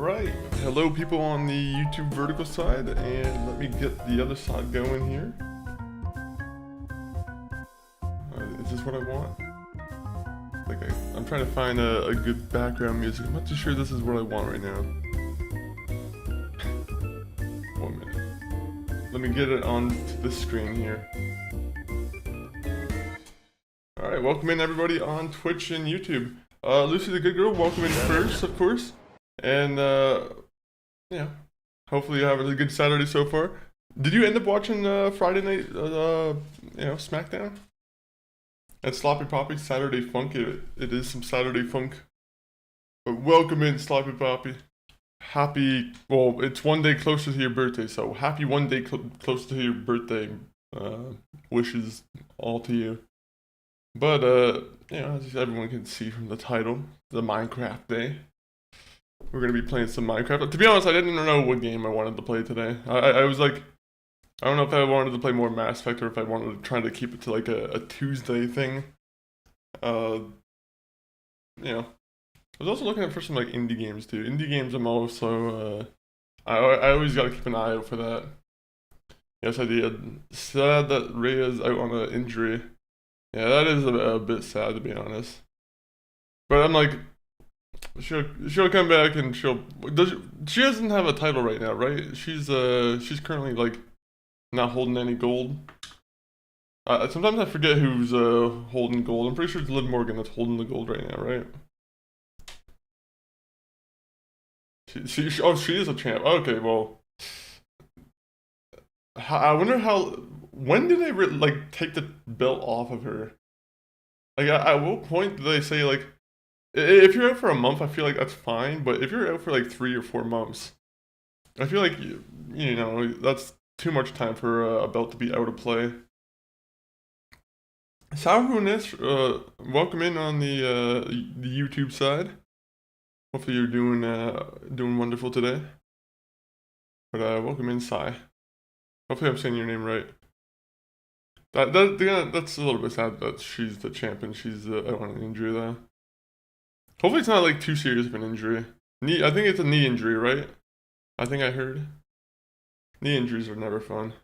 Alright, hello people on the YouTube vertical side, and let me get the other side going here. Is this what I want? I'm trying to find a good background music. I'm not too sure this is what I want right now. 1 minute. Let me get it on to the screen here. Alright, welcome in everybody on Twitch and YouTube. Lucy the Good Girl, welcome in first, of course. And, yeah, hopefully you have a good Saturday so far. Did you end up watching Friday night, SmackDown? And Sloppy Poppy, Saturday Funk, it is some Saturday Funk. But welcome in, Sloppy Poppy. Happy, well, it's one day closer to your birthday, so happy one day closer to your birthday. Wishes all to you. But, as everyone can see from the title, the Minecraft Day. We're going to be playing some Minecraft. To be honest, I didn't know what game I wanted to play today. I was like, I don't know if I wanted to play more Mass Effect or if I wanted to try to keep it to like a Tuesday thing. I was also looking for some like indie games too. Indie games I'm also, I always got to keep an eye out for that. Yes, I did. Sad that Rhea's out on an injury. Yeah, that is a bit sad to be honest. But I'm like, she'll come back and she doesn't have a title right now, right? She's currently like not holding any gold. Sometimes I forget who's holding gold. I'm pretty sure it's Liv Morgan that's holding the gold right now, right? She is a champ. Okay, well, I wonder when do they like take the belt off of her? Like at what point do they say like? If you're out for a month, I feel like that's fine. But if you're out for like 3 or 4 months, I feel like that's too much time for a belt to be out of play. Saurunis, welcome in on the YouTube side. Hopefully you're doing wonderful today. But welcome in, Sai. Hopefully I'm saying your name right. That's a little bit sad that she's the champion. She's out on an injury though. Hopefully it's not like too serious of an injury. I think it's a knee injury, right? I think I heard. Knee injuries are never fun.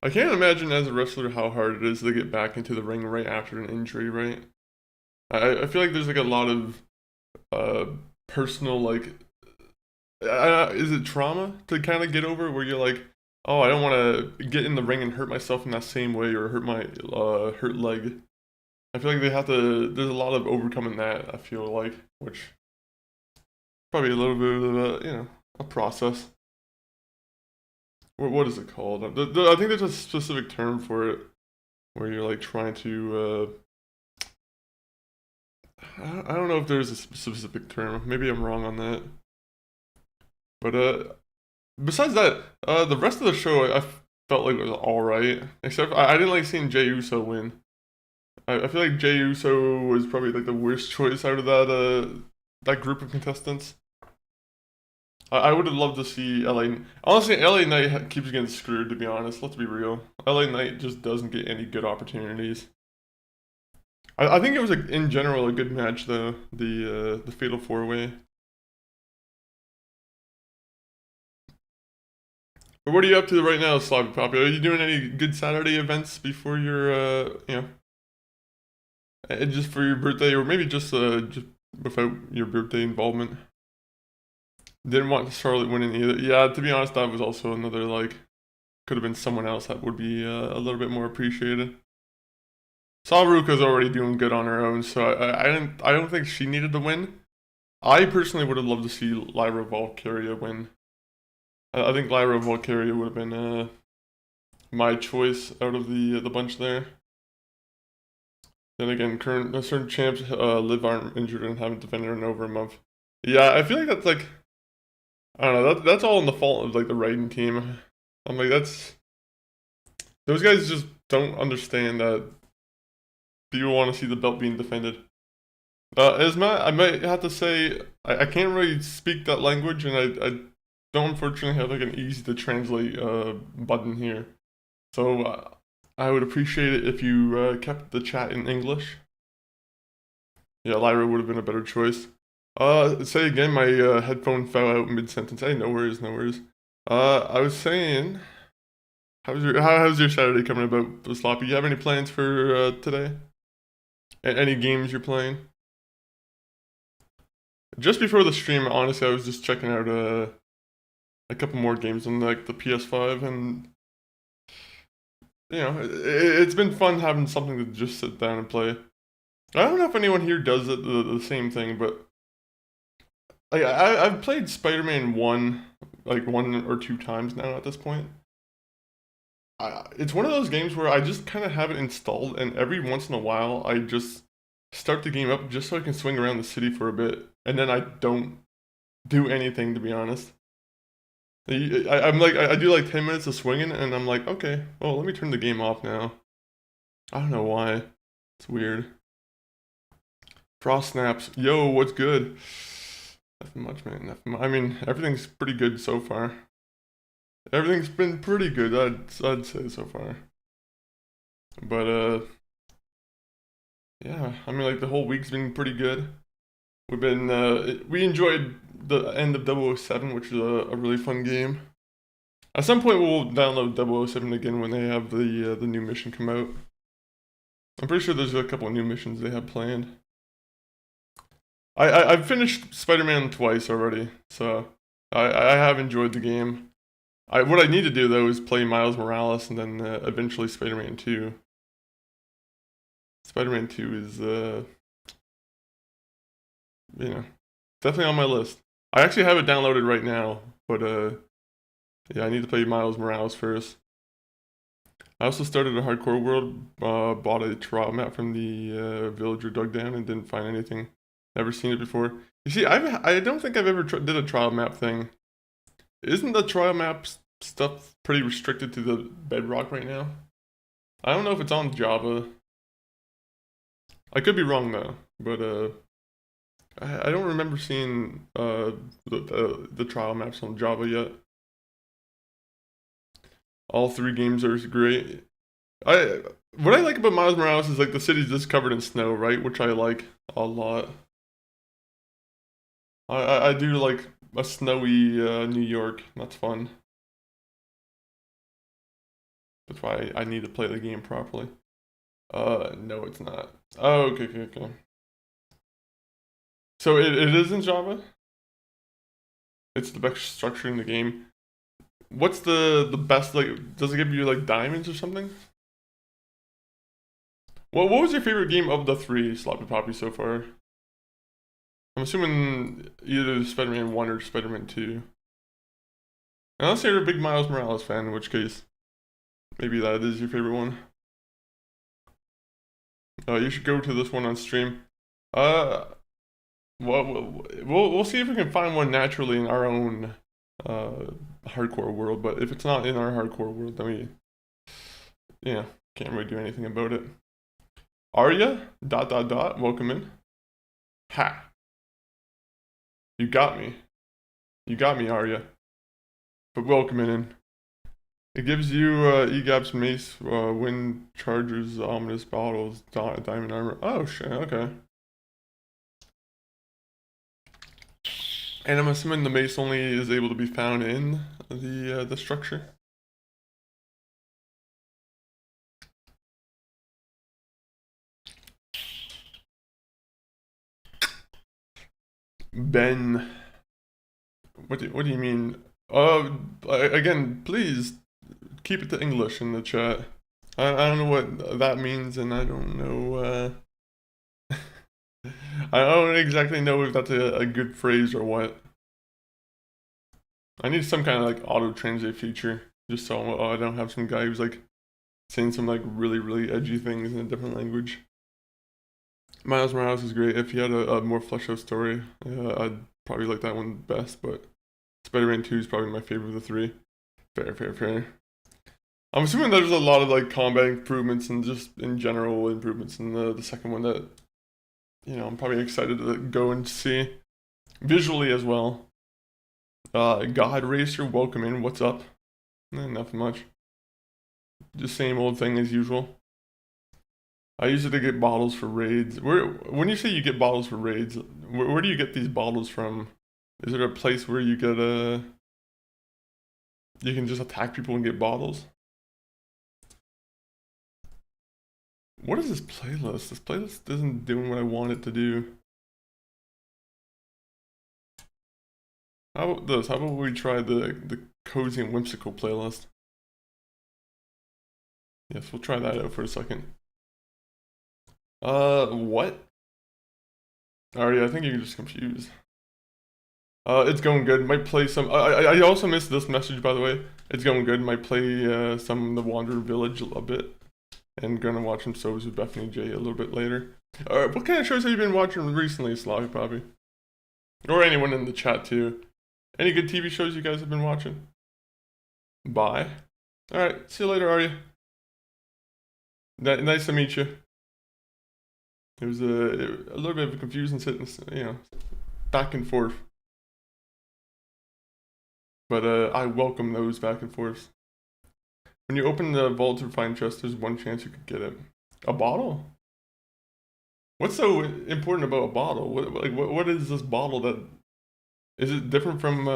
I can't imagine as a wrestler how hard it is to get back into the ring right after an injury, right? I feel like there's like a lot of personal like, is it trauma to kind of get over where you're like, oh, I don't want to get in the ring and hurt myself in that same way or hurt my hurt leg. I feel like there's a lot of overcoming that, I feel like, which probably a little bit of a process. What is it called? I think there's a specific term for it, where you're like trying to, I don't know if there's a specific term, maybe I'm wrong on that. But, besides that, the rest of the show I felt like it was alright, except I didn't like seeing Jey Uso win. I feel like Jey Uso was probably like the worst choice out of that group of contestants. I would have loved to see LA. Honestly, LA Knight keeps getting screwed. To be honest, let's be real. LA Knight just doesn't get any good opportunities. I think it was in general a good match though. The Fatal 4-Way. But what are you up to right now, Sloppy Poppy? Are you doing any good Saturday events before your just for your birthday, or maybe just without your birthday involvement? Didn't want Charlotte winning either. Yeah, to be honest, that was also another like could have been someone else that would be a little bit more appreciated. Saruka's already doing good on her own, so I don't think she needed to win. I personally would have loved to see Lyra Valkyria win. I think Lyra Valkyria would have been my choice out of the bunch there. Then again, certain champs Liv aren't injured and haven't defended in over a month. Yeah, I feel like that's like, I don't know, that's all in the fault of like the writing team. I'm like, those guys just don't understand that people want to see the belt being defended. I might have to say, I can't really speak that language, and I don't unfortunately have like an easy to translate button here. So I would appreciate it if you kept the chat in English. Yeah, Lyra would have been a better choice. Say again, my headphone fell out mid-sentence. Hey, no worries, no worries. I was saying, how's your Saturday coming about, Sloppy? You have any plans for today? Any games you're playing? Just before the stream, honestly, I was just checking out a couple more games on like the PS5, and it's been fun having something to just sit down and play. I don't know if anyone here does the same thing, but I've played Spider-Man 1 like one or two times now at this point. It's one of those games where I just kind of have it installed, and every once in a while I just start the game up just so I can swing around the city for a bit, and then I don't do anything, to be honest. I'm like, I do like 10 minutes of swinging, and I'm like, okay, well, let me turn the game off now. I don't know why. It's weird. Frost snaps. Yo, what's good? Nothing much, man. Nothing I mean, everything's pretty good so far. Everything's been pretty good, I'd say so far. But yeah, I mean, like the whole week's been pretty good. We enjoyed the end of 007, which is a really fun game. At some point, we'll download 007 again when they have the new mission come out. I'm pretty sure there's a couple of new missions they have planned. I've finished Spider-Man twice already, so I have enjoyed the game. What I need to do though is play Miles Morales and then eventually Spider-Man 2. Spider-Man 2 is definitely on my list. I actually have it downloaded right now, but yeah, I need to play Miles Morales first. I also started a hardcore world, bought a trial map from the villager dug down and didn't find anything. Never seen it before. You see, I don't think I've ever did a trial map thing. Isn't the trial map stuff pretty restricted to the bedrock right now? I don't know if it's on Java. I could be wrong though, but I don't remember seeing the trial maps on Java yet. All three games are great. What I like about Miles Morales is like the city's just covered in snow, right? Which I like a lot. I do like a snowy New York. That's fun. That's why I need to play the game properly. No, it's not. Oh, okay. So it is in Java? It's the best structure in the game. What's the best, like, does it give you, like, diamonds or something? Well, what was your favorite game of the three, Sloppy Poppy, so far? I'm assuming either Spider-Man 1 or Spider-Man 2. Unless you're a big Miles Morales fan, in which case, maybe that is your favorite one. You should go to this one on stream. Uh, we'll see if we can find one naturally in our own hardcore world, but if it's not in our hardcore world, then can't really do anything about it. Arya, ... welcome in. Ha. You got me. You got me, Arya. But welcome in. It gives you EGAP's mace, wind chargers, ominous bottles, diamond armor. Oh shit, okay. And I'm assuming the mace only is able to be found in the structure. Ben, what do you mean? Again, please keep it to English in the chat. I don't know what that means, and I don't know. I don't exactly know if that's a good phrase or what. I need some kind of like auto translate feature, just so I don't have some guy who's like saying some like really edgy things in a different language. Miles Morales is great. If he had a more fleshed out story, I'd probably like that one best, but Spider-Man 2 is probably my favorite of the three. Fair. I'm assuming there's a lot of like combat improvements and just in general improvements in the second one that, I'm probably excited to go and see. Visually as well. God Racer, welcome in. What's up? Nothing much. Just same old thing as usual. I use it to get bottles for raids. When you say you get bottles for raids, where do you get these bottles from? Is there a place where you get you can just attack people and get bottles? What is this playlist? This playlist isn't doing what I want it to do. How about this? How about we try the cozy and whimsical playlist? Yes, we'll try that out for a second. What? Alright, I think you're just confused. It's going good. Might play some. I also missed this message, by the way. It's going good. Might play some The Wanderer Village a bit. And gonna watch some shows with Bethany J a little bit later. What kind of shows have you been watching recently, Slav, Bobby? Or anyone in the chat, too. Any good TV shows you guys have been watching? Bye. Alright, see you later, Arya. Nice to meet you. It was a little bit of a confusing sitting, you know, back and forth. But I welcome those back and forths. When you open the vault to find chest, there's one chance you could get it. A bottle? What's so important about a bottle? What is this bottle that... Is it different from,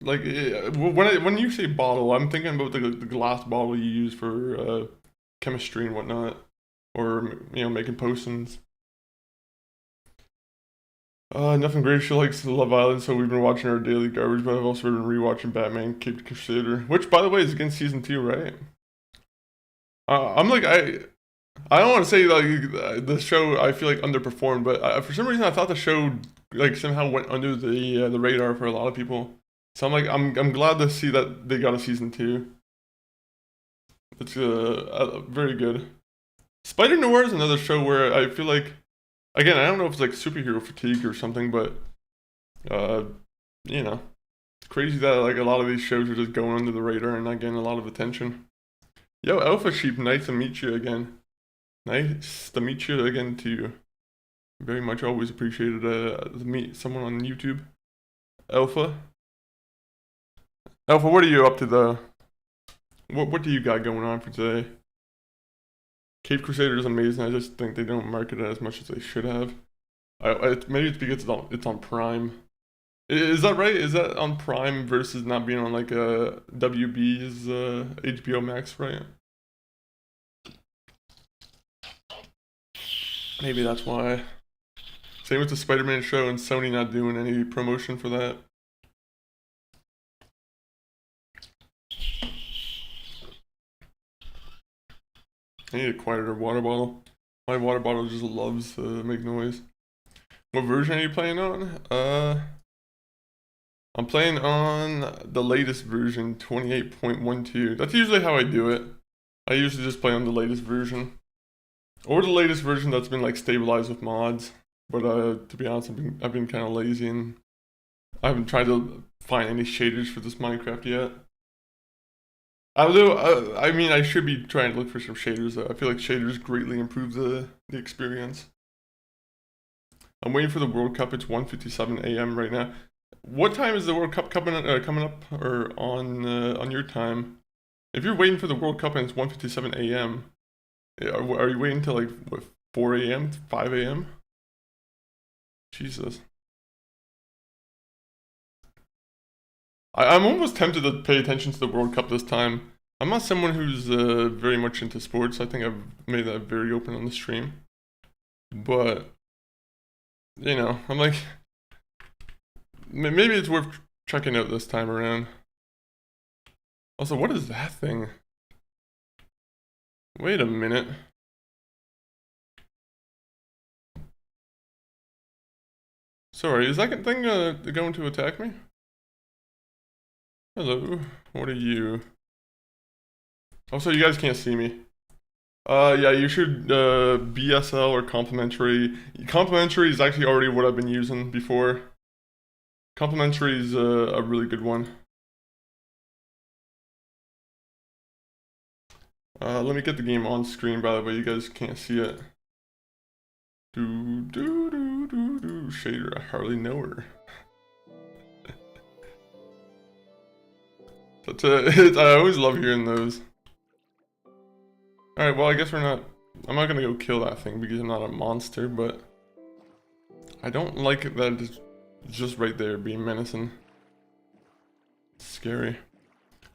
when you say bottle, I'm thinking about the glass bottle you use for chemistry and whatnot. Or, you know, making potions. Nothing great. She likes Love Island, so we've been watching our daily garbage, but I've also been rewatching Batman Caped Crusader, which, by the way, is against season 2, right? I'm like, I don't want to say, like, the show, I feel like, underperformed, but for some reason, I thought the show, like, somehow went under the radar for a lot of people. So I'm like, I'm glad to see that they got a season 2. It's very good. Spider Noir is another show where I feel like, again, I don't know if it's like superhero fatigue or something, but, you know, it's crazy that like a lot of these shows are just going under the radar and not getting a lot of attention. Yo, Alpha Sheep, nice to meet you again. Nice to meet you again too. Very much always appreciated to meet someone on YouTube. Alpha, what are you up to though? What do you got going on for today? Caped Crusader is amazing. I just think they don't market it as much as they should have. Maybe it's because it's on Prime. Is that right? Is that on Prime versus not being on like WB's HBO Max, right? Maybe that's why. Same with the Spider-Man show and Sony not doing any promotion for that. I need a quieter water bottle. My water bottle just loves to make noise. What version are you playing on? I'm playing on the latest version, 28.12. That's usually how I do it. I usually just play on the latest version. Or the latest version that's been like stabilized with mods. But to be honest, I've been kind of lazy and I haven't tried to find any shaders for this Minecraft yet. Although, I mean, I should be trying to look for some shaders. I feel like shaders greatly improve the experience. I'm waiting for the World Cup. It's 1:57 a.m. right now. What time is the World Cup coming up or on your time? If you're waiting for the World Cup and it's 1:57 a.m., are you waiting until like what, 4 a.m., 5 a.m.? Jesus. I'm almost tempted to pay attention to the World Cup this time. I'm not someone who's very much into sports. I think I've made that very open on the stream. But, you know, I'm like, maybe it's worth checking out this time around. Also, what is that thing? Wait a minute. Sorry, is that thing going to attack me? Hello, what are you? Also, you guys can't see me. Yeah, you should BSL or complimentary. Complimentary is actually already what I've been using before. Complimentary is a really good one. Let me get the game on screen, by the way, you guys can't see it. Shader, I hardly know her. I always love hearing those. Alright, well, I guess we're not... I'm not gonna go kill that thing because I'm not a monster, but... I don't like it that it's just right there being menacing. It's scary.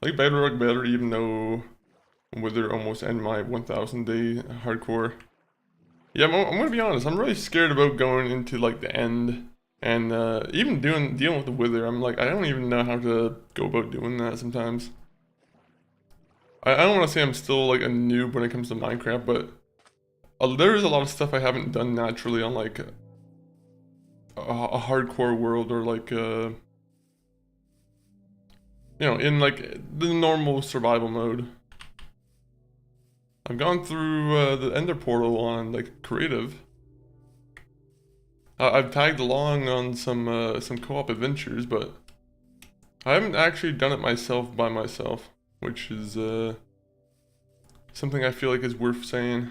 I like Bedrock better even though... Wither almost end my 1000 day hardcore. Yeah, I'm gonna be honest, I'm really scared about going into like the end. And even dealing with the Wither, I'm like, I don't even know how to go about doing that sometimes. I don't want to say I'm still like a noob when it comes to Minecraft, but there's a lot of stuff I haven't done naturally on like a hardcore world or like you know, in like the normal survival mode. I've gone through the Ender portal on like creative. I've tagged along on some co-op adventures, but I haven't actually done it myself by myself, which is something I feel like is worth saying.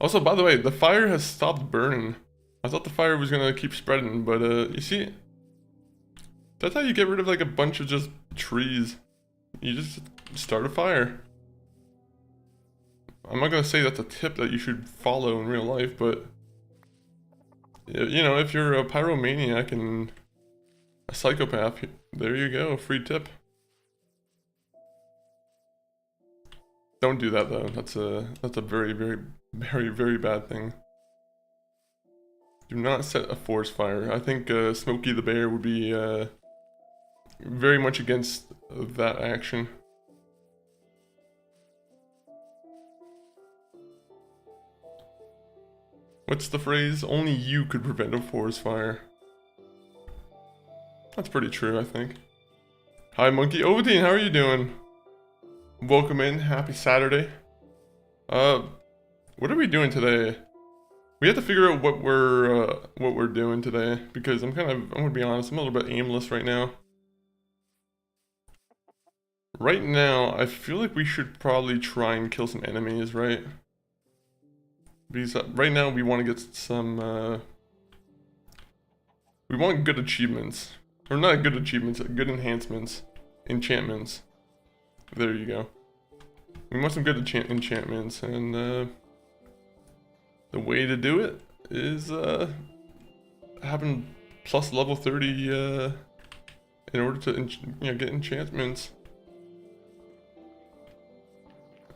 Also, by the way, the fire has stopped burning. I thought the fire was gonna keep spreading, but you see, that's how you get rid of like a bunch of just trees. You just start a fire. I'm not gonna say that's a tip that you should follow in real life, but you know, if you're a pyromaniac and a psychopath, there you go, free tip. Don't do that though. That's a very, very, very, very bad thing. Do not set a forest fire. I think Smokey the Bear would be very much against that action. What's the phrase? Only you could prevent a forest fire. That's pretty true, I think. Hi, Monkey Ovaltine, how are you doing? Welcome in. Happy Saturday. What are we doing today? We have to figure out what we're doing today because I'm gonna be honest, I'm a little bit aimless right now. Right now, I feel like we should probably try and kill some enemies, right? Because right now we want to get some, we want good achievements. Or not good achievements, good enhancements. Enchantments. There you go. We want some good enchantments, and the way to do it is having plus level 30 in order to get enchantments.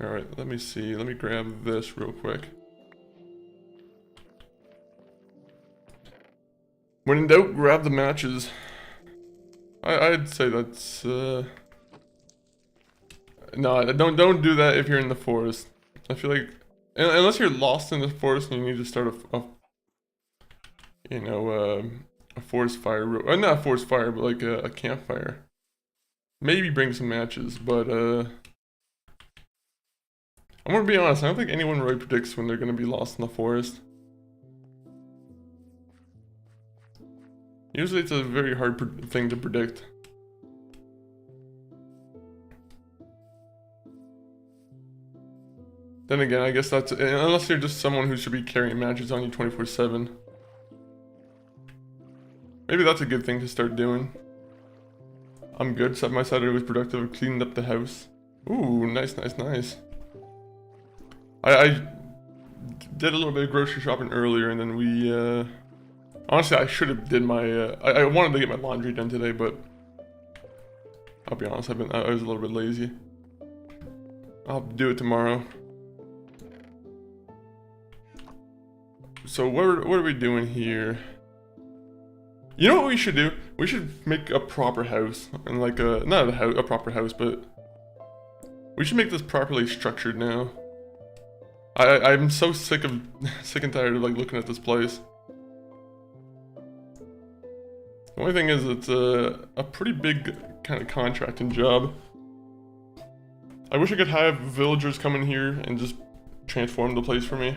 Alright, let me see. Let me grab this real quick. When in doubt, grab the matches. I'd say that's no, don't do that if you're in the forest. I feel like unless you're lost in the forest and you need to start a forest fire, not a forest fire, but like a campfire. Maybe bring some matches, but I'm gonna be honest, I don't think anyone really predicts when they're gonna be lost in the forest. Usually it's a very hard thing to predict. Then again, I guess that's, unless you're just someone who should be carrying matches on you 24/7. Maybe that's a good thing to start doing. I'm good, my Saturday was productive, cleaned up the house. Ooh, nice, nice, nice. I did a little bit of grocery shopping earlier, and then we, honestly, I should have did my, I wanted to get my laundry done today, but I'll be honest, I was a little bit lazy. I'll do it tomorrow. So what are we doing here? You know what we should do? We should make a proper house, and like not a proper house, but we should make this properly structured now. I'm so sick and tired of like looking at this place. The only thing is it's a pretty big kind of contracting job. I wish I could have villagers come in here and just transform the place for me.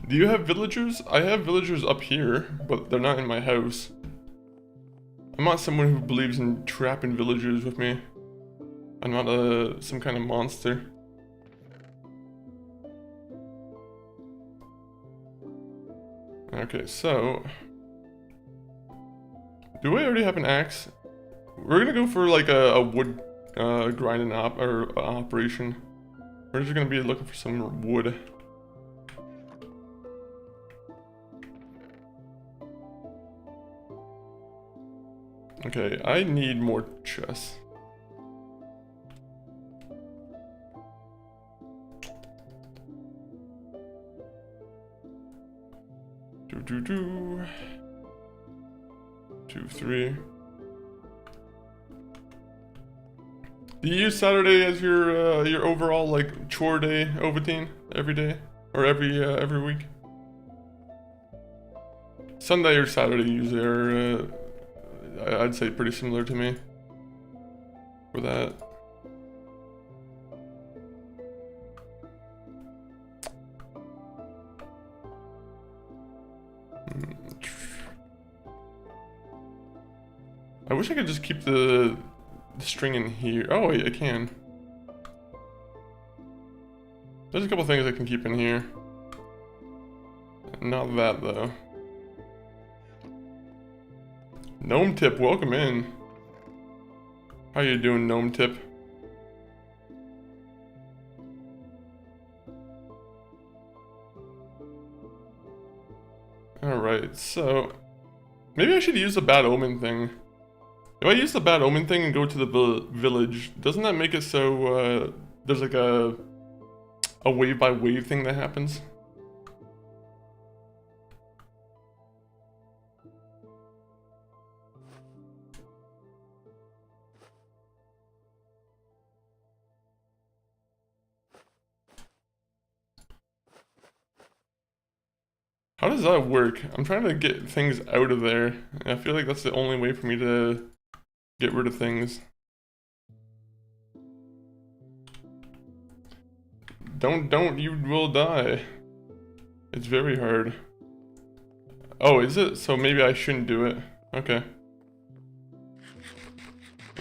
Do you have villagers? I have villagers up here, but they're not in my house. I'm not someone who believes in trapping villagers with me. I'm not some kind of monster. Okay, so... do I already have an axe? We're gonna go for like a wood grinding operation. We're just gonna be looking for some wood. Okay, I need more chests. Do. 2, 3. Do you use Saturday as your overall like chore day, Ovaltine, every day or every week? Sunday or Saturday usually are I'd say pretty similar to me for that. I wish I could just keep the string in here. Oh wait, I can. There's a couple things I can keep in here. Not that though. Gnome Tip, welcome in. How you doing, Gnome Tip? Alright, so maybe I should use the bad omen thing. If I use the bad omen thing and go to the village, doesn't that make it so there's like a wave by wave thing that happens? How does that work? I'm trying to get things out of there. I feel like that's the only way for me to get rid of things. Don't, you will die. It's very hard. Oh, is it? So maybe I shouldn't do it. Okay.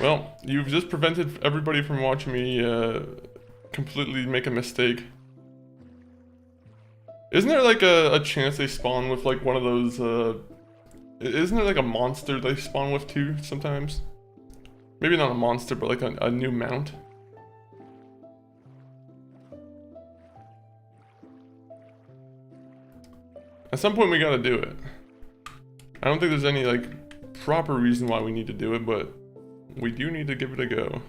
Well, you've just prevented everybody from watching me completely make a mistake. Isn't there like a chance they spawn with like one of those, isn't there like a monster they spawn with too sometimes? Maybe not a monster, but like a new mount? At some point we gotta do it. I don't think there's any like proper reason why we need to do it, but we do need to give it a go.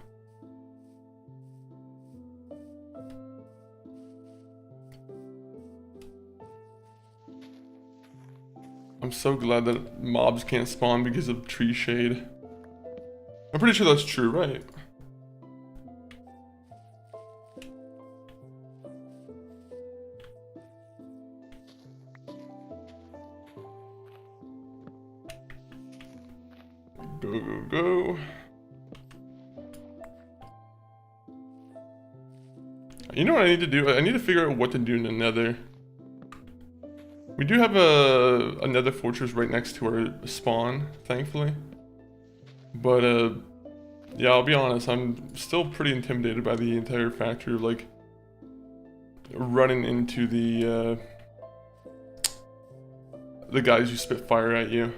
I'm so glad that mobs can't spawn because of tree shade. I'm pretty sure that's true, right? Go. You know what I need to do? I need to figure out what to do in the nether. We do have a nether fortress right next to our spawn, thankfully. But, yeah, I'll be honest, I'm still pretty intimidated by the entire factor of, like, running into the guys who spit fire at you.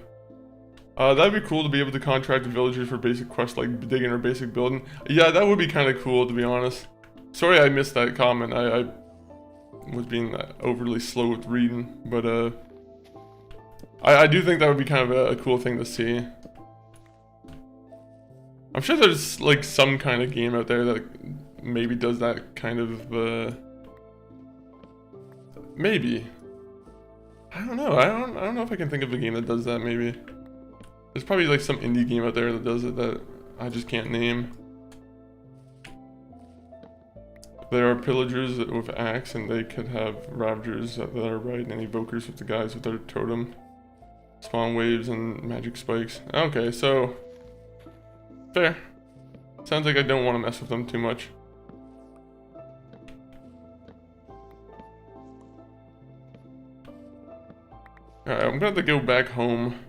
That'd be cool to be able to contract villagers for basic quests like digging or basic building. Yeah, that would be kind of cool, to be honest. Sorry I missed that comment. I was being overly slow with reading, but I do think that would be kind of a cool thing to see. I'm sure there's like some kind of game out there that maybe does that kind of maybe. I don't know. I don't know if I can think of a game that does that. Maybe there's probably like some indie game out there that does it that I just can't name. There are pillagers with axe, and they could have ravagers that are right, and evokers with the guys with their totem, spawn waves, and magic spikes. Okay, so fair. Sounds like I don't want to mess with them too much. Alright, I'm gonna have to go back home.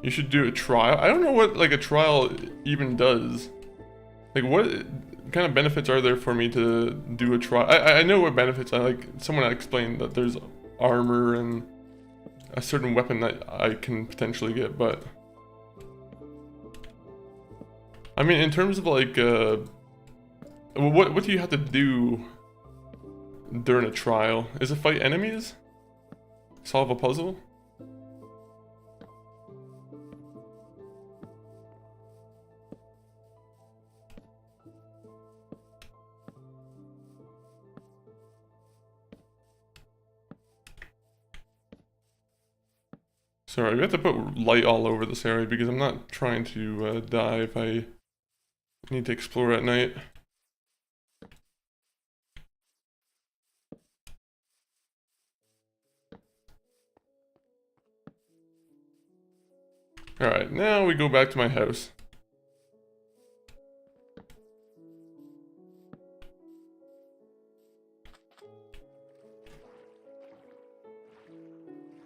You should do a trial. I don't know what like a trial even does. Like what kind of benefits are there for me to do a trial? I know what benefits. Someone explained that there's armor and a certain weapon that I can potentially get, but I mean, in terms of like, what do you have to do during a trial? Is it fight enemies? Solve a puzzle? Sorry, we have to put light all over this area because I'm not trying to die if I need to explore at night. Alright, now we go back to my house.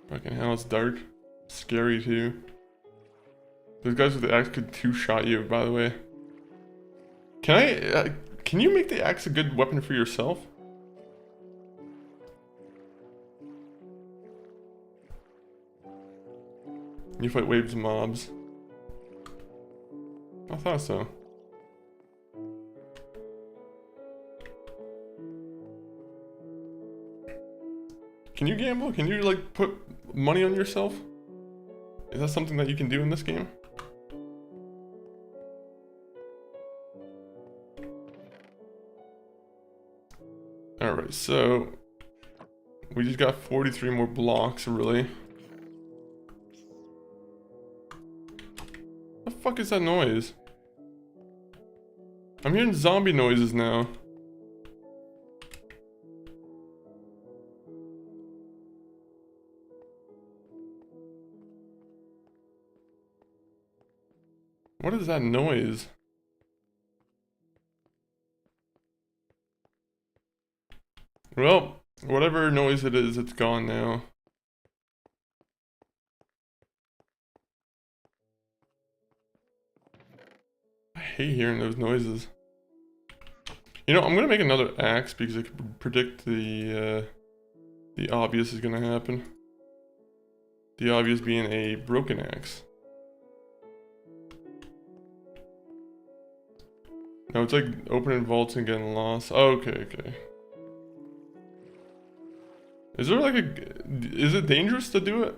Fucking hell, it's dark. Scary too. Those guys with the axe could two-shot you, by the way. Can you make the axe a good weapon for yourself? You fight waves of mobs. I thought so. Can you gamble? Can you like put money on yourself? Is that something that you can do in this game? Alright, so we just got 43 more blocks, really. The fuck is that noise? I'm hearing zombie noises now. What is that noise? Well, whatever noise it is, it's gone now. I hate hearing those noises. You know, I'm gonna make another axe because I can predict the obvious is gonna happen. The obvious being a broken axe. No, it's like opening vaults and getting lost. Oh, okay. Is there like is it dangerous to do it?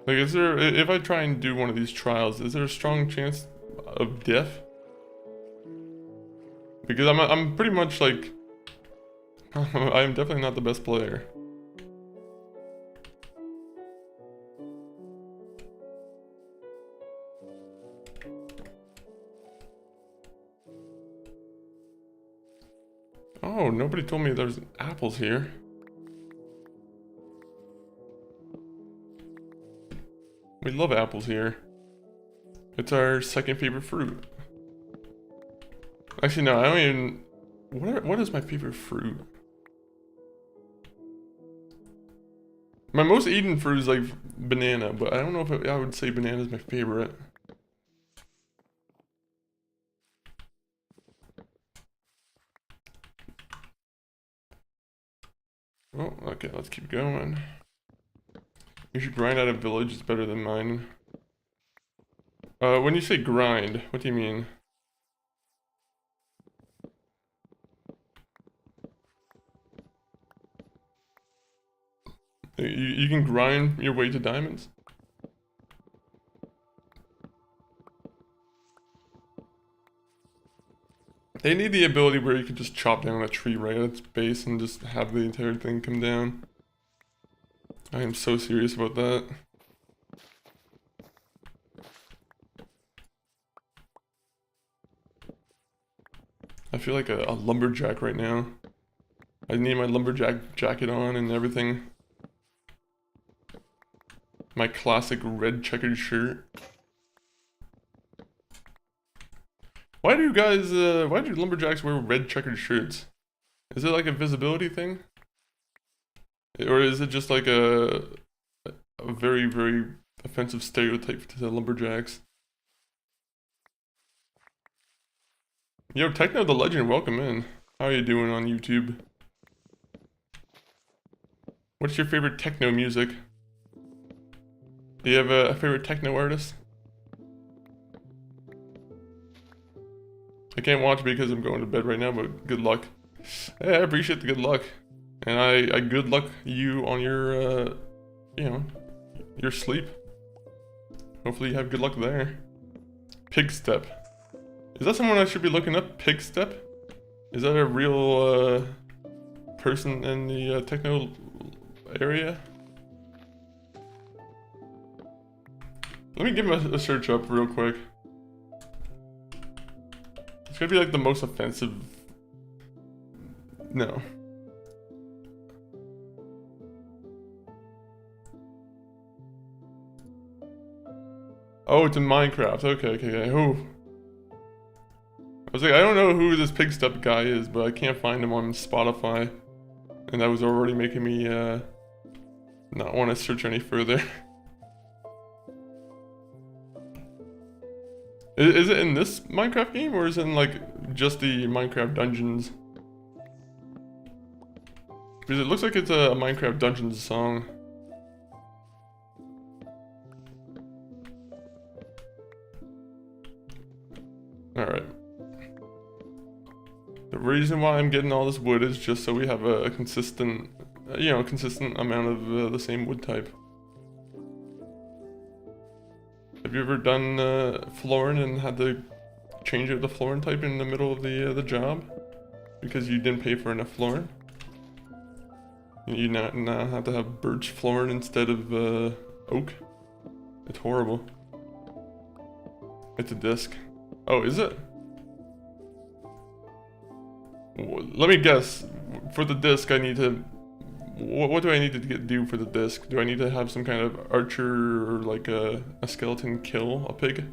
Like, is there, if I try and do one of these trials, is there a strong chance of death? Because I'm pretty much like, I'm definitely not the best player. Oh, nobody told me there's apples here. We love apples here. It's our second favorite fruit. Actually, no, I don't even... What is my favorite fruit? My most eaten fruit is like banana, but I don't know if I would say banana is my favorite. Oh, okay, let's keep going. You should grind out a village, it's better than mine. When you say grind, what do you mean? You can grind your way to diamonds? They need the ability where you can just chop down a tree right at its base and just have the entire thing come down. I am so serious about that. I feel like a lumberjack right now. I need my lumberjack jacket on and everything. My classic red checkered shirt. Why do lumberjacks wear red checkered shirts? Is it like a visibility thing? Or is it just like a very, very offensive stereotype to the lumberjacks? Yo, Techno the Legend, welcome in. How are you doing on YouTube? What's your favorite techno music? Do you have a favorite techno artist? I can't watch because I'm going to bed right now, but good luck. Hey, I appreciate the good luck. And I good luck you on your, you know, your sleep. Hopefully you have good luck there. Pig step. Is that someone I should be looking up? Pig step? Is that a real, person in the techno area? Let me give him a search up real quick. It's gonna be like the most offensive. No. Oh, it's in Minecraft. Okay. Who? I was like, I don't know who this pig step guy is, but I can't find him on Spotify. And that was already making me, not want to search any further. Is it in this Minecraft game, or is it in, like, just the Minecraft Dungeons? Because it looks like it's a Minecraft Dungeons song. Alright. The reason why I'm getting all this wood is just so we have a consistent, consistent amount of the same wood type. Have you ever done flooring and had to change out the flooring type in the middle of the job? Because you didn't pay for enough flooring? You now have to have birch flooring instead of oak? It's horrible. It's a disc. Oh, is it? Let me guess. For the disc, I need to... What do I need to do for the disc? Do I need to have some kind of archer or like a skeleton kill a pig?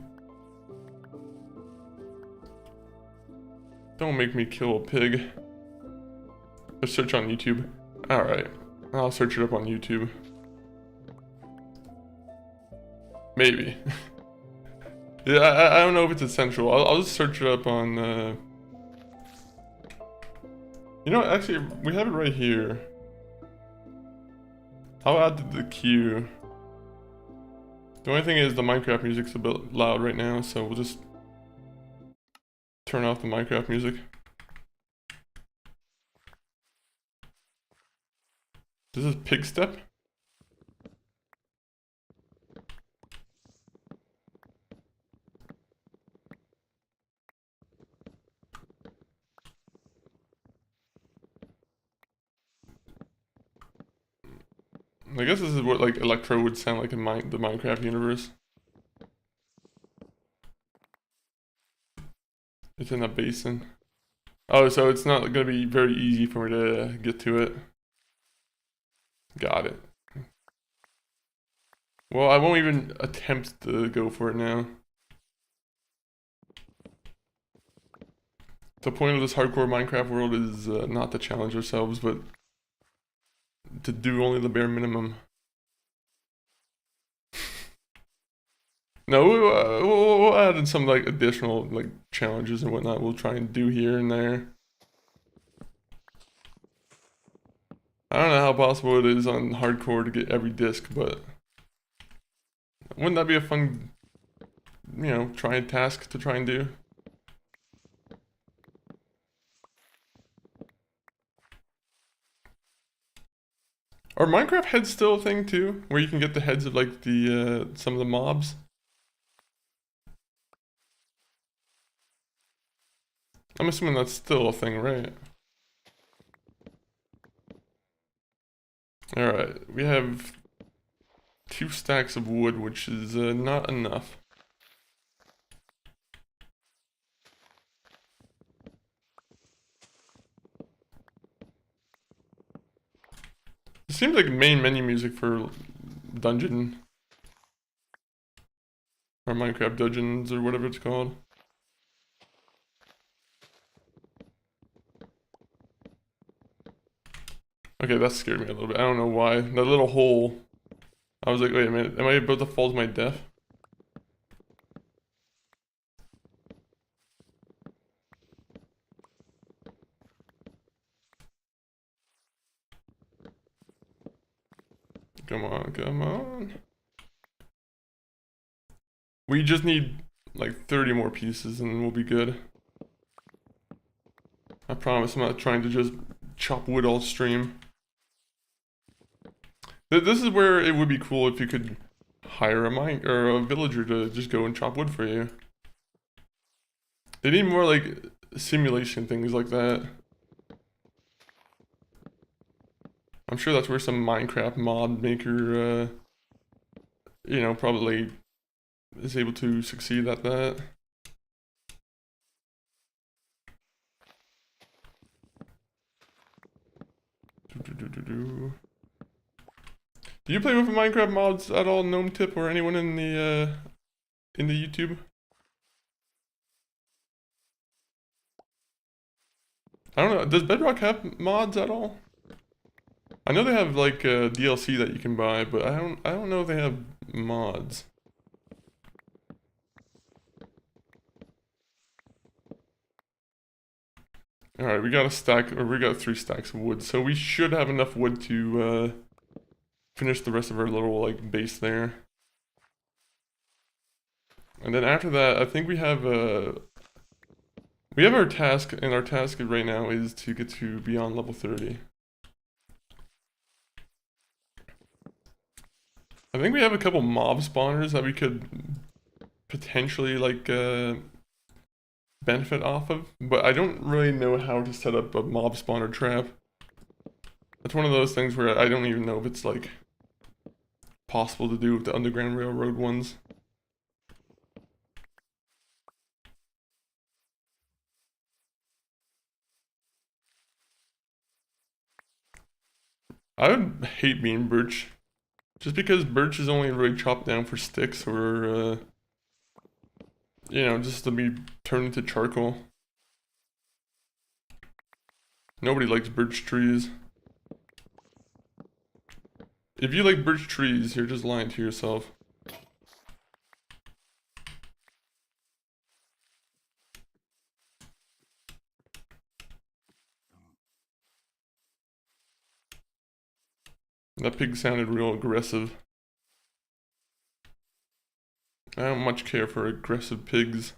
Don't make me kill a pig. Let's search on YouTube. Alright. I'll search it up on YouTube. Maybe. Yeah, I don't know if it's essential. I'll just search it up on... You know, actually, we have it right here. I'll add to the queue. The only thing is the Minecraft music's a bit loud right now, so we'll just turn off the Minecraft music. This is pig step? I guess this is what like Electro would sound like in the Minecraft universe. It's in a basin. Oh, so it's not gonna be very easy for me to get to it. Got it. Well, I won't even attempt to go for it now. The point of this hardcore Minecraft world is not to challenge ourselves, but to do only the bare minimum. No, we'll add in some like additional like challenges and whatnot. We'll try and do here and there. I don't know how possible it is on hardcore to get every disc, but wouldn't that be a fun, trying task to try and do? Are Minecraft heads still a thing too? Where you can get the heads of like the some of the mobs? I'm assuming that's still a thing, right? Alright, we have 2 stacks of wood, which is not enough. It seems like main menu music for dungeon. Or Minecraft Dungeons, or whatever it's called. Okay, that scared me a little bit. I don't know why. That little hole. I was like, wait a minute, am I about to fall to my death? Come on. We just need like 30 more pieces and we'll be good. I promise I'm not trying to just chop wood all stream. This is where it would be cool if you could hire a mine or a villager to just go and chop wood for you. They need more like simulation things like that. I'm sure that's where some Minecraft mod maker, you know, probably is able to succeed at that. Do you play with Minecraft mods at all, Gnome Tip, or anyone in the YouTube? I don't know. Does Bedrock have mods at all? I know they have like DLC that you can buy, but I don't know if they have mods. All right, we got a stack, or we got 3 stacks of wood, so we should have enough wood to finish the rest of our little like base there. And then after that, I think we have our task, and our task right now is to get to beyond level 30. I think we have a couple mob spawners that we could potentially like benefit off of, but I don't really know how to set up a mob spawner trap. That's one of those things where I don't even know if it's like possible to do with the Underground Railroad ones. I would hate being birch, just because birch is only really chopped down for sticks or you know, just to be turned into charcoal. Nobody likes birch trees. If you like birch trees, you're just lying to yourself. That pig sounded real aggressive. I don't much care for aggressive pigs.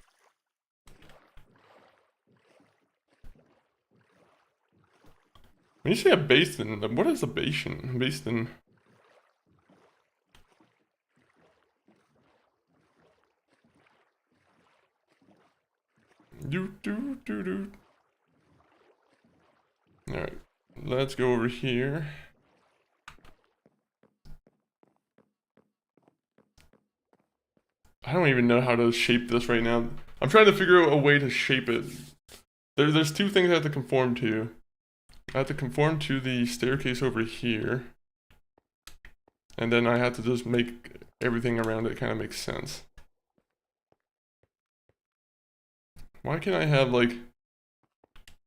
When you say a basin, what is a basin? Basin. Do. Alright, let's go over here. I don't even know how to shape this right now. I'm trying to figure out a way to shape it. There's 2 things I have to conform to. I have to conform to the staircase over here. And then I have to just make everything around it kind of make sense. Why can't I have like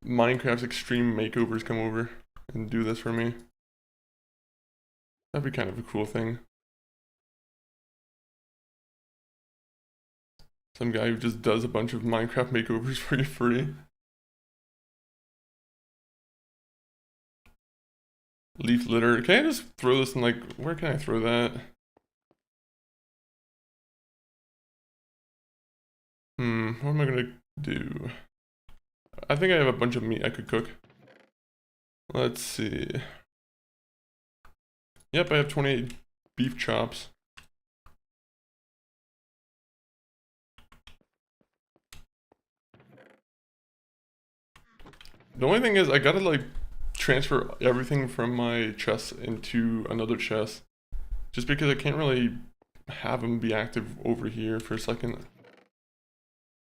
Minecraft's extreme makeovers come over and do this for me? That'd be kind of a cool thing. Some guy who just does a bunch of Minecraft makeovers for you free. Leaf litter. Can I just throw this in like, where can I throw that? What am I gonna do? I think I have a bunch of meat I could cook. Let's see. Yep, I have 28 beef chops. The only thing is I gotta like transfer everything from my chest into another chest. Just because I can't really have them be active over here for a second.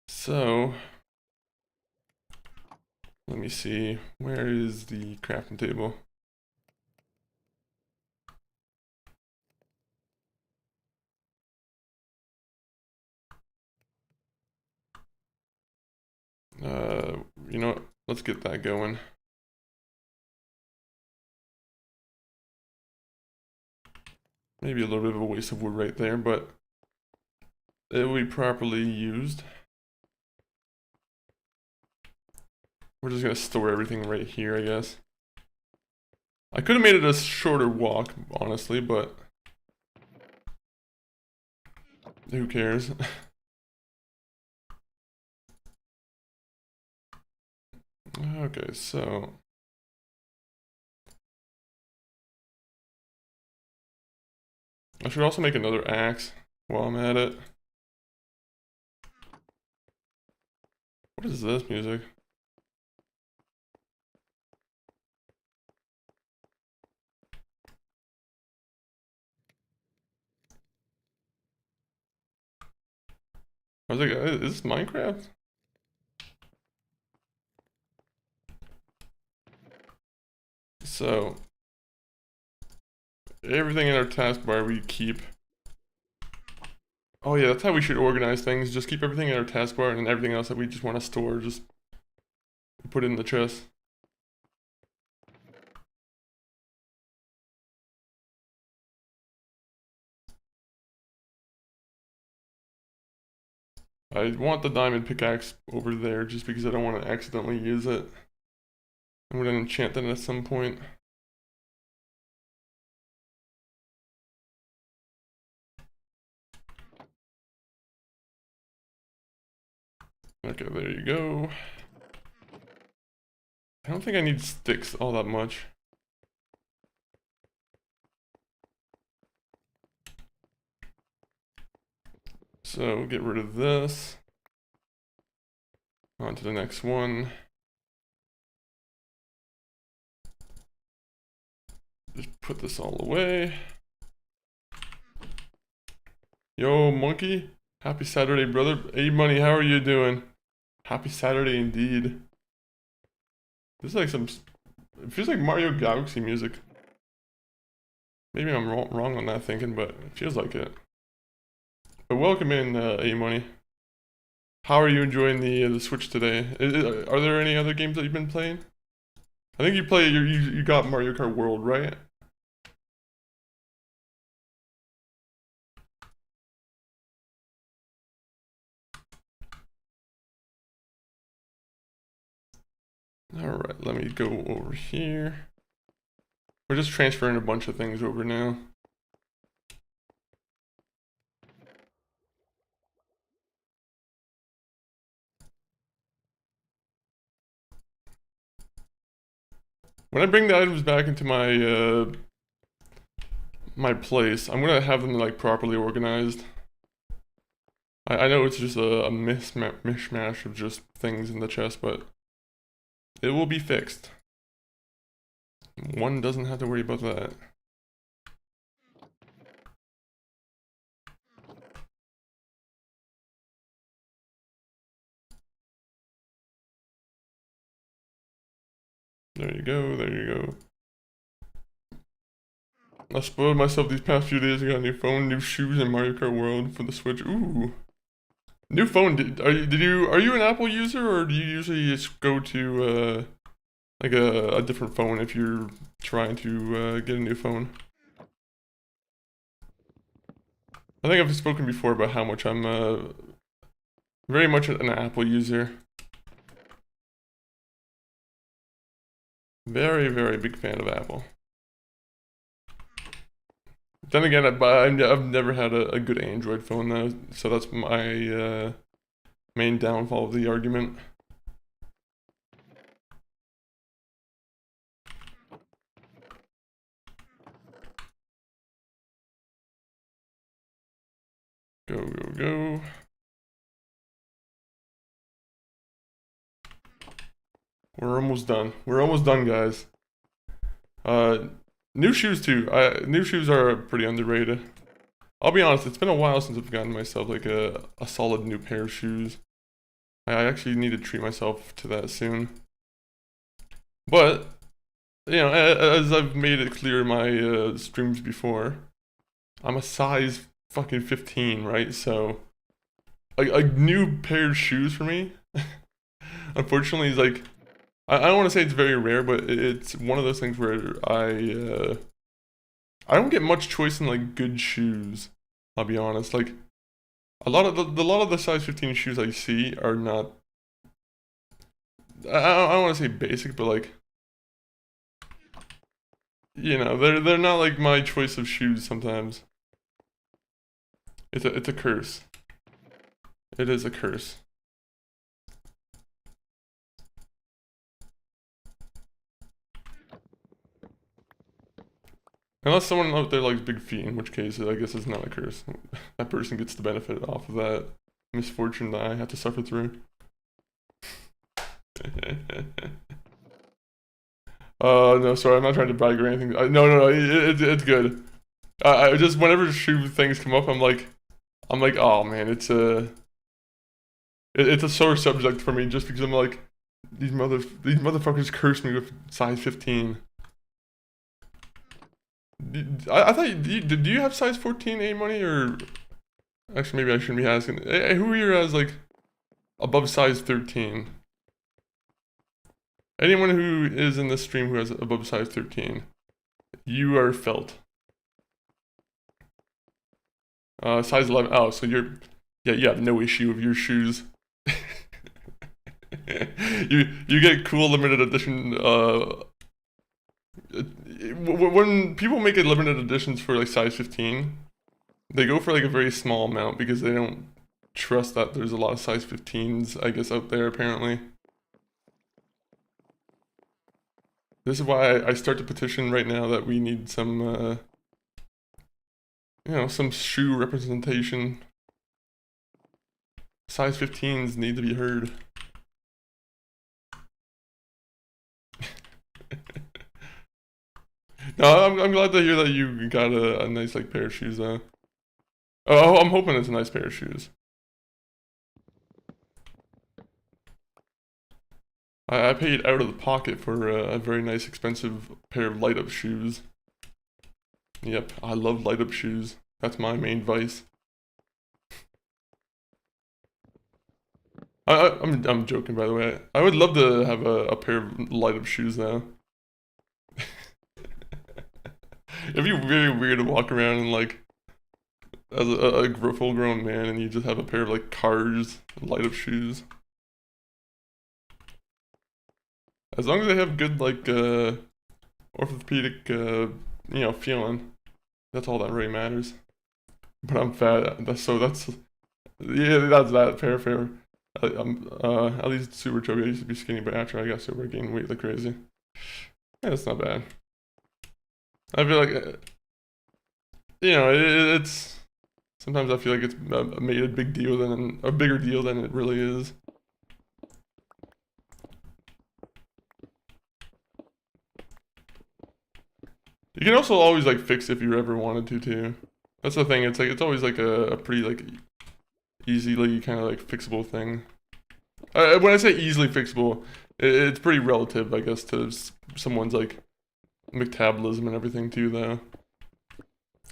So, let me see. Where is the crafting table? You know what? Let's get that going. Maybe a little bit of a waste of wood right there, but it will be properly used. We're just gonna store everything right here, I guess. I could have made it a shorter walk, honestly, but Who cares? Okay, so I should also make another axe while I'm at it. What is this music? I was like, is this Minecraft? So everything in our taskbar we keep. Oh yeah, that's how we should organize things. Just keep everything in our taskbar, and everything else that we just want to store, just put it in the chest. I want the diamond pickaxe over there just because I don't want to accidentally use it. I'm gonna enchant that at some point. Okay, there you go. I don't think I need sticks all that much. So get rid of this. On to the next one. Just put this all away. Yo, monkey. Happy Saturday, brother. Hey, Money, how are you doing? Happy Saturday indeed. This is like some... It feels like Mario Galaxy music. Maybe I'm wrong on that thinking, but it feels like it. But welcome in, A-Money. How are you enjoying the Switch today? Are there any other games that you've been playing? I think you got Mario Kart World, right? Alright, let me go over here. We're just transferring a bunch of things over now. When I bring the items back into my my place, I'm gonna have them like properly organized. I know it's just a mishmash of just things in the chest, but it will be fixed. One doesn't have to worry about that. There you go, there you go. I spoiled myself these past few days. I got a new phone, new shoes, and Mario Kart World for the Switch. Ooh. New phone. Are you an Apple user, or do you usually just go to like a different phone if you're trying to get a new phone? I think I've spoken before about how much I'm very much an Apple user. Very, very big fan of Apple. Then again, I've never had a good Android phone though, so that's my main downfall of the argument. Go, go, go. We're almost done. We're almost done, guys. New shoes too. New shoes are pretty underrated. I'll be honest, it's been a while since I've gotten myself like a solid new pair of shoes. I actually need to treat myself to that soon. But, you know, as I've made it clear in my streams before, I'm a size fucking 15, right? So, a new pair of shoes for me, unfortunately, is like, I don't want to say it's very rare, but it's one of those things where I don't get much choice in like good shoes. I'll be honest. Like a lot of the size 15 shoes I see are not. I don't want to say basic, but like, you know, they're not like my choice of shoes sometimes. It's a curse. It is a curse. Unless someone out there likes big feet, in which case I guess it's not a curse. That person gets the benefit off of that misfortune that I had to suffer through. No, sorry, I'm not trying to brag or anything. No, it's good. I just, whenever shoe things come up, I'm like, oh man, it's a sore subject for me, just because I'm like, these motherfuckers curse me with size 15. I thought, do you have size 14 A money, or actually maybe I shouldn't be asking. Hey, who here has like above size 13? Anyone who is in this stream who has above size 13, you are felt. Size 11. Oh, so you have no issue with your shoes. you get cool limited edition. When people make it limited editions for like size 15, they go for like a very small amount because they don't trust that there's a lot of size 15s, I guess, out there apparently. This is why I start to petition right now that we need some, some shoe representation. Size 15s need to be heard. No, I'm glad to hear that you got a nice like pair of shoes though. Oh, I'm hoping it's a nice pair of shoes. I paid out of the pocket for a very nice expensive pair of light up shoes. Yep, I love light up shoes. That's my main vice. I'm joking, by the way. I would love to have a pair of light up shoes now. It'd be very weird to walk around and like as a full grown man and you just have a pair of like Cars light up shoes. As long as they have good like orthopedic feeling, that's all that really matters. But I'm fat, that's that fair. At least super chubby. I used to be skinny, but after I got sober, I gained weight like crazy. Yeah, that's not bad. I feel like, it's sometimes I feel like it's made a bigger deal than it really is. You can also always like fix if you ever wanted to too. That's the thing. It's like it's always like a pretty like easily kind of like fixable thing. When I say easily fixable, it's pretty relative, I guess, to someone's like metabolism and everything too, though.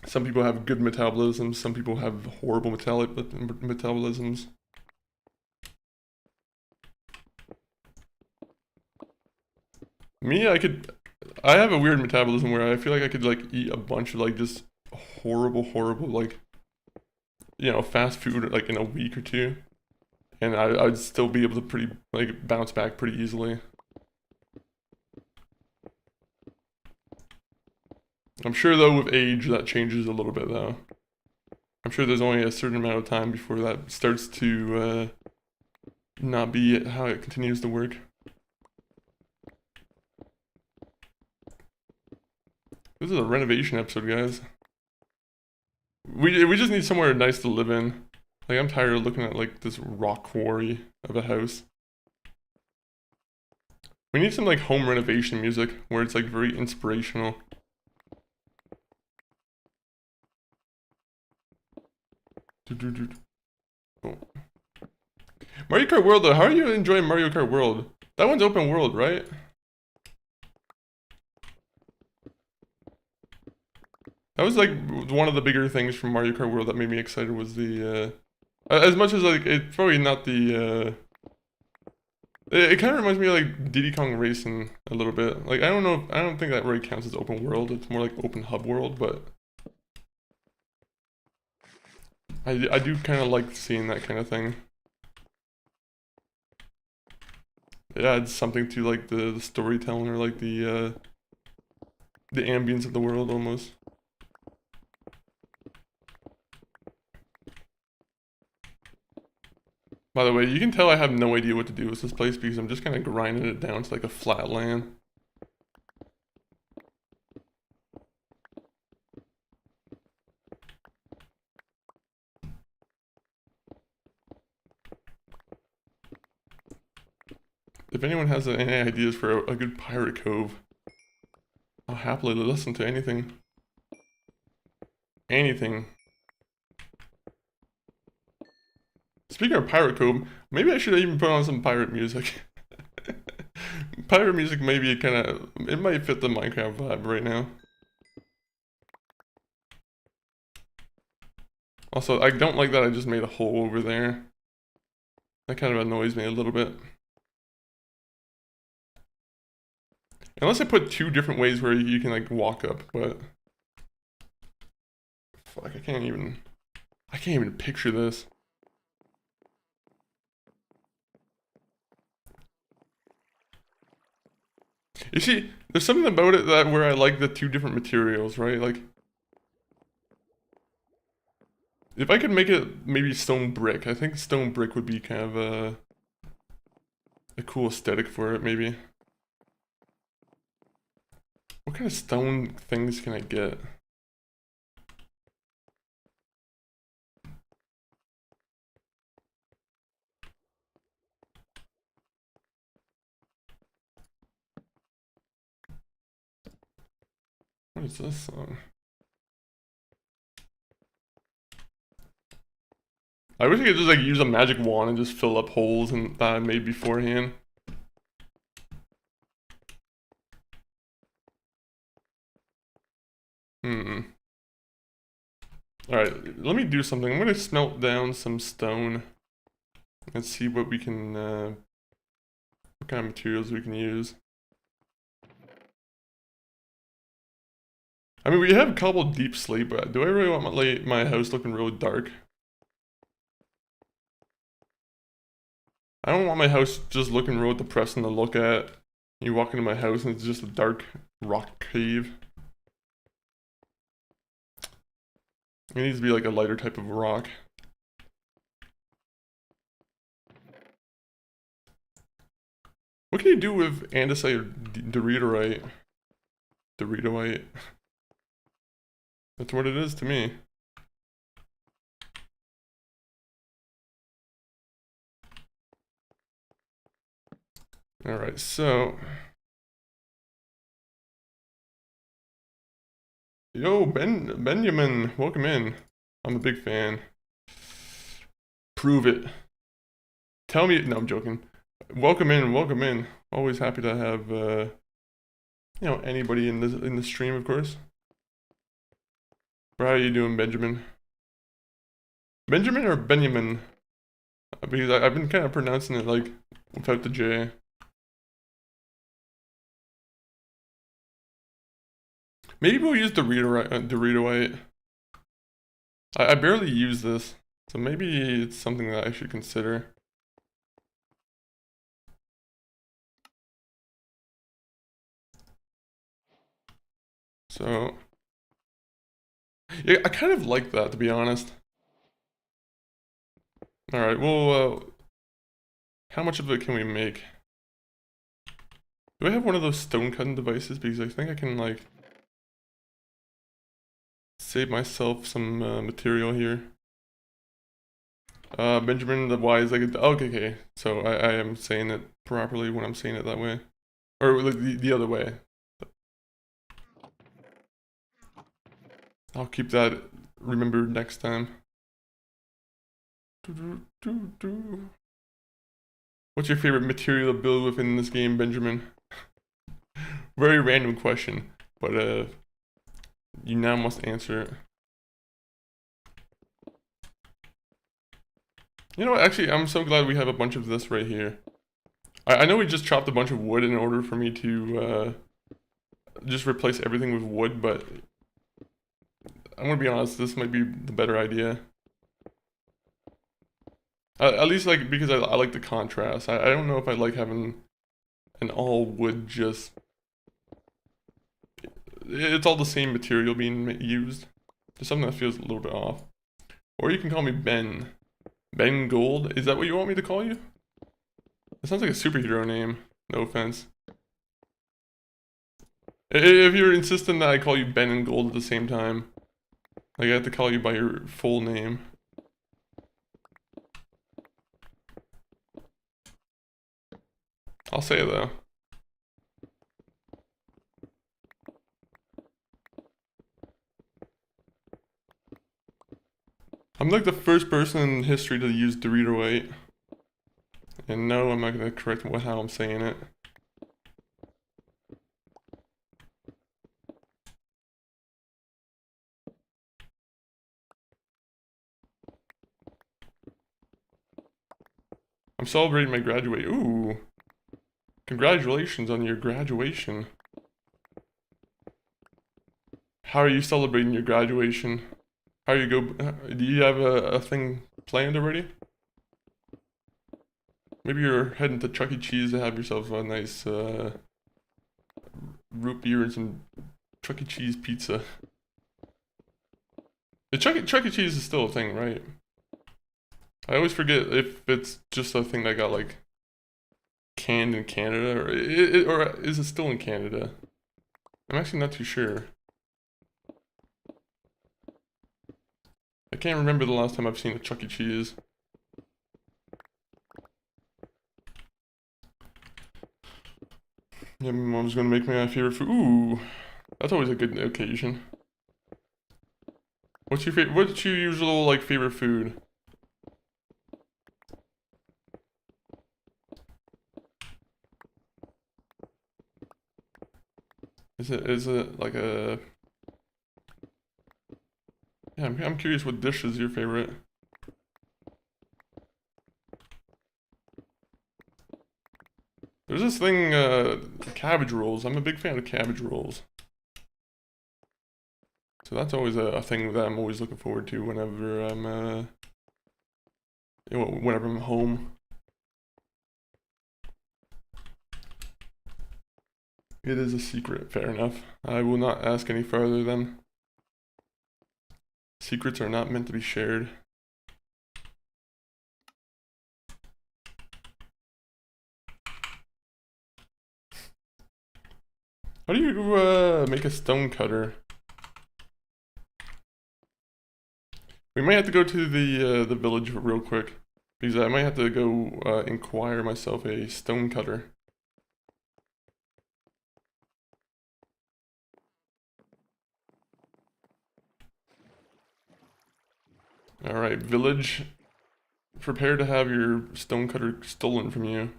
Some people have good metabolisms, some people have horrible metabolisms. Me, I have a weird metabolism where I feel like I could like eat a bunch of like just horrible like, fast food like in a week or two, and I'd still be able to bounce back pretty easily. I'm sure though with age that changes a little bit though. I'm sure there's only a certain amount of time before that starts to not be how it continues to work. This is a renovation episode, guys. We just need somewhere nice to live in. Like I'm tired of looking at like this rock quarry of a house. We need some like home renovation music where it's like very inspirational. Oh. Mario Kart World though, how are you enjoying Mario Kart World? That one's open world, right? That was like one of the bigger things from Mario Kart World that made me excited was the as much as like it's probably not the it kind of reminds me of like Diddy Kong Racing a little bit. Like I don't think that really counts as open world. It's more like open hub world, but I do kind of like seeing that kind of thing. It adds something to like the storytelling or like the ambience of the world almost. By the way, you can tell I have no idea what to do with this place because I'm just kind of grinding it down to like a flat land. If anyone has any ideas for a good pirate cove, I'll happily listen to anything. Anything. Speaking of pirate cove, maybe I should even put on some pirate music. Pirate music maybe it might fit the Minecraft vibe right now. Also, I don't like that I just made a hole over there. That kind of annoys me a little bit. Unless I put two different ways where you can like walk up, but fuck, I can't even picture this. You see, there's something about it that where I like the two different materials, right? Like, if I could make it maybe stone brick, I think stone brick would be kind of a cool aesthetic for it, maybe. What kind of stone things can I get? What is this song? I wish I could just like use a magic wand and just fill up holes that I made beforehand. Alright, let me do something. I'm gonna smelt down some stone and see what we can, what kind of materials we can use. I mean, we have cobbled deep slate, but do I really want my house looking really dark? I don't want my house just looking real depressing to look at. You walk into my house and it's just a dark rock cave. It needs to be like a lighter type of rock. What can you do with andesite or doritite? Doritite. That's what it is to me. Alright, so... Yo, Benjamin, welcome in. I'm a big fan. Prove it. Tell me... No, I'm joking. Welcome in, welcome in. Always happy to have, you know, anybody in the stream, of course. How are you doing, Benjamin? Benjamin or Benjamin? Because I've been kind of pronouncing it like without the J. Maybe we'll use Doritite. I barely use this, so maybe it's something that I should consider. So, yeah, I kind of like that, to be honest. Alright, well, how much of it can we make? Do I have one of those stone cutting devices? Because I think I can, like, save myself some material here. Benjamin the Wise, like, okay, so I am saying it properly when I'm saying it that way. Or like the other way. I'll keep that remembered next time. What's your favorite material to build within this game, Benjamin? Very random question, but you now must answer it. You know what, actually, I'm so glad we have a bunch of this right here. I know we just chopped a bunch of wood in order for me to just replace everything with wood, but I'm gonna be honest, this might be the better idea. At least, like, because I like the contrast. I don't know if I like having an all wood just... It's all the same material being used. There's something that feels a little bit off. Or you can call me Ben. Ben Gold? Is that what you want me to call you? That sounds like a superhero name. No offense. If you're insisting that I call you Ben and Gold at the same time, like I have to call you by your full name. I'll say it though. I'm like the first person in history to use Dorito 8. And no, I'm not gonna correct how I'm saying it. I'm celebrating my graduate. Ooh. Congratulations on your graduation. How are you celebrating your graduation? How are you do you have a thing planned already? Maybe you're heading to Chuck E. Cheese to have yourself a nice root beer and some Chuck E. Cheese pizza. The Chuck E. Cheese is still a thing, right? I always forget if it's just a thing that got like canned in Canada, or is it still in Canada? I'm actually not too sure. I can't remember the last time I've seen a Chuck E. Cheese. Yeah, my mom's gonna make me my favorite food. Ooh, that's always a good occasion. What's your usual like favorite food? Is it like a... Yeah, I'm curious what dish is your favorite. There's this thing, cabbage rolls. I'm a big fan of cabbage rolls. So that's always a thing that I'm always looking forward to whenever I'm, whenever I'm home. It is a secret, fair enough. I will not ask any further then. Secrets are not meant to be shared. How do you make a stone cutter? We might have to go to the village real quick, because I might have to go inquire myself a stone cutter. Alright, village. Prepare to have your stone cutter stolen from you.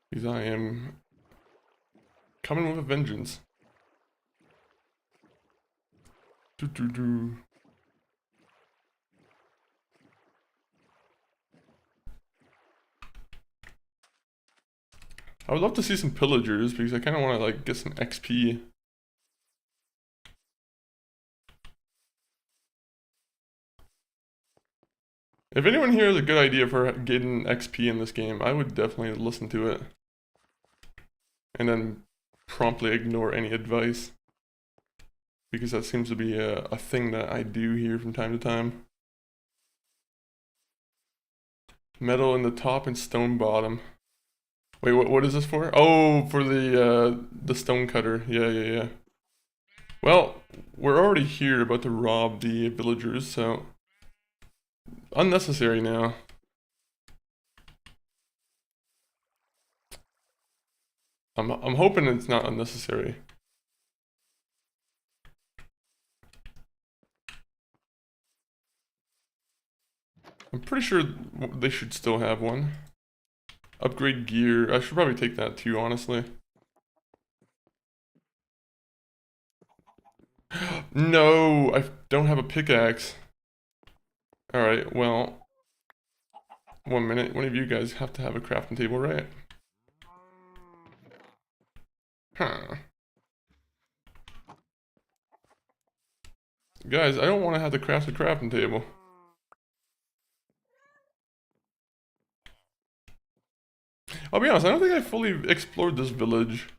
Because I am coming with a vengeance. I would love to see some pillagers because I kind of want to like get some XP. If anyone here has a good idea for getting XP in this game, I would definitely listen to it. And then promptly ignore any advice. Because that seems to be a thing that I do here from time to time. Metal in the top and stone bottom. Wait, what is this for? Oh, for the stone cutter. Yeah. Well, we're already here about to rob the villagers, so... Unnecessary now. I'm hoping it's not unnecessary. I'm pretty sure they should still have one. Upgrade gear. I should probably take that too, honestly. No, I don't have a pickaxe. Alright, well... 1 minute. One of you guys have to have a crafting table, right? Huh. Guys, I don't want to have to craft a crafting table. I'll be honest, I don't think I fully explored this village.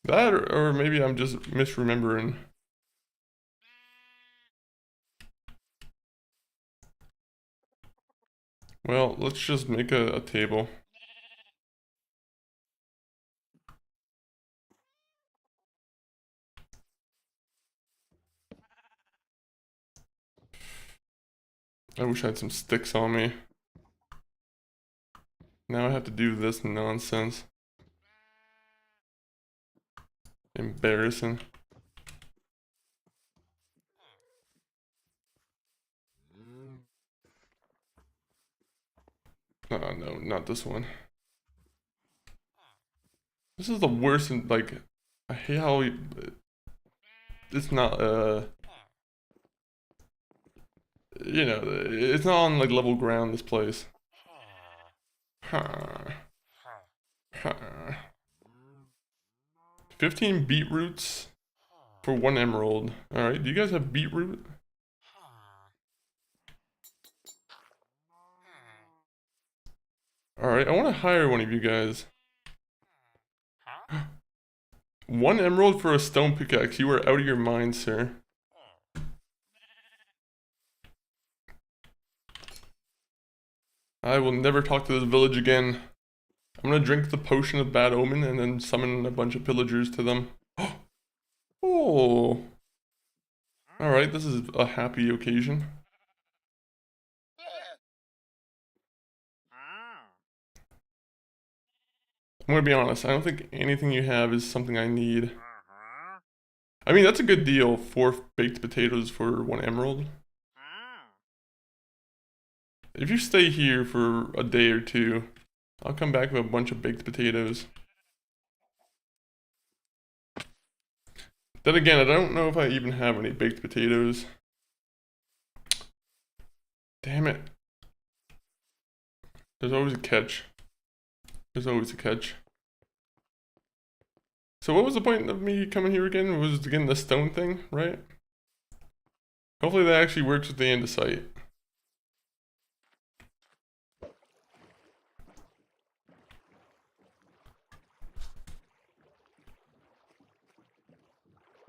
That, or maybe I'm just misremembering. Well, let's just make a table. I wish I had some sticks on me. Now I have to do this nonsense. Embarrassing. Oh no, not this one. This is the worst in, like, I hate how it's not, you know, it's not on, like, level ground, this place. Huh. Huh. 15 beetroots for 1 emerald. Alright, do you guys have beetroot? Alright, I want to hire one of you guys. 1 emerald for a stone pickaxe. You are out of your mind, sir. I will never talk to this village again. I'm gonna drink the potion of bad omen and then summon a bunch of pillagers to them. Oh. Alright, this is a happy occasion. I'm gonna be honest, I don't think anything you have is something I need. I mean, that's a good deal, 4 baked potatoes for 1 emerald. If you stay here for a day or 2, I'll come back with a bunch of baked potatoes. Then again, I don't know if I even have any baked potatoes. Damn it. There's always a catch. There's always a catch. So what was the point of me coming here again? It was again the stone thing, right? Hopefully that actually works with the andesite.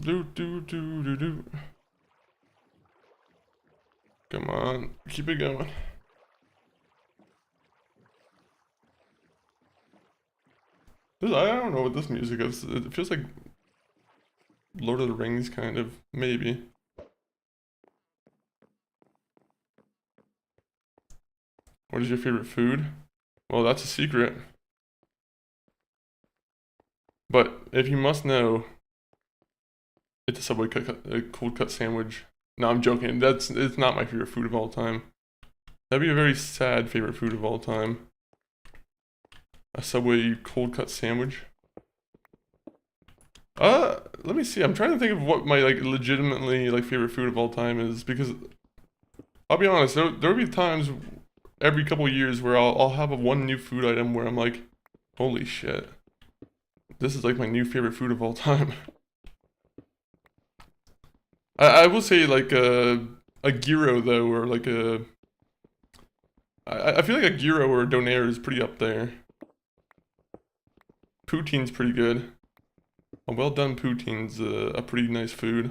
Do. Come on, keep it going. I don't know what this music is. It feels like Lord of the Rings, kind of, maybe. What is your favorite food? Well, that's a secret. But if you must know, it's a Subway cold cut sandwich. No, I'm joking. It's not my favorite food of all time. That'd be a very sad favorite food of all time. A Subway cold cut sandwich. Let me see. I'm trying to think of what my like legitimately like favorite food of all time is, because I'll be honest, there'll be times every couple years where I'll have a one new food item where I'm like, holy shit, this is like my new favorite food of all time. I will say like a gyro though, or like I feel like a gyro or a donair is pretty up there. Poutine's pretty good. A well done poutine's a pretty nice food.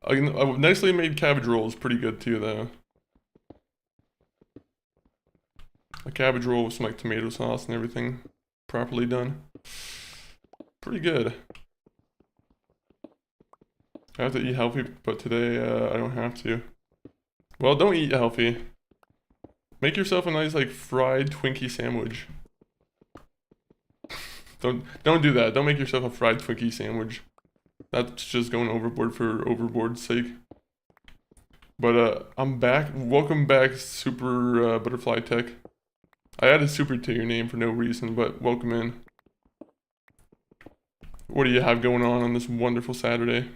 A nicely made cabbage roll is pretty good too though. A cabbage roll with some like tomato sauce and everything properly done. Pretty good. I have to eat healthy, but today I don't have to. Well, don't eat healthy. Make yourself a nice like fried Twinkie sandwich. Don't do that. Don't make yourself a fried Twinkie sandwich. That's just going overboard for overboard's sake. But I'm back. Welcome back, Super Butterfly Tech. I added super to your name for no reason, but welcome in. What do you have going on this wonderful Saturday?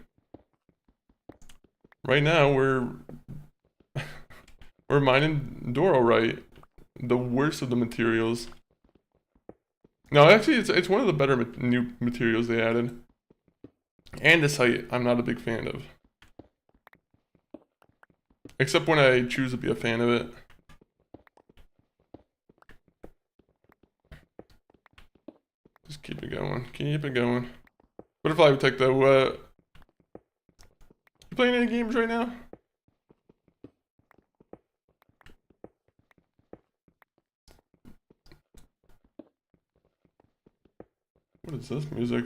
Right now we're mining dorite, the worst of the materials. No, actually, it's one of the better new materials they added. Andesite, I'm not a big fan of. Except when I choose to be a fan of it. Just keep it going. Keep it going. Butterfly Tech, though, you playing any games right now? What is this music?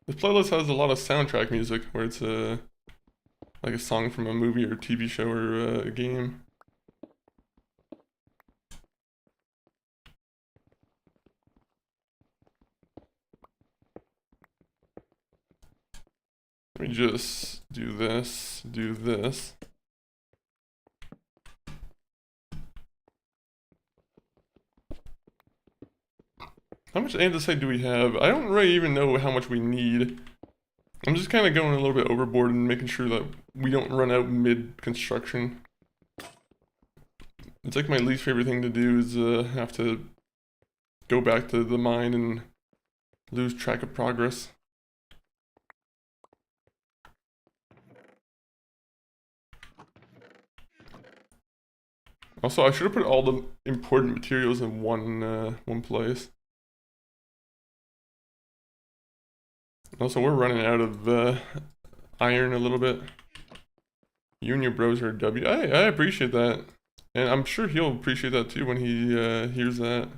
This playlist has a lot of soundtrack music where it's like a song from a movie or TV show or a game. Let me just do this, do this. How much andesite do we have? I don't really even know how much we need. I'm just kind of going a little bit overboard and making sure that we don't run out mid-construction. It's like my least favorite thing to do is have to go back to the mine and lose track of progress. Also, I should have put all the important materials in one place. Also, we're running out of iron a little bit. You and your bros are a W. I appreciate that. And I'm sure he'll appreciate that too when he hears that.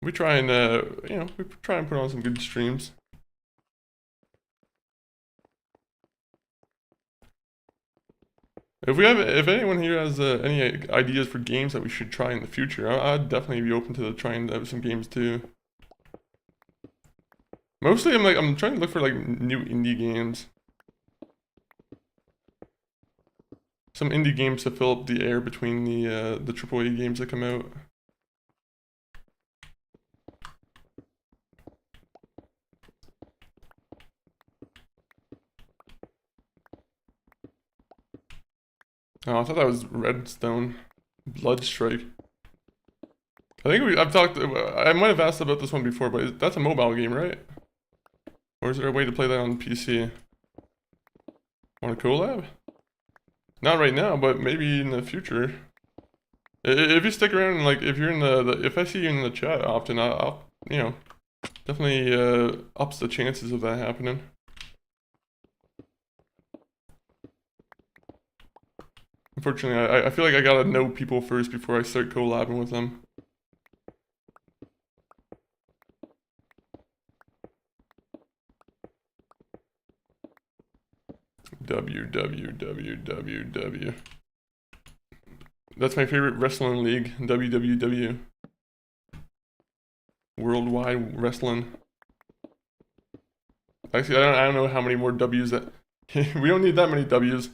We try and, you know, we try and put on some good streams. If anyone here has any ideas for games that we should try in the future, I'd definitely be open to trying out some games too. Mostly, I'm trying to look for like new indie games. Some indie games to fill up the air between the AAA games that come out. Oh, I thought that was Redstone. Bloodstrike. I think I've talked, I might have asked about this one before, but that's a mobile game, right? Or is there a way to play that on PC? Want a collab? Not right now, but maybe in the future. If you stick around, like, if you're in if I see you in the chat often, I'll you know, definitely ups the chances of that happening. Unfortunately, I feel like I gotta know people first before I start collabing with them. WWWWW. That's my favorite wrestling league, WWW. Worldwide Wrestling. Actually, I don't know how many more W's that... we don't need that many W's.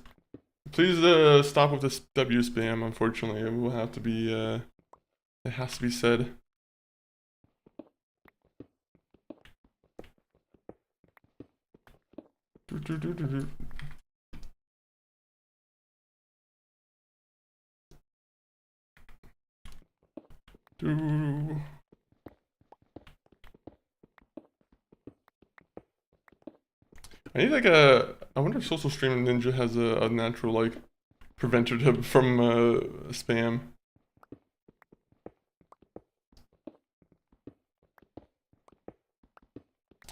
Please stop with this W spam, unfortunately. It will have to be, it has to be said. I need like I wonder if Social Stream Ninja has a natural like preventative from spam.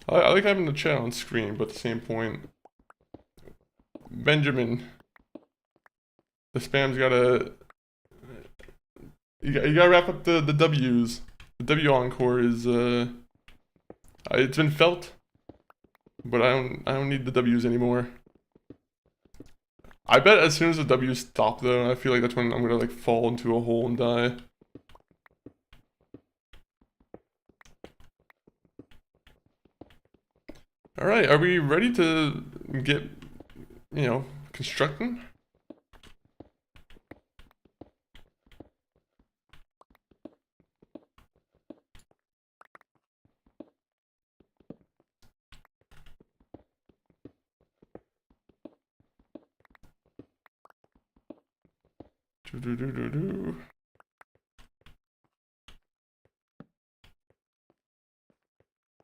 I like having the chat on screen, but at the same point, Benjamin, the spam's gotta. You gotta wrap up the W's. The W encore is it's been felt, but I don't need the W's anymore. I bet as soon as the W's stop though, I feel like that's when I'm gonna like fall into a hole and die. Alright, are we ready to get, you know, constructing?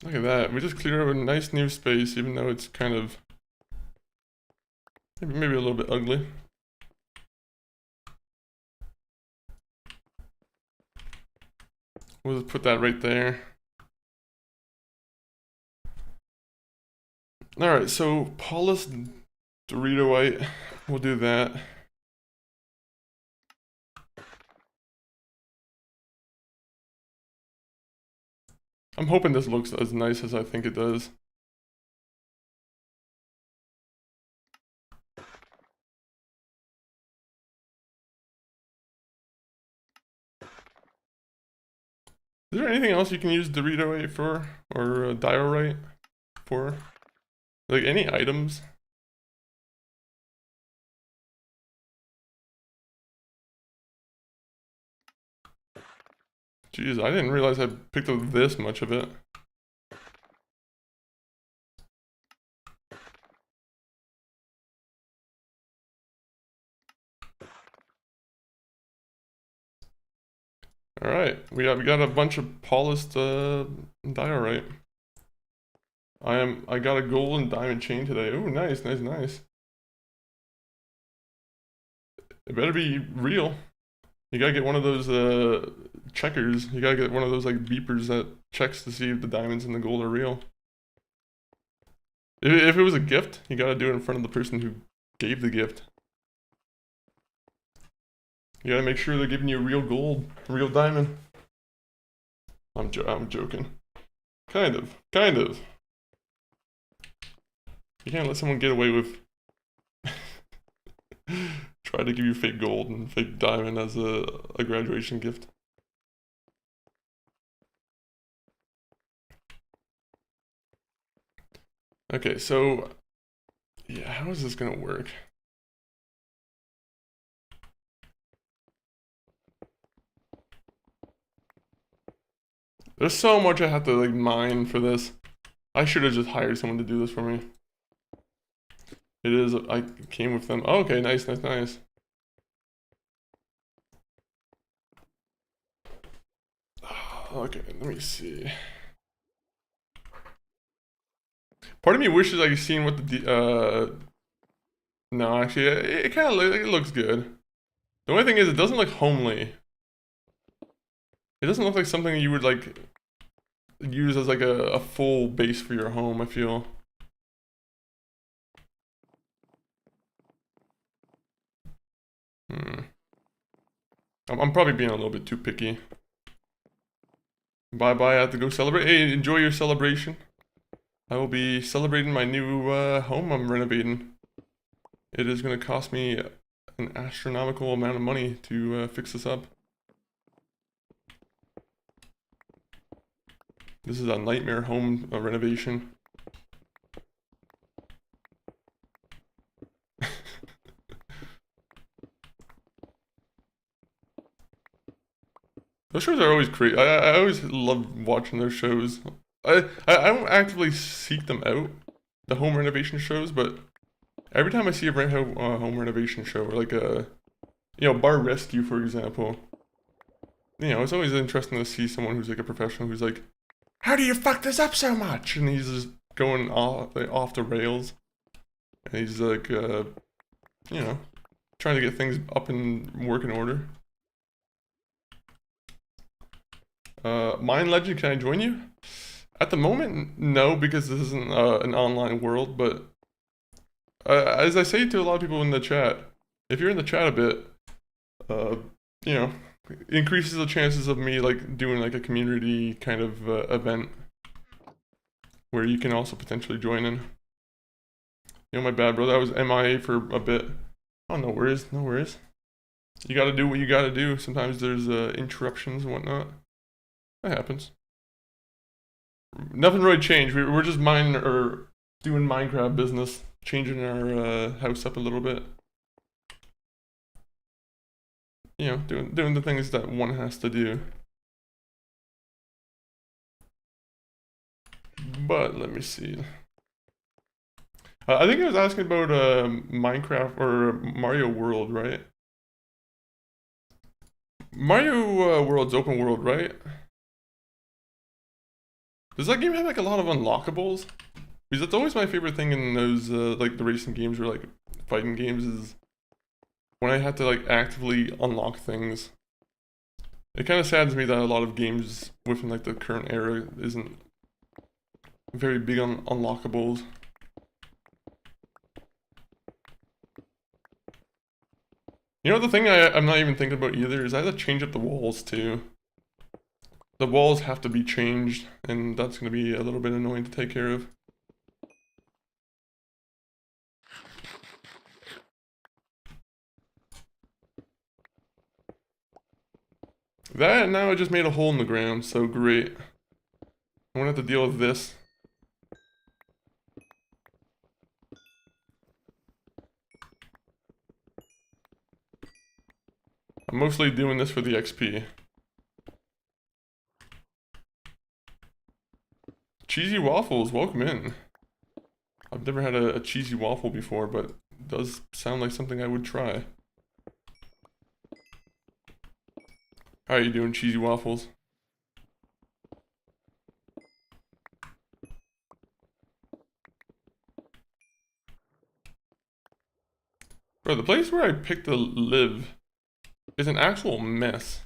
Look at that, we just cleared out a nice new space, even though it's kind of maybe a little bit ugly. We'll just put that right there. Alright, so polished Doritoite, we'll do that. I'm hoping this looks as nice as I think it does. Is there anything else you can use Dorito for, or diorite for? Like any items? Jeez, I didn't realize I picked up this much of it. Alright, we got a bunch of polished diorite. I got a gold and diamond chain today. Oh, nice, nice, nice. It better be real. You gotta get one of those checkers. You gotta get one of those like beepers that checks to see if the diamonds and the gold are real. If it was a gift, you gotta do it in front of the person who gave the gift. You gotta make sure they're giving you real gold, real diamond. I'm joking. Kind of. You can't let someone get away with try to give you fake gold and fake diamond as a graduation gift. Okay, so yeah, how is this gonna work? There's so much I have to like mine for this. I should have just hired someone to do this for me. It is, I came with them. Oh, okay, nice, nice, nice. Okay, let me see. Part of me wishes I could seen what the no, actually, it kind of it looks good. The only thing is, it doesn't look homely. It doesn't look like something you would like use as like a full base for your home, I feel. I'm probably being a little bit too picky. Bye bye, I have to go celebrate. Hey, enjoy your celebration. I will be celebrating my new home I'm renovating. It is going to cost me an astronomical amount of money to fix this up. This is a nightmare home renovation. Those shows are always great. I always love watching those shows. I don't actively seek them out, the home renovation shows, but every time I see a home renovation show, or like a, bar rescue, for example, it's always interesting to see someone who's like a professional who's like, how do you fuck this up so much? And he's just going off the rails. And he's like, trying to get things up and work in order. Mine Legend, can I join you? At the moment, no, because this isn't an online world, but as I say to a lot of people in the chat, if you're in the chat a bit, increases the chances of me like doing like a community kind of event where you can also potentially join in. My bad, brother. I was MIA for a bit. Oh, no worries, no worries. You gotta do what you gotta do. Sometimes there's interruptions and whatnot. That happens. Nothing really changed. We're just doing Minecraft business, changing our house up a little bit. Doing the things that one has to do. But let me see. I think I was asking about Minecraft or Mario World, right? Mario World's open world, right? Does that game have like a lot of unlockables? Because that's always my favorite thing in those like the racing games or like fighting games is when I have to like actively unlock things. It kind of saddens me that a lot of games within like the current era isn't very big on unlockables. The thing I'm not even thinking about either is I have to change up the walls too. The walls have to be changed, and that's going to be a little bit annoying to take care of. That, now I just made a hole in the ground, so great. I won't have to deal with this. I'm mostly doing this for the XP. Cheesy waffles, welcome in. I've never had a cheesy waffle before, but it does sound like something I would try. How are you doing, cheesy waffles? Bro, the place where I picked to live is an actual mess.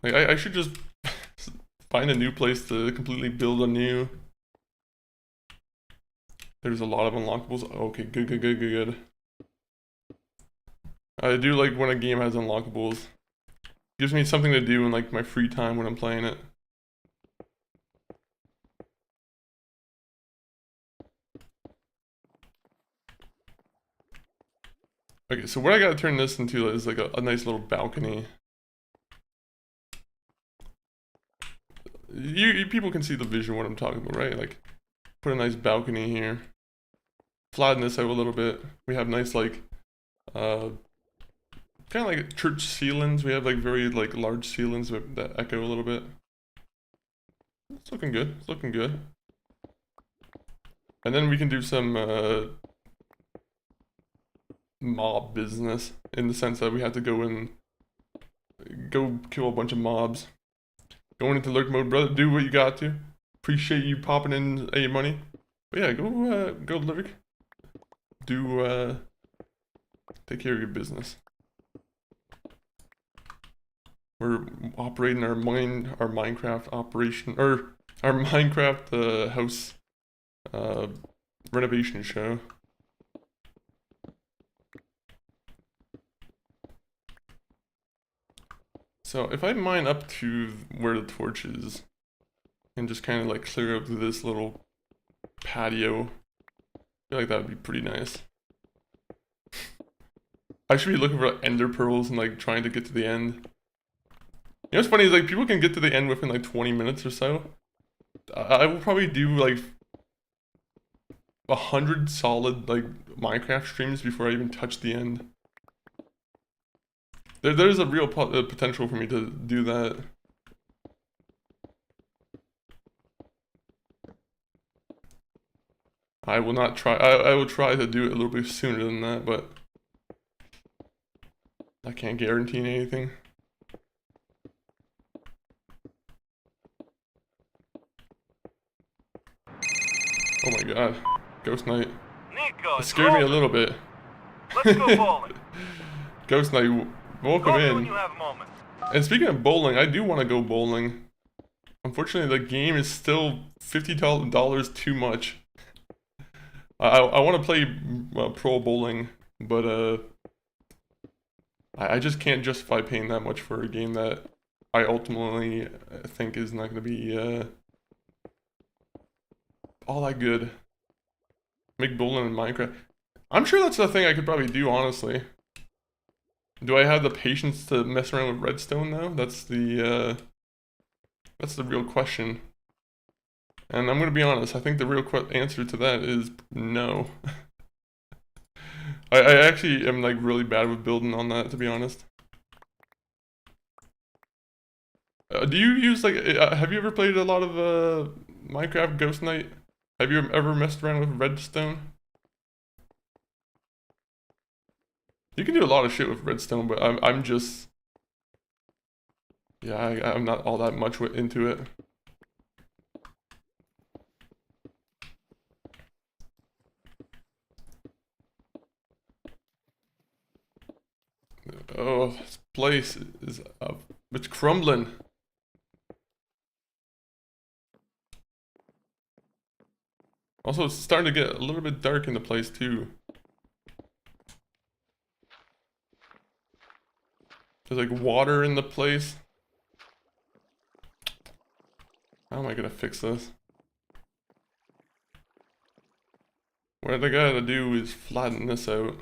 Like, I should just find a new place to completely build anew. There's a lot of unlockables. Okay, good. I do like when a game has unlockables. Gives me something to do in like my free time when I'm playing it. Okay, so what I gotta turn this into is like a nice little balcony. You people can see the vision what I'm talking about, right? Like, put a nice balcony here. Flatten this out a little bit. We have nice like, kind of like church ceilings. We have like very like large ceilings that echo a little bit. It's looking good. It's looking good. And then we can do some mob business in the sense that we have to go kill a bunch of mobs. Going into lurk mode, brother. Do what you got to. Appreciate you popping in your money. But yeah, go lurk. Do take care of your business. We're operating our Minecraft operation, or our Minecraft house renovation show. So if I mine up to where the torch is, and just kind of like clear up this little patio, I feel like that would be pretty nice. I should be looking for like, ender pearls and like trying to get to the end. You know what's funny is like people can get to the end within like 20 minutes or so. I will probably do like 100 solid like Minecraft streams before I even touch the end. There's a real potential for me to do that. I will not try. I will try to do it a little bit sooner than that, but I can't guarantee anything. Oh my god. Ghost Knight. Nico, It scared me a little bit. Let's go bowling. Ghost Knight, welcome Call me in. when you have a moment. And speaking of bowling, I do want to go bowling. Unfortunately, the game is still $50 too much. I want to play pro bowling, but I just can't justify paying that much for a game that I ultimately think is not going to be all that good. Make bowling in Minecraft. I'm sure that's the thing I could probably do, honestly. Do I have the patience to mess around with redstone though? That's the real question. And I'm gonna be honest, I think the real answer to that is no. I actually am like really bad with building on that, to be honest. Do you use like, have you ever played a lot of Minecraft Ghost Knight? Have you ever messed around with redstone? You can do a lot of shit with redstone, but I'm just, yeah, I'm not all that much into it. Oh, this place is it's crumbling. Also, it's starting to get a little bit dark in the place too. There's like water in the place. How am I gonna fix this? What I gotta do is flatten this out.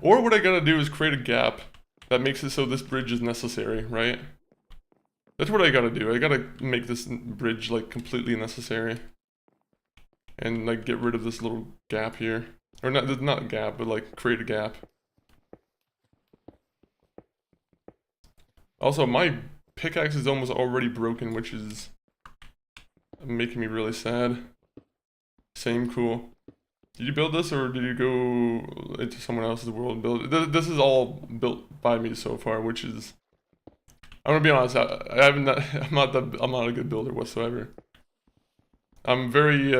Or what I gotta do is create a gap that makes it so this bridge is necessary, right? That's what I gotta do. I gotta make this bridge like completely necessary. And like get rid of this little gap here. Or not a gap, but like create a gap. Also, my pickaxe is almost already broken, which is making me really sad. Same, cool. Did you build this or did you go into someone else's world and build it? This is all built by me so far, which is, I'm gonna be honest, I'm not a good builder whatsoever. I'm very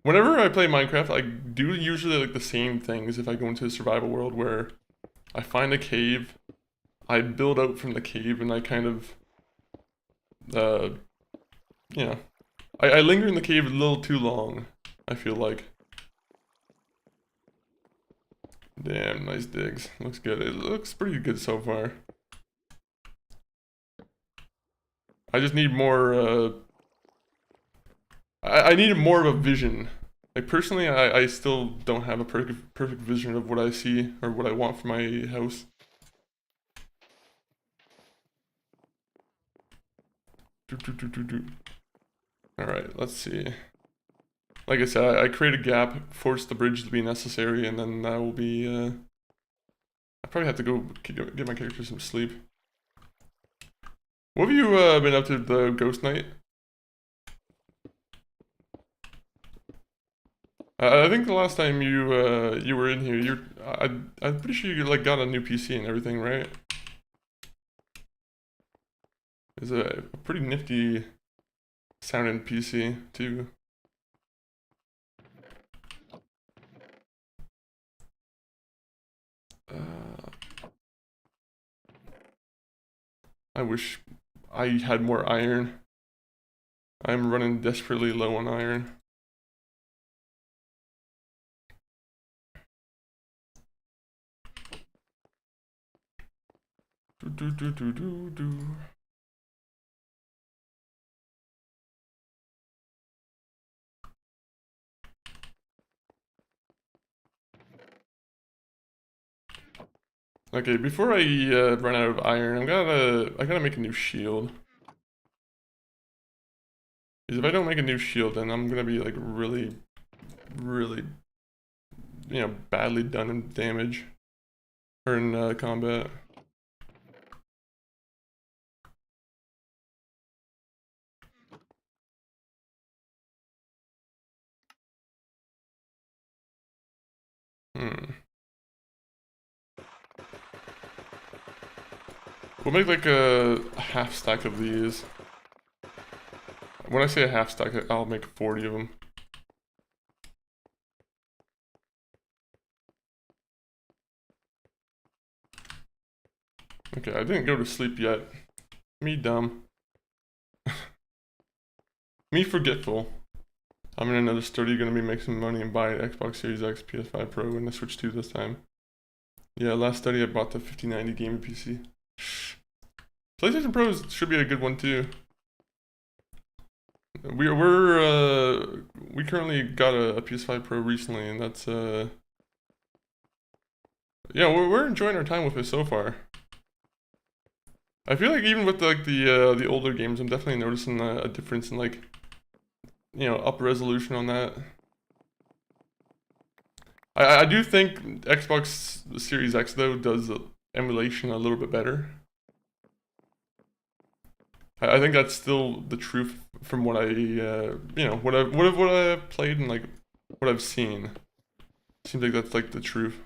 whenever I play Minecraft, I do usually like the same things if I go into a survival world where I find a cave, I build out from the cave, and I kind of you know, I linger in the cave a little too long, I feel like. Damn, nice digs. Looks good. It looks pretty good so far. I just need more, I needed more of a vision. Like, personally, I still don't have a perfect vision of what I see or what I want for my house. Alright, let's see. Like I said, I create a gap, force the bridge to be necessary, and then that will be, I probably have to go get my character some sleep. What have you been up to the ghost night? I think the last time you were in here, I'm pretty sure you like got a new PC and everything, right? It's a pretty nifty sounding PC too. I wish I had more iron. I'm running desperately low on iron. Okay, before I run out of iron, I gotta make a new shield. Because if I don't make a new shield, then I'm gonna be like really, you know, badly done in damage or in combat. We'll make like a half stack of these. When I say a half stack, I'll make 40 of them. Okay, I didn't go to sleep yet. Me dumb. Me forgetful. I'm in another study, gonna be making some money and buy an Xbox Series X, PS5 Pro, and a Switch 2 this time. Yeah, last study I bought the 5090 gaming PC. PlayStation Pros should be a good one too. We currently got a PS5 Pro recently, and that's yeah, we're enjoying our time with it so far. I feel like even with like the older games, I'm definitely noticing a difference in like, you know, up resolution on that. I do think Xbox Series X though does emulation a little bit better. I think that's still the truth from what I you know, what I've played and like what I've seen. Seems like that's like the truth.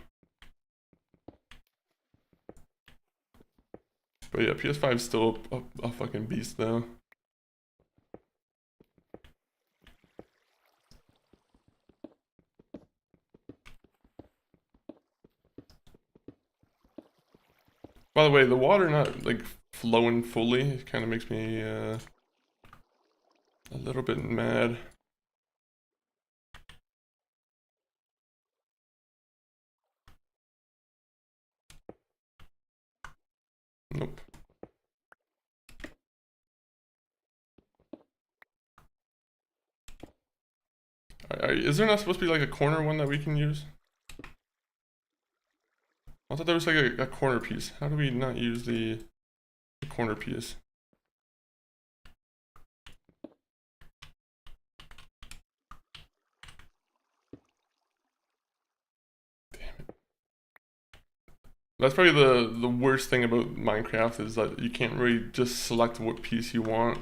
But yeah, PS5 is still a fucking beast though. By the way, the water not like flowing fully kind of makes me a little bit mad. Nope. Is there not supposed to be like a corner one that we can use? I thought there was like a corner piece. How do we not use the corner piece? That's probably the worst thing about Minecraft is that you can't really just select what piece you want.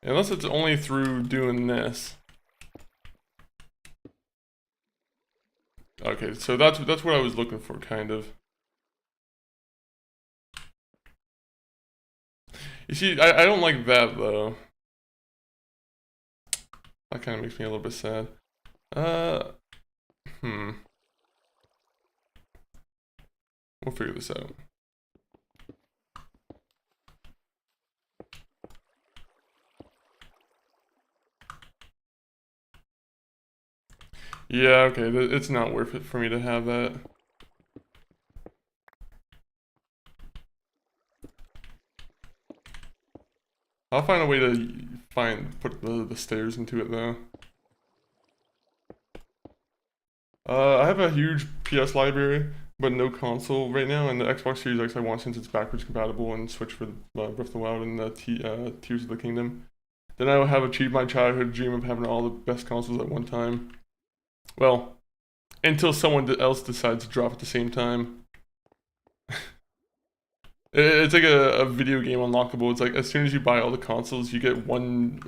Unless it's only through doing this. Okay, so that's what I was looking for, kind of. You see, I don't like that though. That kind of makes me a little bit sad. We'll figure this out. Yeah, okay, it's not worth it for me to have that. I'll find a way to put the stairs into it though. I have a huge PS library, but no console right now, and the Xbox Series X I want since it's backwards compatible and Switch for Breath of the Wild and Tears of the Kingdom. Then I will have achieved my childhood dream of having all the best consoles at one time. Well, until someone else decides to drop at the same time. It's like a video game unlockable. It's like as soon as you buy all the consoles, you get one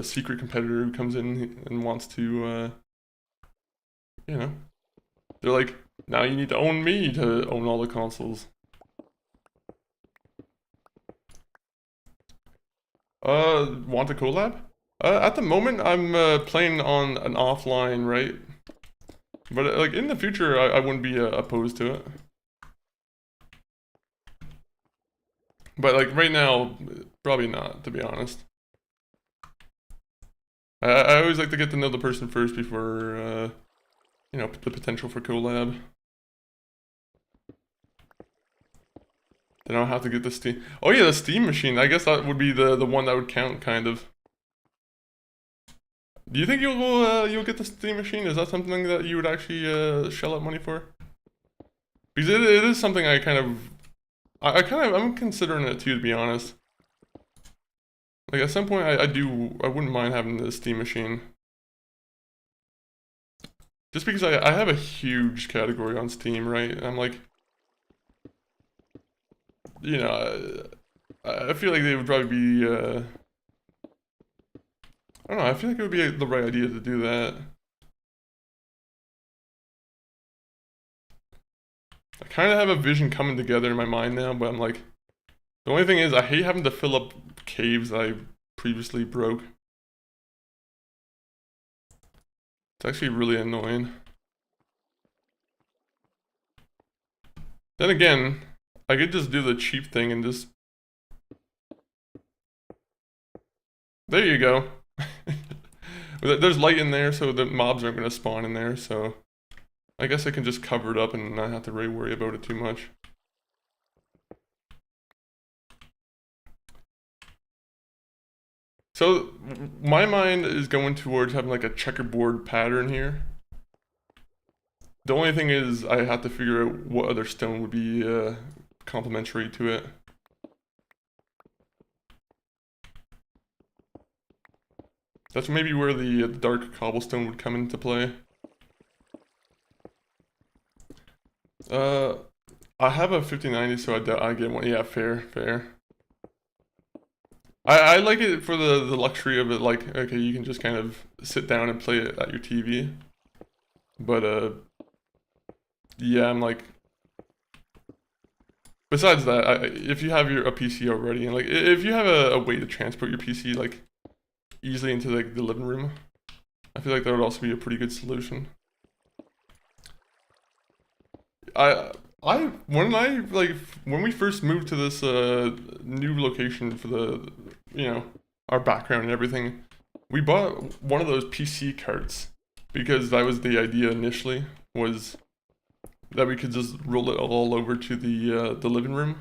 secret competitor who comes in and wants to, you know, they're like, now you need to own me to own all the consoles. Want a collab? At the moment, I'm playing on an offline, right? But like in the future, I wouldn't be opposed to it. But like right now, probably not, to be honest. I always like to get to know the person first before, you know, the potential for collab. Then I'll have to get the Steam. Oh yeah, the Steam machine. I guess that would be the one that would count, kind of. Do you think you'll get the Steam machine? Is that something that you would actually shell out money for? Because it is something I kind of. I'm considering it too, to be honest. Like at some point, I wouldn't mind having the Steam machine. Just because I have a huge category on Steam, right? I'm like, you know, I feel like they would probably be, I don't know, I feel like it would be the right idea to do that. I kind of have a vision coming together in my mind now, but I'm like, the only thing is I hate having to fill up caves that I previously broke. It's actually really annoying. Then again, I could just do the cheap thing and just... There you go. There's light in there, so the mobs aren't going to spawn in there, so... I guess I can just cover it up and not have to really worry about it too much. So, my mind is going towards having like a checkerboard pattern here. The only thing is, I have to figure out what other stone would be complementary to it. That's maybe where the dark cobblestone would come into play. I have a 5090, so I get one. Yeah, fair. I like it for the luxury of it, like, okay, you can just kind of sit down and play it at your TV. But, yeah, I'm like... Besides that, if you have a PC already, and like, if you have a way to transport your PC, like, easily into, like, the living room, I feel like that would also be a pretty good solution. When we first moved to this new location for the, you know, our background and everything, we bought one of those PC carts because that was the idea initially, was that we could just roll it all over to the living room.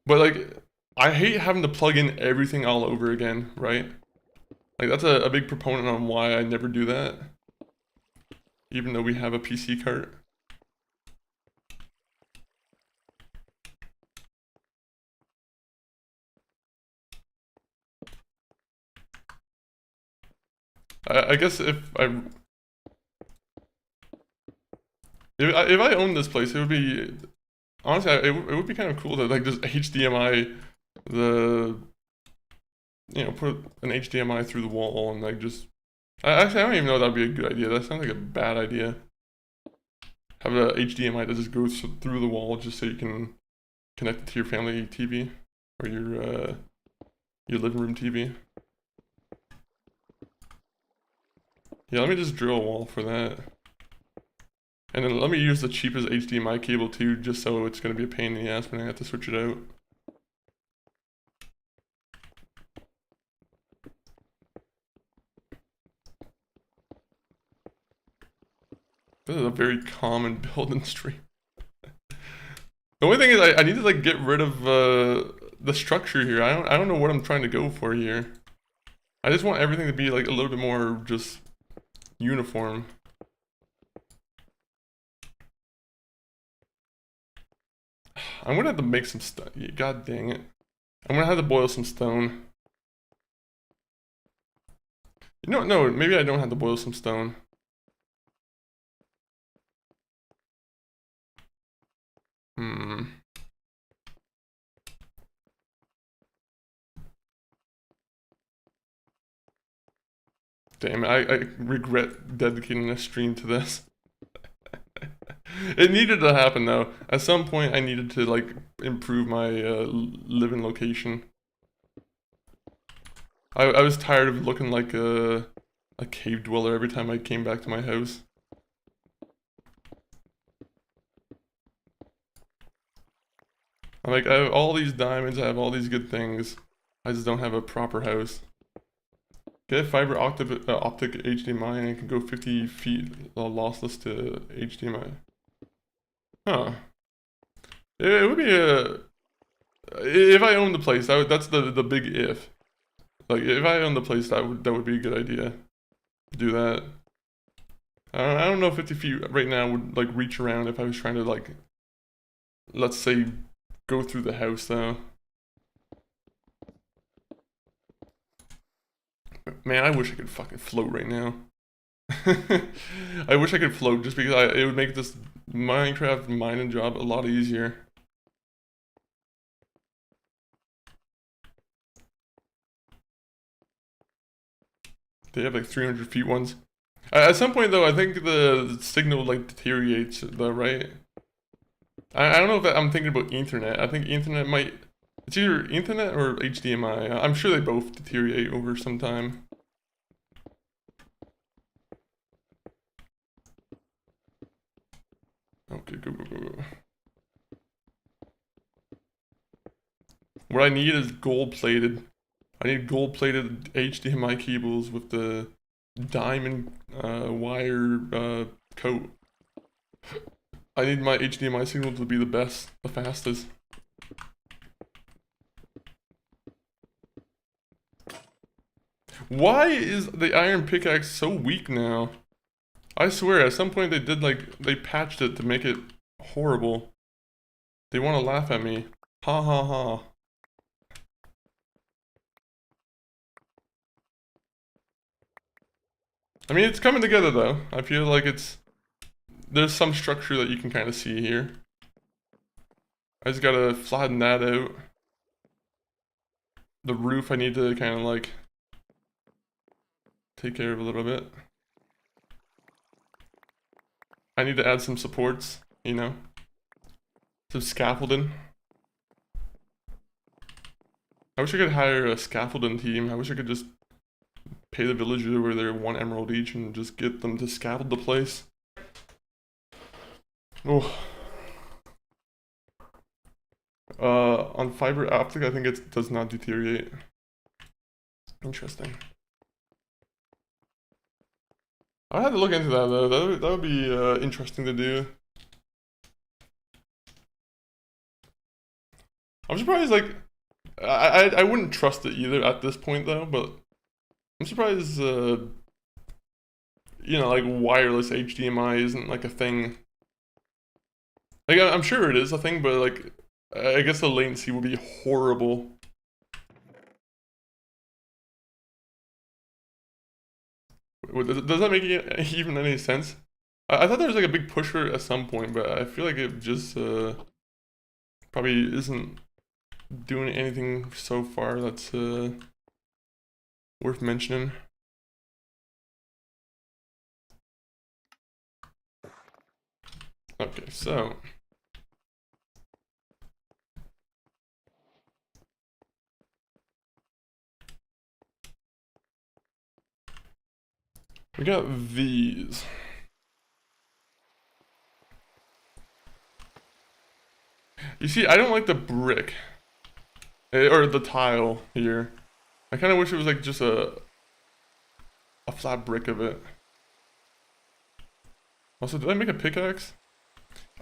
But like I hate having to plug in everything all over again, right? Like, that's a big proponent on why I never do that. Even though we have a PC cart. I guess if I owned this place, it would be honestly it would be kind of cool to like just HDMI the put an HDMI through the wall and like just actually I don't even know if that'd be a good idea. That sounds like a bad idea. Have a HDMI that just goes through the wall just so you can connect it to your family TV or your living room TV. Yeah, let me just drill a wall for that. And then let me use the cheapest HDMI cable too, just so it's going to be a pain in the ass when I have to switch it out. This is a very common build in stream. The only thing is I need to like get rid of the structure here. I don't know what I'm trying to go for here. I just want everything to be like a little bit more just uniform. I'm gonna have to make some stuff. God dang it. I'm gonna have to boil some stone. No, maybe I don't have to boil some stone. Damn it, I regret dedicating a stream to this. It needed to happen though. At some point I needed to like improve my living location. I was tired of looking like a cave dweller every time I came back to my house. I'm like, I have all these diamonds, I have all these good things. I just don't have a proper house. Get fiber optic HDMI and it can go 50 feet lossless to HDMI. Huh. It would be a... If I owned the place, that's the big if. Like, if I owned the place, that would be a good idea. Do that. I don't know if 50 feet right now would, like, reach around if I was trying to, like... Let's say, go through the house, though. Man, I wish I could fucking float right now. I wish I could float just because it would make this Minecraft mining job a lot easier. They have like 300 feet ones. At some point though, I think the signal like deteriorates though, right? I don't know if I'm thinking about Ethernet. I think Ethernet might... It's either Ethernet or HDMI. I'm sure they both deteriorate over some time. Okay, go. What I need is gold-plated. I need gold-plated HDMI cables with the diamond wire coat. I need my HDMI signal to be the best, the fastest. Why is the iron pickaxe so weak now? I swear, at some point they did like, they patched it to make it horrible. They want to laugh at me. Ha ha ha. I mean, it's coming together though. I feel like there's some structure that you can kind of see here. I just gotta flatten that out. The roof I need to kind of like take care of a little bit. I need to add some supports, you know? Some scaffolding. I wish I could hire a scaffolding team. I wish I could just pay the villagers over there 1 emerald each and just get them to scaffold the place. Oh. On fiber optic, I think it does not deteriorate. Interesting. I'll have to look into that though. That would be interesting to do. I'm surprised like I wouldn't trust it either at this point though, but I'm surprised you know, like wireless HDMI isn't like a thing. Like I'm sure it is a thing, but like I guess the latency would be horrible. Does that make even any sense? I thought there was like a big push for it at some point, but I feel like it just probably isn't doing anything so far that's worth mentioning. Okay, so we got these. You see, I don't like the brick or the tile here. I kind of wish it was like just a flat brick of it. Also, did I make a pickaxe?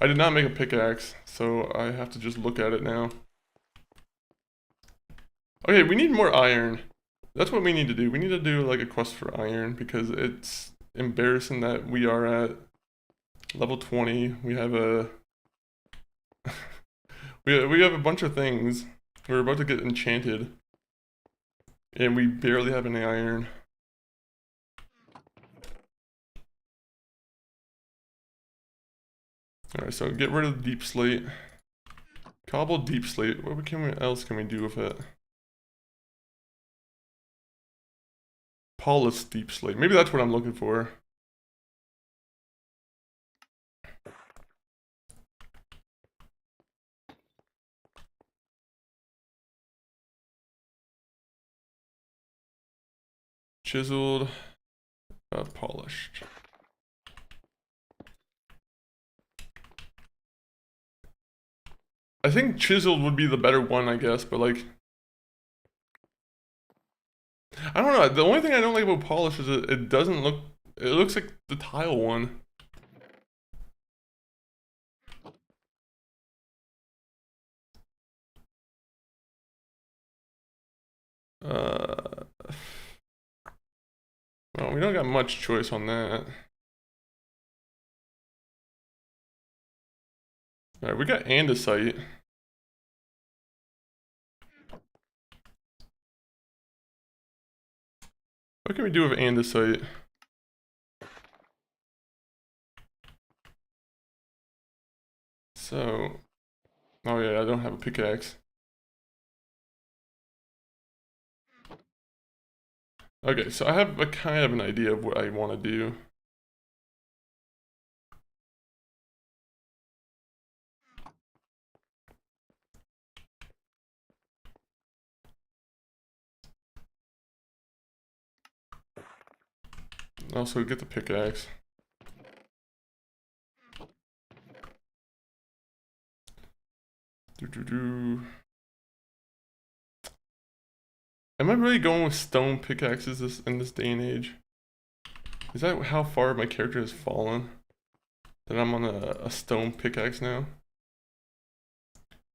I did not make a pickaxe, so I have to just look at it now. Okay, we need more iron. That's what we need to do. We need to do like a quest for iron because it's embarrassing that we are at level 20. We have a we have a bunch of things. We're about to get enchanted, and we barely have any iron. All right, so get rid of the deep slate. Cobble deep slate. What else can we do with it? Polished deep slate. Maybe that's what I'm looking for. Chiseled, polished. I think chiseled would be the better one, I guess, but like, I don't know. The only thing I don't like about polish is it doesn't look. It looks like the tile one. Well, we don't got much choice on that. Alright, we got andesite. What can we do with andesite? So, oh yeah, I don't have a pickaxe. Okay, so I have a kind of an idea of what I want to do. Also, get the pickaxe. Am I really going with stone pickaxes in this day and age? Is that how far my character has fallen? That I'm on a stone pickaxe now?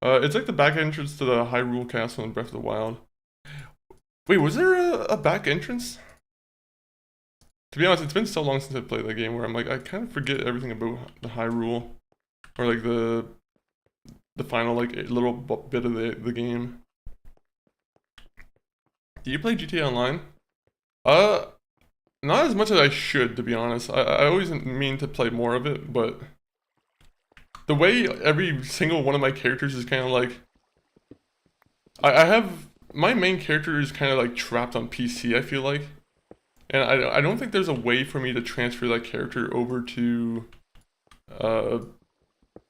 It's like the back entrance to the Hyrule Castle in Breath of the Wild. Wait, was there a back entrance? To be honest, it's been so long since I played that game where I'm like, I kind of forget everything about the Hyrule. Or like the final like little bit of the game. Do you play GTA Online? Not as much as I should, to be honest. I always mean to play more of it, but the way every single one of my characters is kind of like, I have my main character is kind of like trapped on PC, I feel like, and I don't think there's a way for me to transfer that character over to the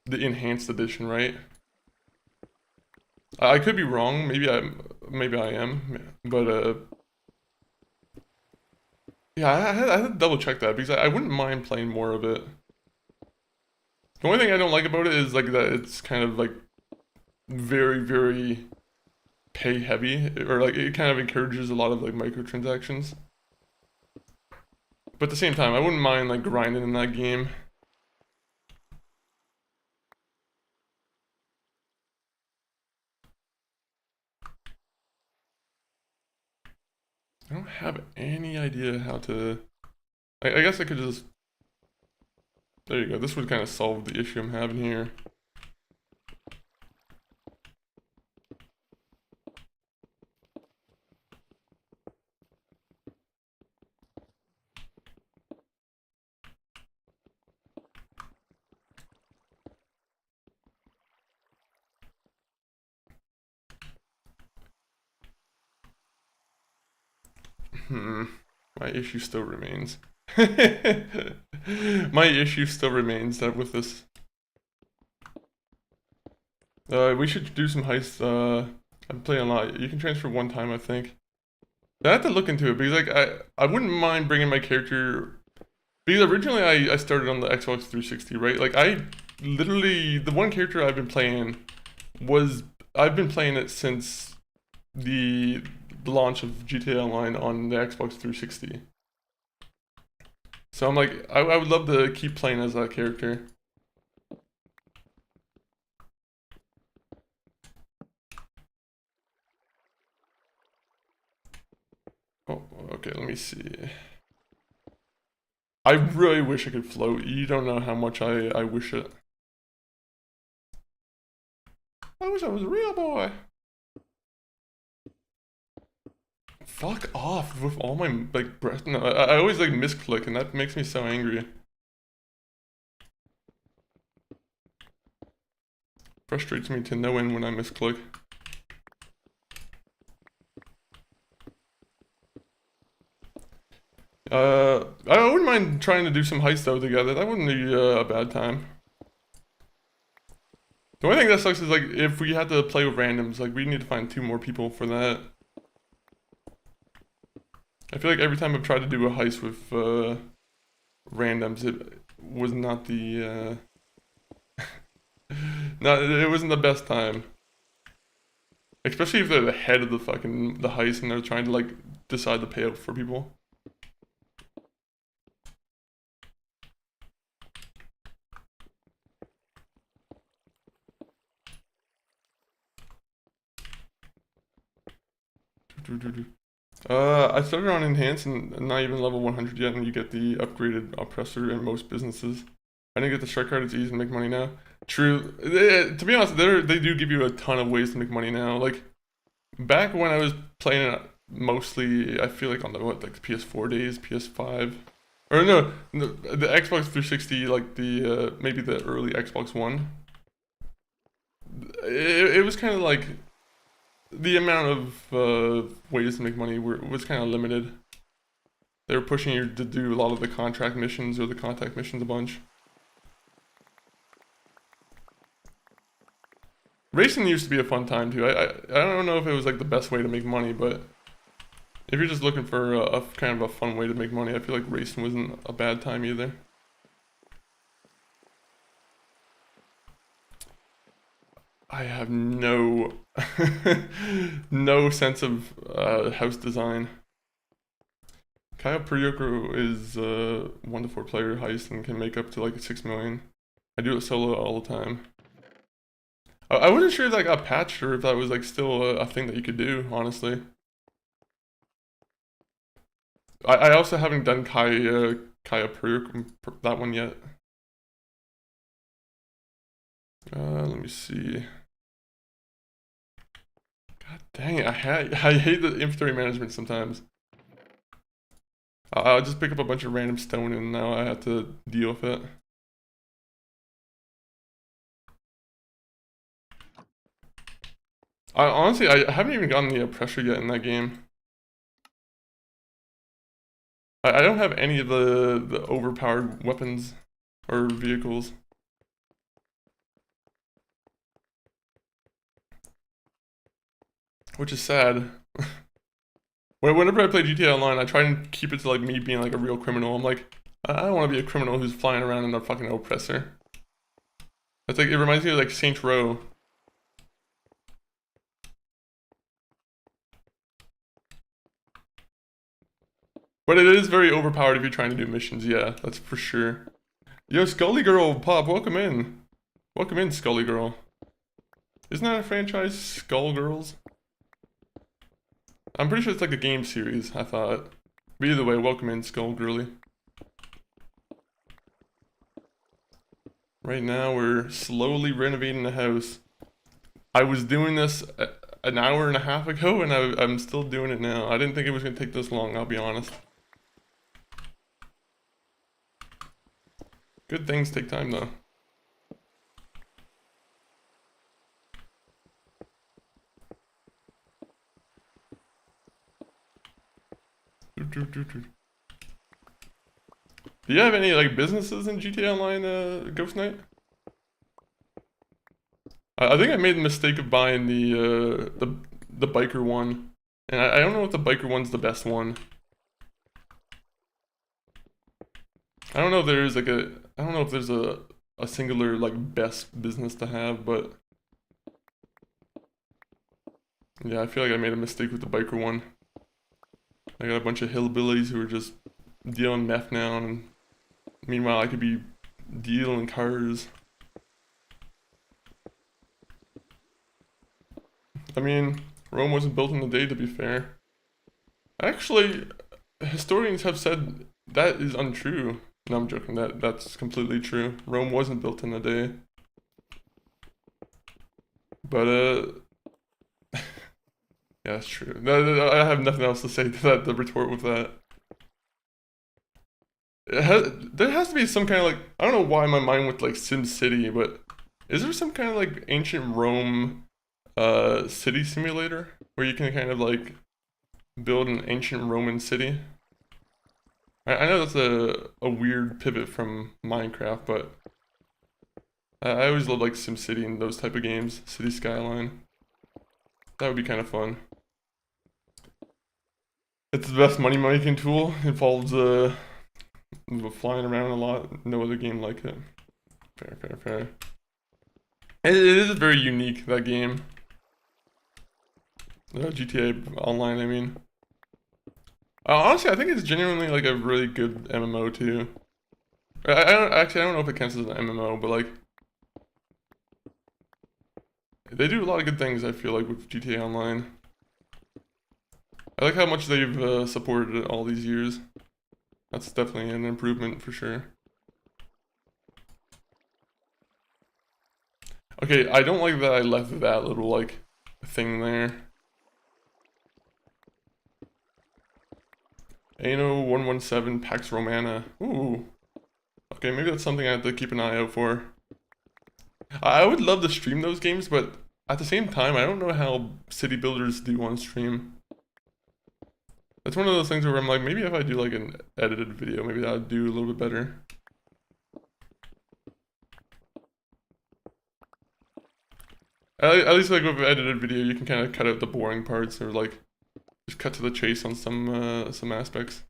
enhanced edition, right? I could be wrong. Maybe I am, but yeah, I had to double check that because I wouldn't mind playing more of it. The only thing I don't like about it is like that it's kind of like very, very pay heavy, or like it kind of encourages a lot of like microtransactions. But at the same time, I wouldn't mind like grinding in that game. have any idea how to... I guess I could just... There you go. This would kind of solve the issue I'm having here. My issue still remains. My issue still remains that with this. We should do some heists. I'm playing a lot. You can transfer one time, I think. I have to look into it because like I wouldn't mind bringing my character, because originally I started on the Xbox 360, right? Like I literally, the one character I've been playing was, I've been playing it since the launch of GTA Online on the Xbox 360. So I'm like, I would love to keep playing as that character. Oh, okay, let me see. I really wish I could float. You don't know how much I wish it. I wish I was a real boy. Fuck off with all my, like, breath. No, I always, like, misclick, and that makes me so angry. Frustrates me to no end when I misclick. I wouldn't mind trying to do some heists though together. That wouldn't be a bad time. The only thing that sucks is like if we had to play with randoms, like we need to find 2 more people for that. I feel like every time I've tried to do a heist with randoms, it was not the no, it wasn't the best time. Especially if they're the head of the fucking the heist and they're trying to like decide the payout for people. I started on Enhance and not even level 100 yet, and you get the upgraded oppressor in most businesses. I didn't get the strike card, it's easy to make money now. True. To be honest, they do give you a ton of ways to make money now. Like, back when I was playing it mostly, I feel like on the, what, like the PS4 days, PS5. Or no, the Xbox 360, like the, maybe the early Xbox One. It was kind of like, the amount of ways to make money was kind of limited. They were pushing you to do a lot of the contract missions or the contact missions a bunch. Racing used to be a fun time too. I don't know if it was like the best way to make money, but if you're just looking for a kind of a fun way to make money, I feel like racing wasn't a bad time either. I have no no sense of house design. Kaya Priyoko is a 1 to 4 player heist and can make up to like 6 million. I do it solo all the time. I wasn't sure if that got patched or if that was like still a thing that you could do, honestly. I also haven't done Kaya Priyoko, that one yet. Let me see. God dang it, I hate the inventory management sometimes. I'll just pick up a bunch of random stone and now I have to deal with it. Honestly, I haven't even gotten the oppressor yet in that game. I don't have any of the overpowered weapons or vehicles. Which is sad. Whenever I play GTA Online, I try and keep it to like me being like a real criminal. I'm like, I don't want to be a criminal who's flying around in a fucking oppressor. It's like, it reminds me of like Saints Row. But it is very overpowered if you're trying to do missions, yeah, that's for sure. Yo, Scully Girl, Pop, welcome in. Welcome in, Scully Girl. Isn't that a franchise, Skull Girls? I'm pretty sure it's like a game series, I thought. But either way, welcome in, Skull Girly. Right now, we're slowly renovating the house. I was doing this an hour and a half ago, and I'm still doing it now. I didn't think it was going to take this long, I'll be honest. Good things take time, though. Do you have any like businesses in GTA Online, Ghost Knight? I think I made the mistake of buying the biker one, and I don't know if the biker one's the best one. I don't know if there's like I don't know if there's a singular like best business to have, but yeah, I feel like I made a mistake with the biker one. I got a bunch of hillbillies who are just dealing meth now, and meanwhile I could be dealing cars. I mean, Rome wasn't built in a day, to be fair. Actually, historians have said that is untrue. No, I'm joking. That's completely true. Rome wasn't built in a day. But yeah, that's true. I have nothing else to say to that. To retort with that. There has to be some kind of like, I don't know why my mind went like Sim City, but is there some kind of like ancient Rome city simulator where you can kind of like build an ancient Roman city? I know that's a weird pivot from Minecraft, but I always love like SimCity and those type of games, City Skyline. That would be kind of fun. It's the best money making tool. It involves flying around a lot. No other game like it. Fair. It is very unique, that game. GTA Online, I mean. Honestly, I think it's genuinely like a really good MMO too. I don't know if it counts as an MMO, but like they do a lot of good things. I feel like with GTA Online. I like how much they've supported it all these years. That's definitely an improvement for sure. Okay, I don't like that I left that little like thing there. Ano 117 Pax Romana. Ooh. Okay, maybe that's something I have to keep an eye out for. I would love to stream those games, but at the same time, I don't know how city builders do on stream. It's one of those things where I'm like, maybe if I do like an edited video, maybe that would do a little bit better. At least like with an edited video, you can kind of cut out the boring parts or like just cut to the chase on some aspects.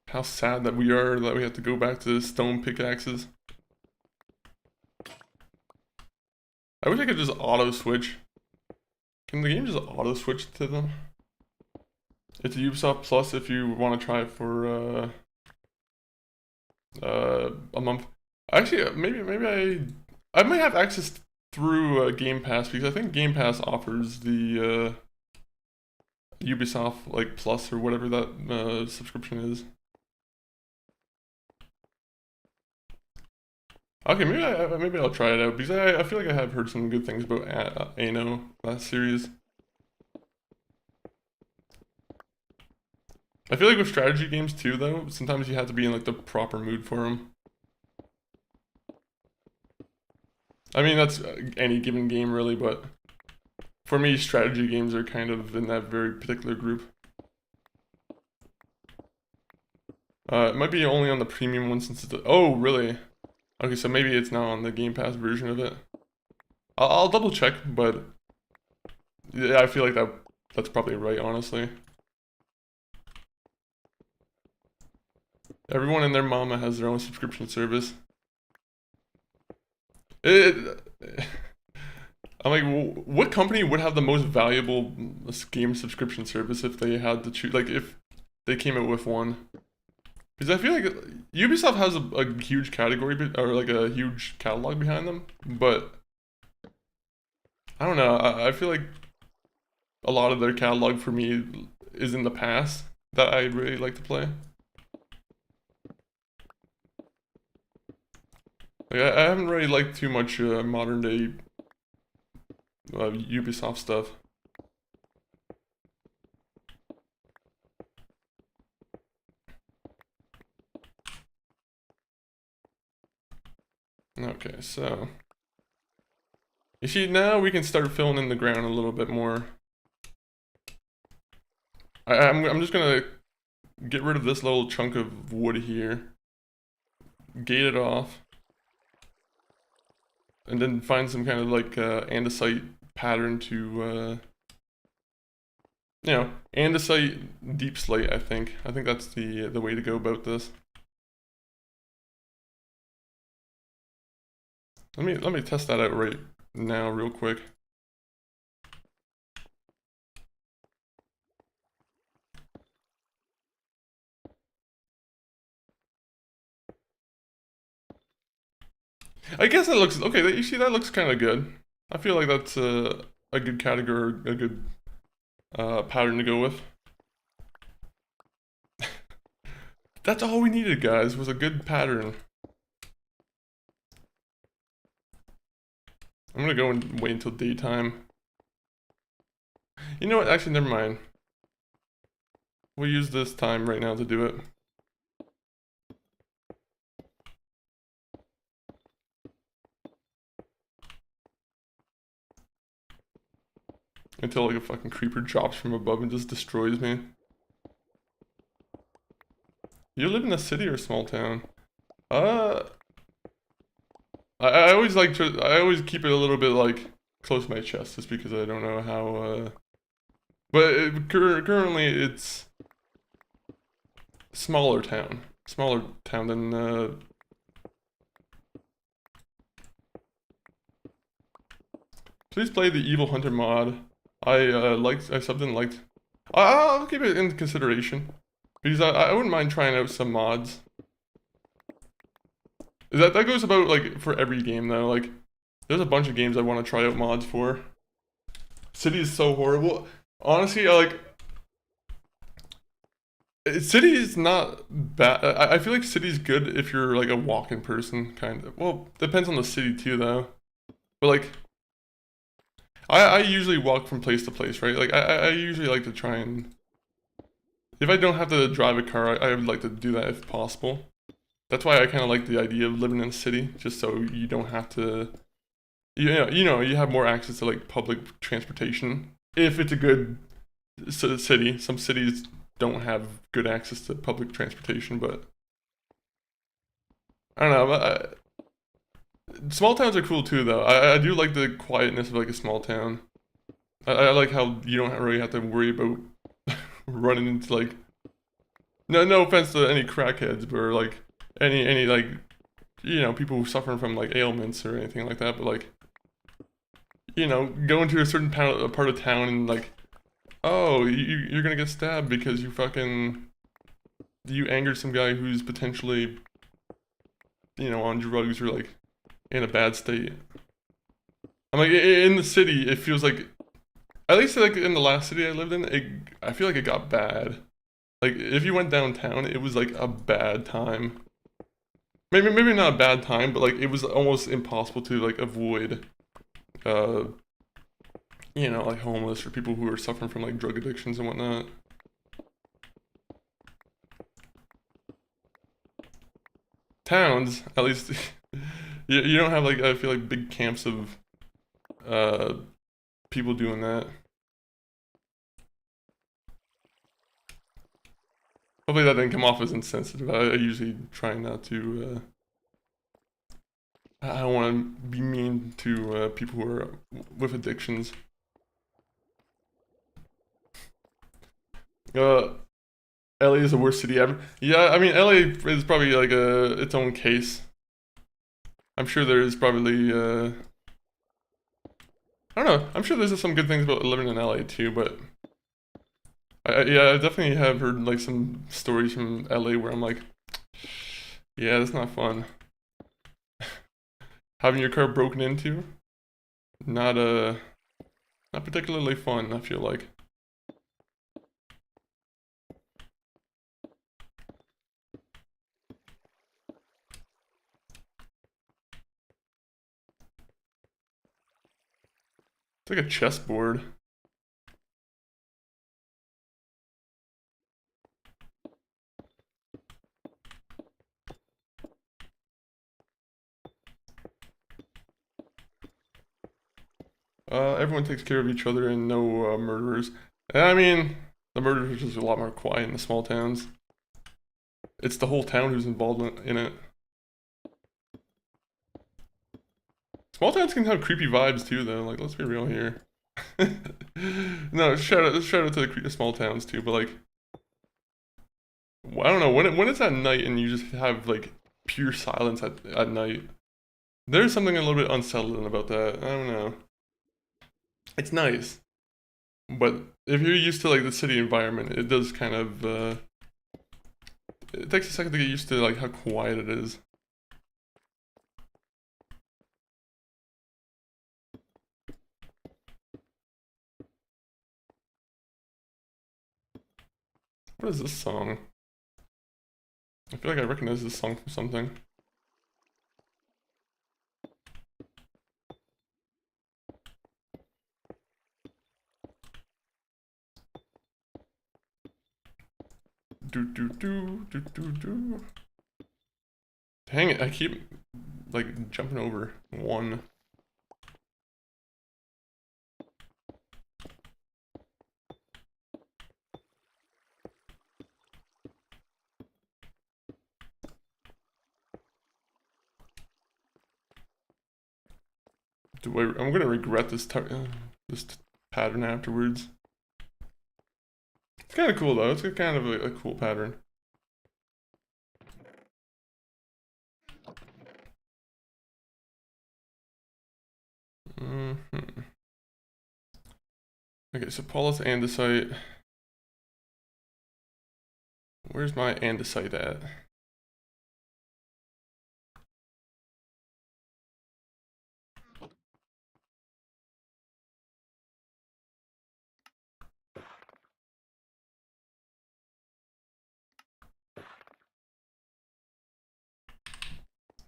How sad that we are that we have to go back to stone pickaxes. I wish I could just auto switch. Can the game just auto switch to them? It's Ubisoft Plus if you want to try it for a month. Actually, maybe I might have access through Game Pass because I think Game Pass offers the Ubisoft like Plus or whatever that subscription is. Okay, maybe I'll try it out because I feel like I have heard some good things about Ano, that series. I feel like with strategy games too, though, sometimes you have to be in like the proper mood for them. I mean, that's any given game really, but for me, strategy games are kind of in that very particular group. It might be only on the premium one since it's oh, really? Okay, so maybe it's now on the Game Pass version of it. I'll double check, but yeah, I feel like that's probably right, honestly. Everyone and their mama has their own subscription service. I'm like, what company would have the most valuable game subscription service if they had to choose? Like, if they came out with one. Because I feel like Ubisoft has a huge category, or like a huge catalog behind them, but I don't know. I feel like a lot of their catalog for me is in the past that I really like to play. Like I haven't really liked too much modern day Ubisoft stuff. Okay, so you see now we can start filling in the ground a little bit more. I'm just gonna get rid of this little chunk of wood here, gate it off, and then find some kind of like andesite pattern to you know, andesite deep slate. I think that's the way to go about this. Let me test that out right now real quick. I guess that looks okay. You see, that looks kind of good. I feel like that's a good category, a good pattern to go with. That's all we needed, guys, was a good pattern. I'm gonna go and wait until daytime. You know what? Actually, never mind. We'll use this time right now to do it. Until like a fucking creeper drops from above and just destroys me. You live in a city or a small town? I always like to, I always keep it a little bit like close to my chest just because I don't know how, but currently it's smaller town than, please play the Evil Hunter mod. I something liked, I'll keep it in consideration because I wouldn't mind trying out some mods. That goes about like for every game though. Like there's a bunch of games I want to try out mods for. City is so horrible. Honestly, City is not bad. I feel like City's good if you're like a walking person, kind of. Well, depends on the city too though. But like I usually walk from place to place, right? Like I usually like to try and if I don't have to drive a car, I would like to do that if possible. That's why I kind of like the idea of living in a city, just so you don't have to, you have more access to like public transportation. If it's a good city, some cities don't have good access to public transportation, but I don't know. Small towns are cool too, though. I do like the quietness of like a small town. I like how you don't really have to worry about running into like, no offense to any crackheads, but like any like people suffering from like ailments or anything like that, but like going to a certain part of town and like, oh, you're gonna get stabbed because you angered some guy who's potentially on drugs or like in a bad state. I'm like, in the city it feels like, at least like in the last city I lived in, I feel like it got bad. Like if you went downtown it was like a bad time. Maybe not a bad time, but like it was almost impossible to like avoid, like homeless or people who are suffering from like drug addictions and whatnot. Towns, at least, you don't have like I feel like big camps of people doing that. Hopefully that didn't come off as insensitive. I usually try not to. I don't want to be mean to people who are with addictions. LA is the worst city ever. Yeah, I mean LA is probably like its own case. I'm sure there is probably I don't know. I'm sure there's some good things about living in LA too, but yeah, I definitely have heard like some stories from LA where I'm like, Yeah, that's not fun. Having your car broken into, not not particularly fun, I feel like. It's like a chessboard. Everyone takes care of each other and no murderers. I mean, the murderers are just a lot more quiet in the small towns. It's the whole town who's involved in it. Small towns can have creepy vibes too, though. Like, let's be real here. No, shout out to the small towns too, but like, I don't know when it's at night and you just have like pure silence at night. There's something a little bit unsettling about that. I don't know. It's nice, but if you're used to like the city environment, it does kind of it takes a second to get used to like how quiet it is. What is this song? I feel like I recognize this song from something. Do do do do do do. Dang it, I keep like jumping over one. I'm gonna regret this this pattern afterwards. It's kind of cool though. It's kind of a cool pattern. Okay, so Paulus andesite. Where's my andesite at?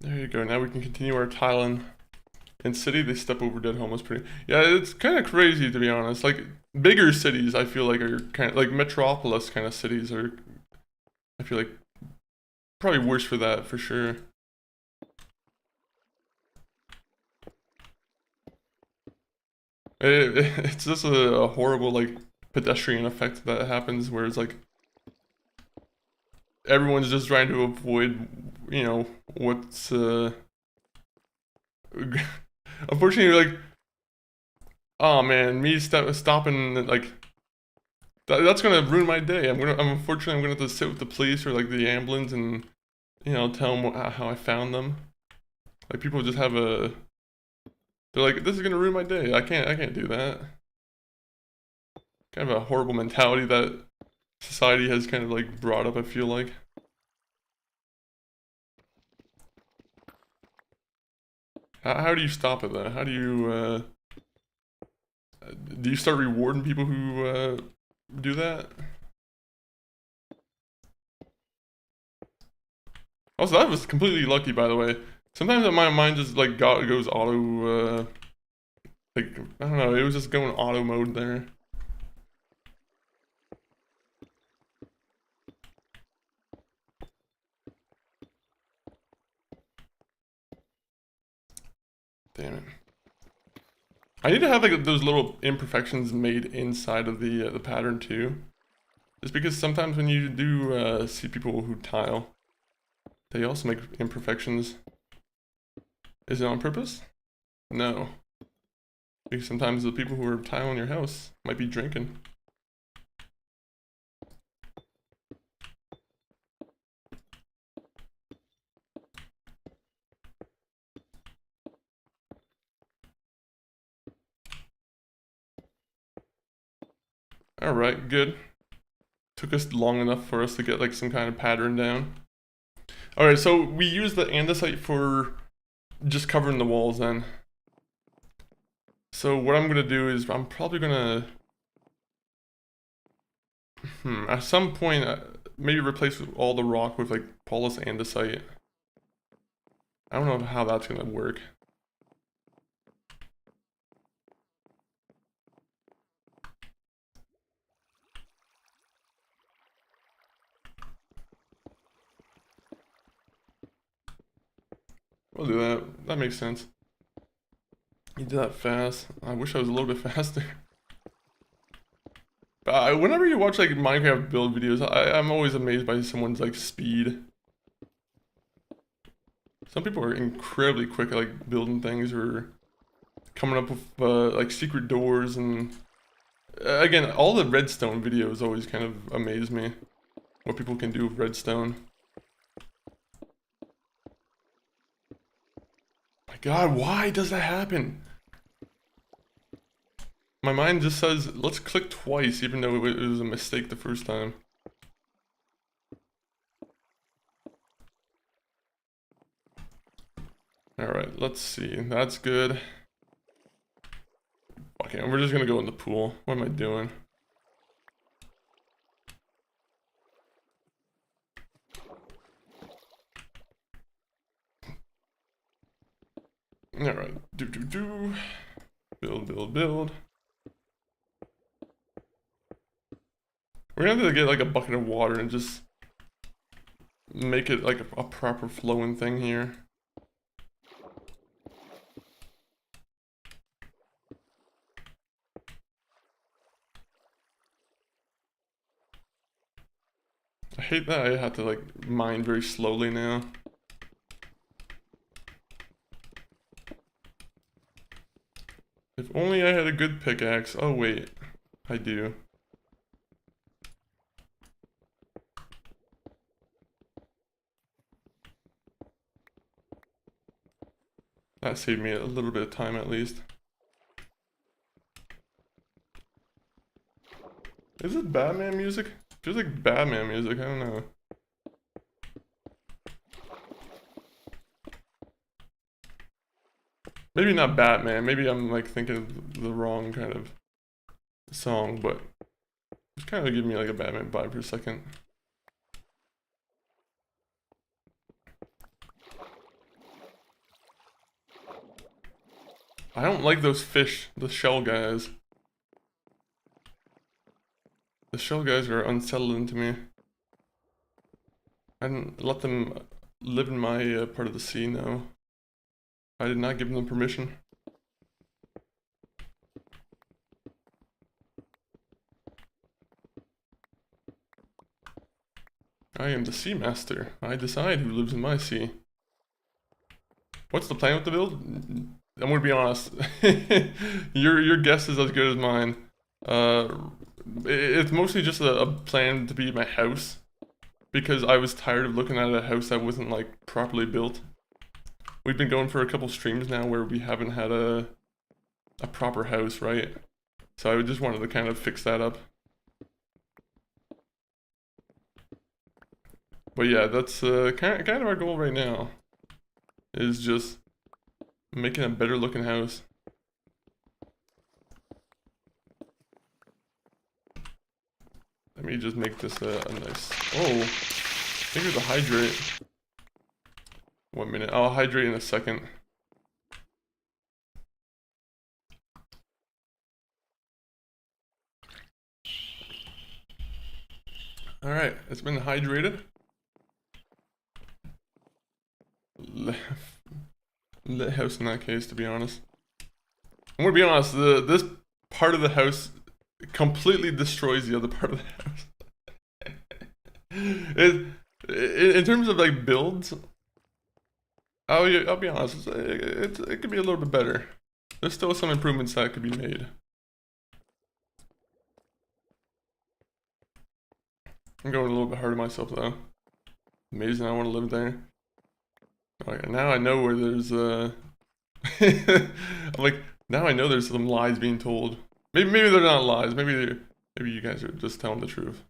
There you go. Now we can continue our tiling. In city, they step over dead homeless pretty. Yeah, it's kind of crazy to be honest. Like bigger cities, I feel like are kind of like metropolis kind of cities are. I feel like probably worse for that for sure. It's just a horrible like pedestrian effect that happens where it's like everyone's just trying to avoid, you know, what's unfortunately like oh man, me stopping like that's gonna ruin my day. Unfortunately I'm gonna have to sit with the police or like the ambulance and you know tell them how I found them. Like people just have a they're like this is gonna ruin my day. I can't do that. Kind of a horrible mentality that society has kind of like brought up, I feel like. How do you stop it though? How do you start rewarding people who do that? Also, that was completely lucky, by the way. Sometimes my mind just like goes auto, like I don't know. It was just going auto mode there. Damn it. I need to have like those little imperfections made inside of the pattern too. Just because sometimes when you do see people who tile, they also make imperfections. Is it on purpose? No. Because sometimes the people who are tiling your house might be drinking. Alright, good. Took us long enough for us to get like some kind of pattern down. Alright, so we use the andesite for just covering the walls then. So what I'm gonna do is I'm probably gonna at some point maybe replace all the rock with like polished andesite. I don't know how that's gonna work. We'll do that. That makes sense. You did that fast. I wish I was a little bit faster. But whenever you watch like Minecraft build videos, I'm always amazed by someone's like speed. Some people are incredibly quick at like building things or coming up with like secret doors and again, all the redstone videos always kind of amaze me. What people can do with redstone. My God, why does that happen? My mind just says, let's click twice, even though it was a mistake the first time. Alright, let's see. That's good. Okay, we're just gonna go in the pool. What am I doing? Alright, do. Build. We're gonna have to get like a bucket of water and just make it like a proper flowing thing here. I hate that I have to like mine very slowly now. If only I had a good pickaxe. Oh wait, I do. That saved me a little bit of time at least. Is it Batman music? Feels like Batman music, I don't know. Maybe not Batman, maybe I'm like thinking of the wrong kind of song, but it's kind of giving me like a Batman vibe for a second. I don't like those fish, the shell guys. The shell guys are unsettling to me. I didn't let them live in my part of the sea, no. I did not give them permission. I am the sea master. I decide who lives in my sea. What's the plan with the build? I'm gonna be honest. Your guess is as good as mine. It's mostly just a plan to be my house. Because I was tired of looking at a house that wasn't like properly built. We've been going for a couple streams now where we haven't had a proper house, right? So I just wanted to kind of fix that up. But yeah, that's kind of our goal right now. Is just making a better looking house. Let me just make this a nice... Oh! I think there's a hydrate. 1 minute. I'll hydrate in a second. Alright, it's been hydrated. Lit house in that case, to be honest. I'm gonna be honest, this part of the house completely destroys the other part of the house. In terms of like builds, I'll be honest, it could be a little bit better. There's still some improvements that could be made. I'm going a little bit hard on myself though. Amazing, I want to live there. Okay, now I know where there's I'm like, now I know there's some lies being told. Maybe they're not lies. Maybe you guys are just telling the truth.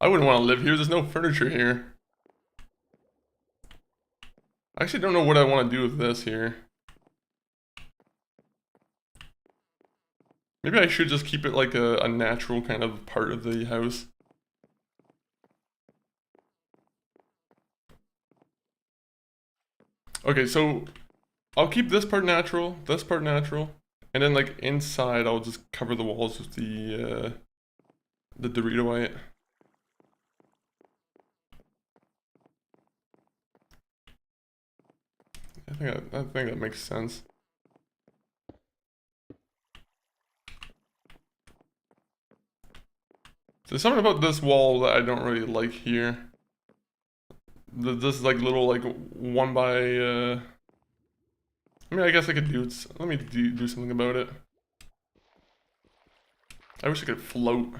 I wouldn't want to live here. There's no furniture here. I actually don't know what I want to do with this here. Maybe I should just keep it like a natural kind of part of the house. Okay, so I'll keep this part natural, and then like inside I'll just cover the walls with the Dorito white. I think that makes sense. There's something about this wall that I don't really like here. This like little like one by I mean, I guess I could do it. Let me do something about it. I wish I could float.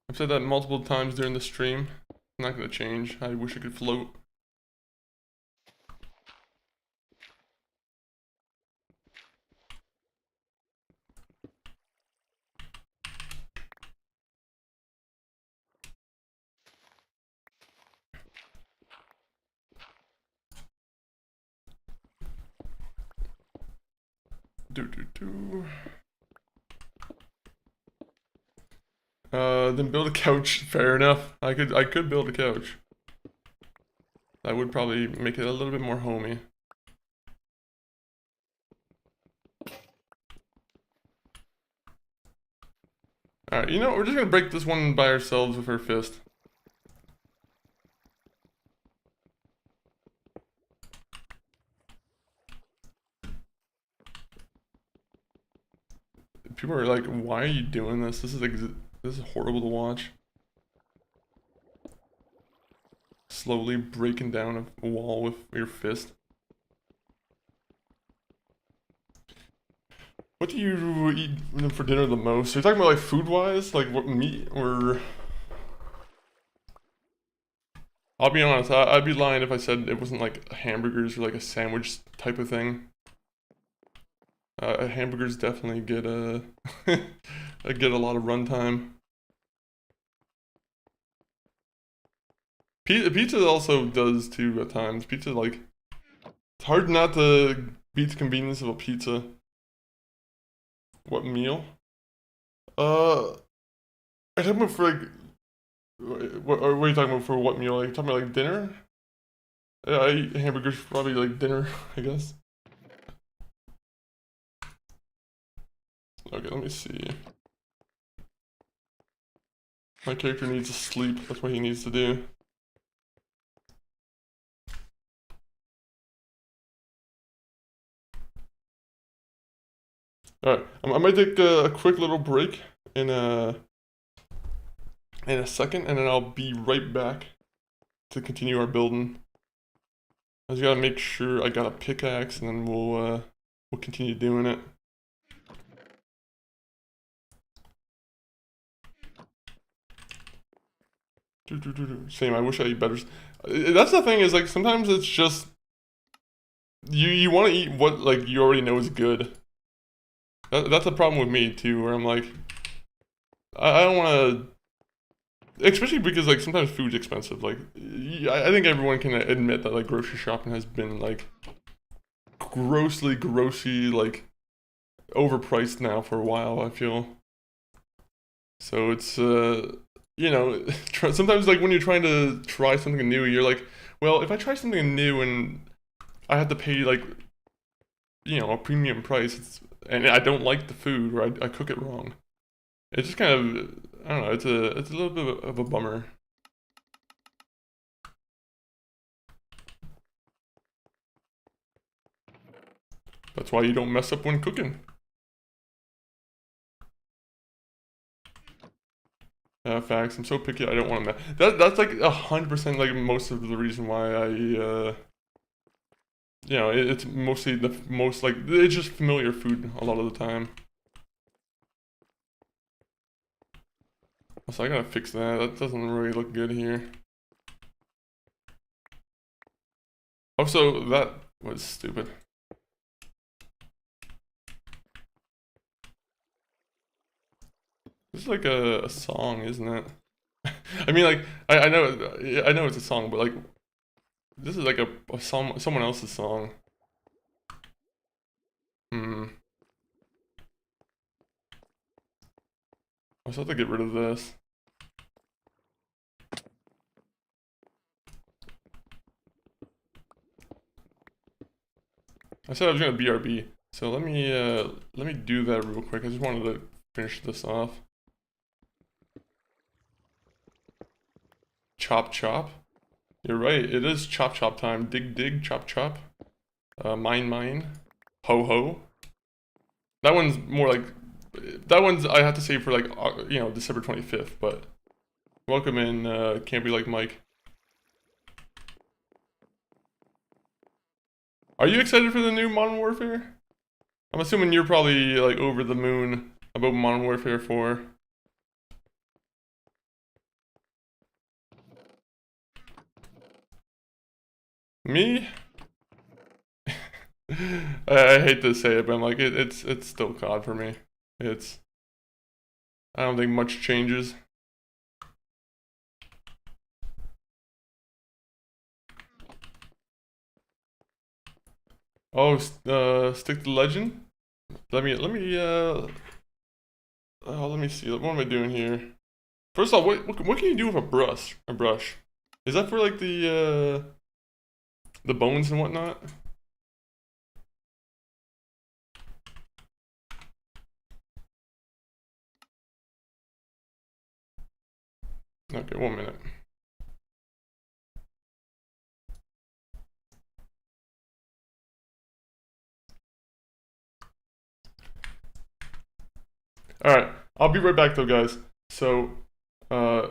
I've said that multiple times during the stream. It's not gonna change. I wish I could float. Then build a couch. Fair enough. I could build a couch. That would probably make it a little bit more homey. Alright, you know, we're just gonna break this one by ourselves with our fist. People are like, why are you doing this? This is horrible to watch. Slowly breaking down a wall with your fist. What do you eat for dinner the most? Are you talking about like food-wise? Like what meat or... I'll be honest, I'd be lying if I said it wasn't like hamburgers or like a sandwich type of thing. Hamburgers definitely get get a lot of runtime. Pizza also does too at times. Pizza, like, it's hard not to beat the convenience of a pizza. What meal? Are you talking about for like, what are you talking about for what meal? Are you talking about like dinner? Yeah, I eat hamburgers for probably like dinner, I guess. Okay, let me see. My character needs to sleep, that's what he needs to do. Alright, I might take a quick little break in a second, and then I'll be right back to continue our building. I just gotta make sure I got a pickaxe, and then we'll continue doing it. Same, I wish I ate better. That's the thing, is like sometimes it's just you want to eat what like you already know is good. That's a problem with me too, where I'm like, I don't want to, especially because like sometimes food's expensive. Like, I think everyone can admit that like grocery shopping has been like grossly like overpriced now for a while, I feel. So it's you know, sometimes like when you're trying to try something new, you're like, well, if I try something new and I have to pay like, you know, a premium price, and I don't like the food, or I cook it wrong. It's just kind of, I don't know, it's a little bit of a bummer. That's why you don't mess up when cooking. Facts. I'm so picky. I don't want to. That's like 100% like most of the reason why I you know, it's mostly the most like it's just familiar food a lot of the time. So I gotta fix that. That doesn't really look good here. Also, that was stupid. This is like a song, isn't it? I mean, like I know it's a song, but like this is like a song, someone else's song. Hmm. I just have to get rid of this. I said I was gonna BRB, so let me do that real quick. I just wanted to finish this off. Chop chop. You're right. It is chop chop time. Dig dig chop chop. Mine mine. Ho ho. That one's more like. That one's I have to say for like December 25th. But welcome in. Can't be like Mike. Are you excited for the new Modern Warfare? I'm assuming you're probably like over the moon about Modern Warfare 4. Me? I hate to say it, but I'm like it's still COD for me. It's I don't think much changes. Oh, stick to legend. Let me see. What am I doing here? First off, what can you do with a brush? A brush? Is that for like the bones and whatnot? Okay, 1 minute. Alright, I'll be right back though, guys. So,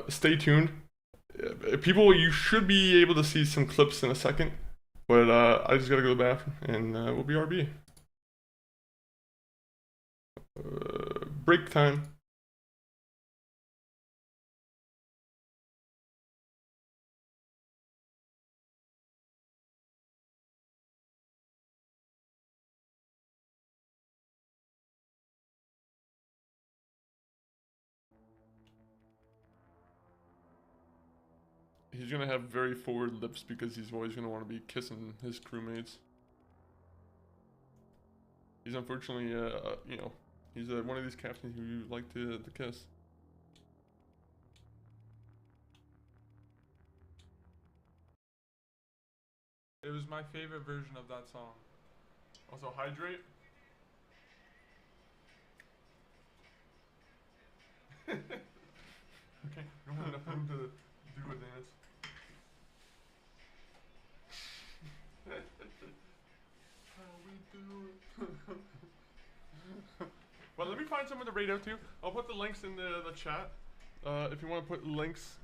stay tuned. People, you should be able to see some clips in a second. But, I just gotta go to the bathroom, and, we'll be RB. Break time. He's gonna have very forward lips because he's always gonna want to be kissing his crewmates. He's unfortunately, he's one of these captains who you like to kiss. It was my favorite version of that song. Also, hydrate. Okay, we don't have enough room to do a dance. How we do it. Well, let me find someone to radio to. I'll put the links in the chat. If you want to put links.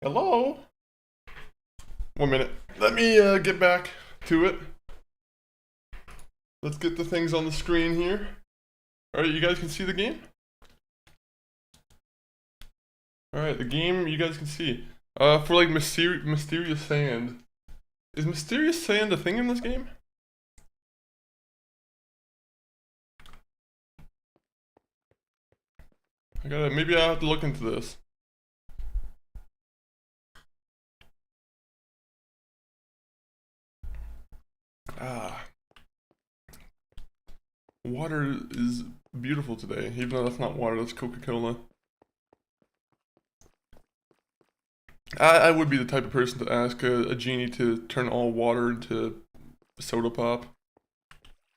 Hello? 1 minute. Let me get back to it. Let's get the things on the screen here. Alright, you guys can see the game? Alright, the game you guys can see. For like mysterious sand. Is mysterious sand a thing in this game? Maybe I'll have to look into this. Water is beautiful today, even though that's not water, that's Coca-Cola. I would be the type of person to ask a genie to turn all water into soda pop.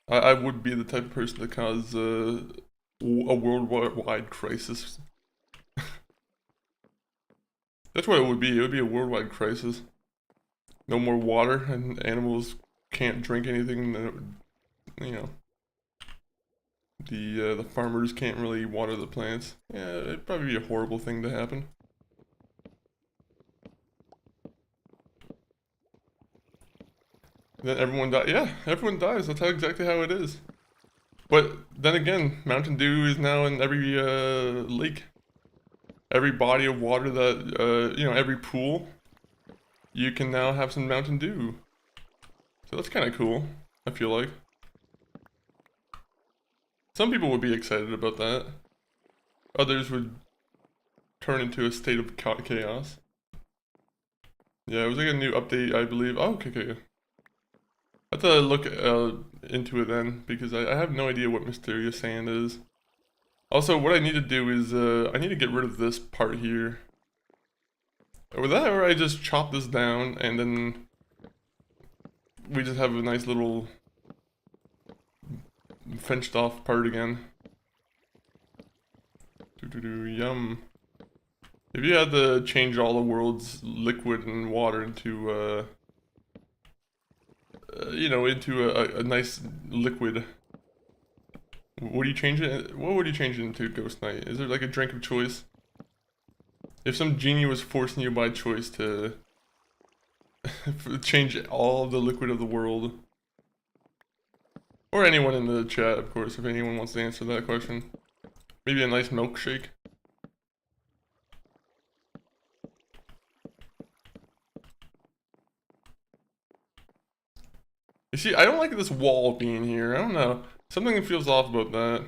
I would be the type of person to cause a worldwide crisis. That's what it would be. It would be a worldwide crisis. No more water, and animals can't drink anything. That would, you know, the farmers can't really water the plants. Yeah, it'd probably be a horrible thing to happen. Then everyone dies. Yeah, everyone dies. That's exactly how it is. But then again, Mountain Dew is now in every lake, every body of water that every pool. You can now have some Mountain Dew. So that's kind of cool, I feel like. Some people would be excited about that. Others would turn into a state of chaos. Yeah, it was like a new update, I believe. Oh, okay. I have to look into it then, because I have no idea what mysterious sand is. Also, what I need to do is, I need to get rid of this part here. Or I just chop this down, and then we just have a nice little fenced off part again. Yum. If you had to change all the world's liquid and water into, into a nice liquid, what do you change it? What would you change it into, Ghost Knight? Is there like a drink of choice? If some genie was forcing you by choice to change all the liquid of the world, or anyone in the chat, of course, if anyone wants to answer that question, maybe a nice milkshake. You see, I don't like this wall being here. I don't know. Something feels off about that.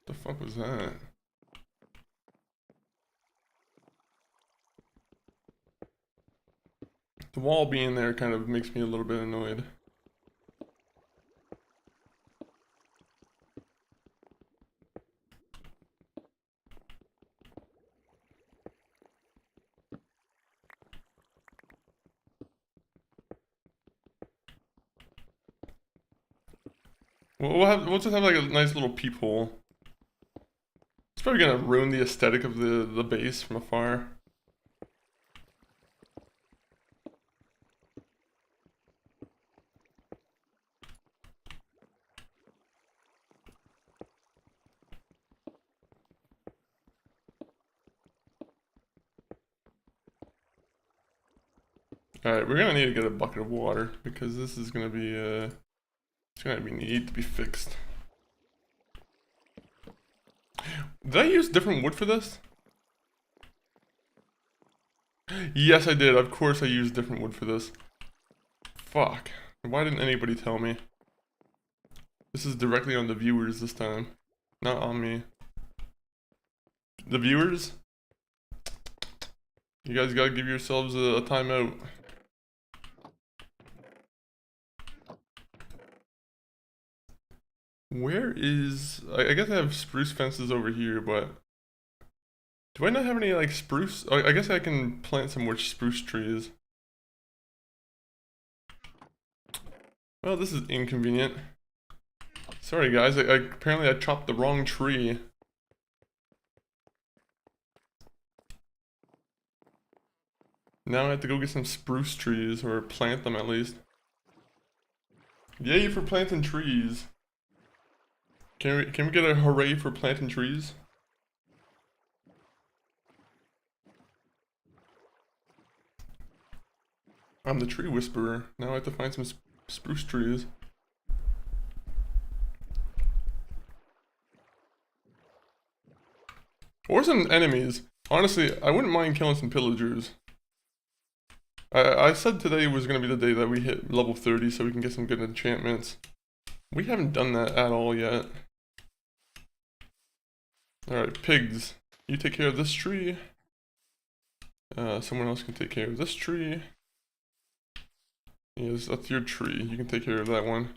What the fuck was that? The wall being there kind of makes me a little bit annoyed. We'll just have like a nice little peephole. It's probably gonna ruin the aesthetic of the base from afar. Alright, we're gonna need to get a bucket of water because this is gonna be it's gonna need to be fixed. Did I use different wood for this? Yes, I did. Of course I used different wood for this. Fuck. Why didn't anybody tell me? This is directly on the viewers this time, not on me. The viewers? You guys gotta give yourselves a timeout. Where is... I guess I have spruce fences over here, but... Do I not have any, like, spruce? I guess I can plant some more spruce trees. Well, this is inconvenient. Sorry, guys. Apparently I chopped the wrong tree. Now I have to go get some spruce trees, or plant them at least. Yay for planting trees. Can we get a hooray for planting trees? I'm the tree whisperer. Now I have to find some spruce trees. Or some enemies. Honestly, I wouldn't mind killing some pillagers. I said today was going to be the day that we hit level 30 so we can get some good enchantments. We haven't done that at all yet. Alright, pigs. You take care of this tree. Someone else can take care of this tree. Yes, that's your tree. You can take care of that one.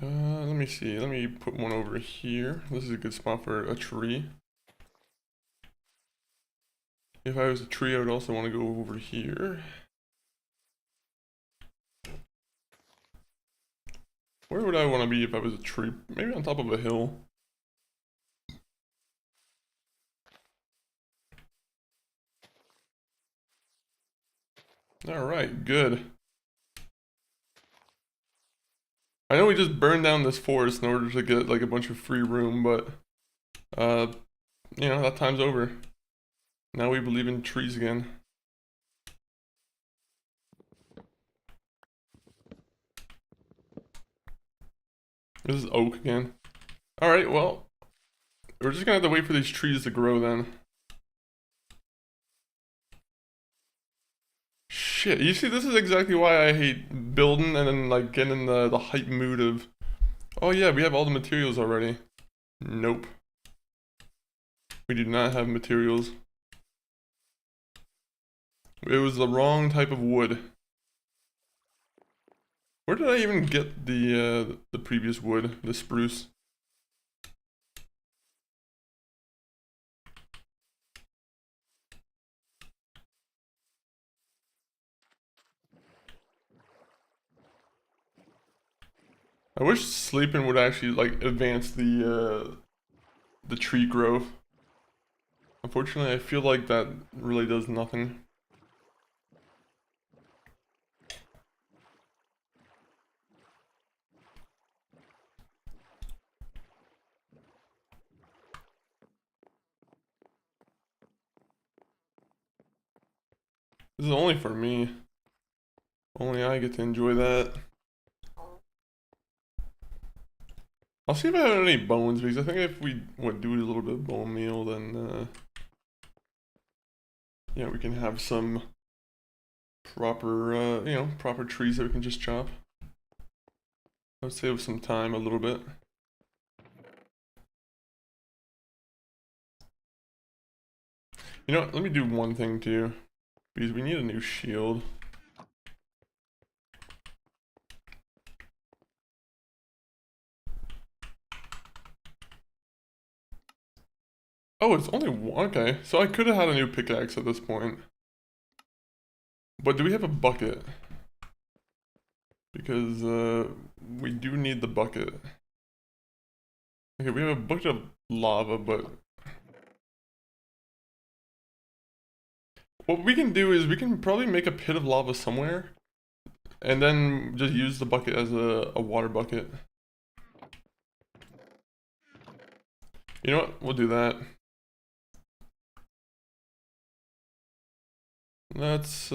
Let me see. Let me put one over here. This is a good spot for a tree. If I was a tree, I would also want to go over here. Where would I want to be if I was a tree? Maybe on top of a hill. Alright, good. I know we just burned down this forest in order to get like a bunch of free room, but you know, that time's over. Now we believe in trees again. This is oak again. Alright, well, we're just gonna have to wait for these trees to grow then. Shit, you see, this is exactly why I hate building and then like getting in the hype mood of, oh yeah, we have all the materials already. Nope. We do not have materials. It was the wrong type of wood. Where did I even get the previous wood, the spruce? I wish sleeping would actually like advance the tree growth. Unfortunately, I feel like that really does nothing. This is only for me. Only I get to enjoy that. I'll see if I have any bones, because I think if we would do a little bit of bone meal, then yeah, we can have some proper, you know, proper trees that we can just chop. I'll save some time a little bit. You know what, let me do one thing too, because we need a new shield. Oh, it's only one, okay. So I could have had a new pickaxe at this point. But do we have a bucket? Because, we do need the bucket. Okay, we have a bucket of lava, but... what we can do is we can probably make a pit of lava somewhere. And then just use the bucket as a water bucket. You know what? We'll do that. Let's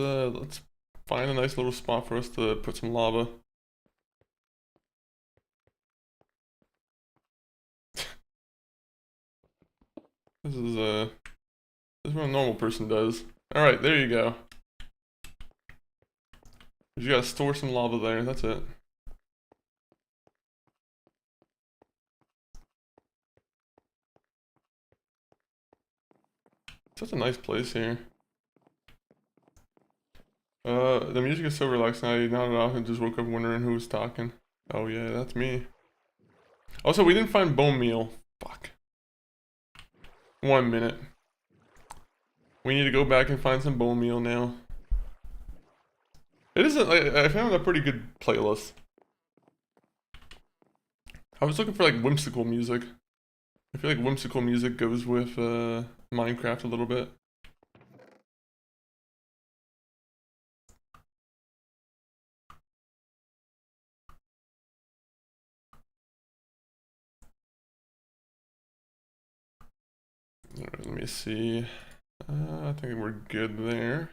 find a nice little spot for us to put some lava. This is what a normal person does. Alright, there you go. You gotta store some lava there, that's it. Such a nice place here. The music is so relaxing. I nodded off and just woke up wondering who was talking. Oh yeah, that's me. Also, we didn't find bone meal. Fuck. 1 minute. We need to go back and find some bone meal now. It isn't like, I found a pretty good playlist. I was looking for like whimsical music. I feel like whimsical music goes with Minecraft a little bit. Alright, let me see. I think we're good there.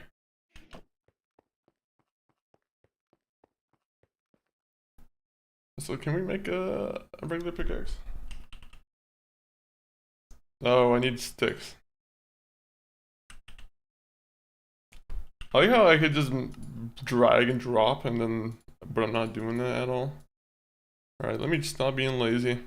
So can we make a regular pickaxe? Oh, I need sticks. I like how I could just drag and drop and then, but I'm not doing that at all. Alright, let me just stop being lazy.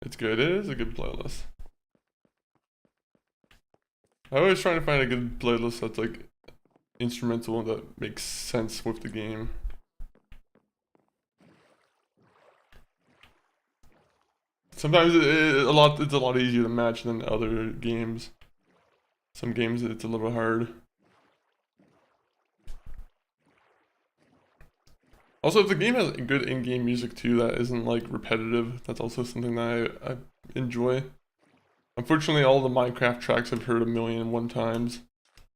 It's good, it is a good playlist. I'm always trying to find a good playlist that's like instrumental and that makes sense with the game. Sometimes it's a lot easier to match than other games. Some games it's a little hard. Also, if the game has good in-game music too, that isn't like repetitive, that's also something that I enjoy. Unfortunately, all the Minecraft tracks I've heard 1,000,001 times,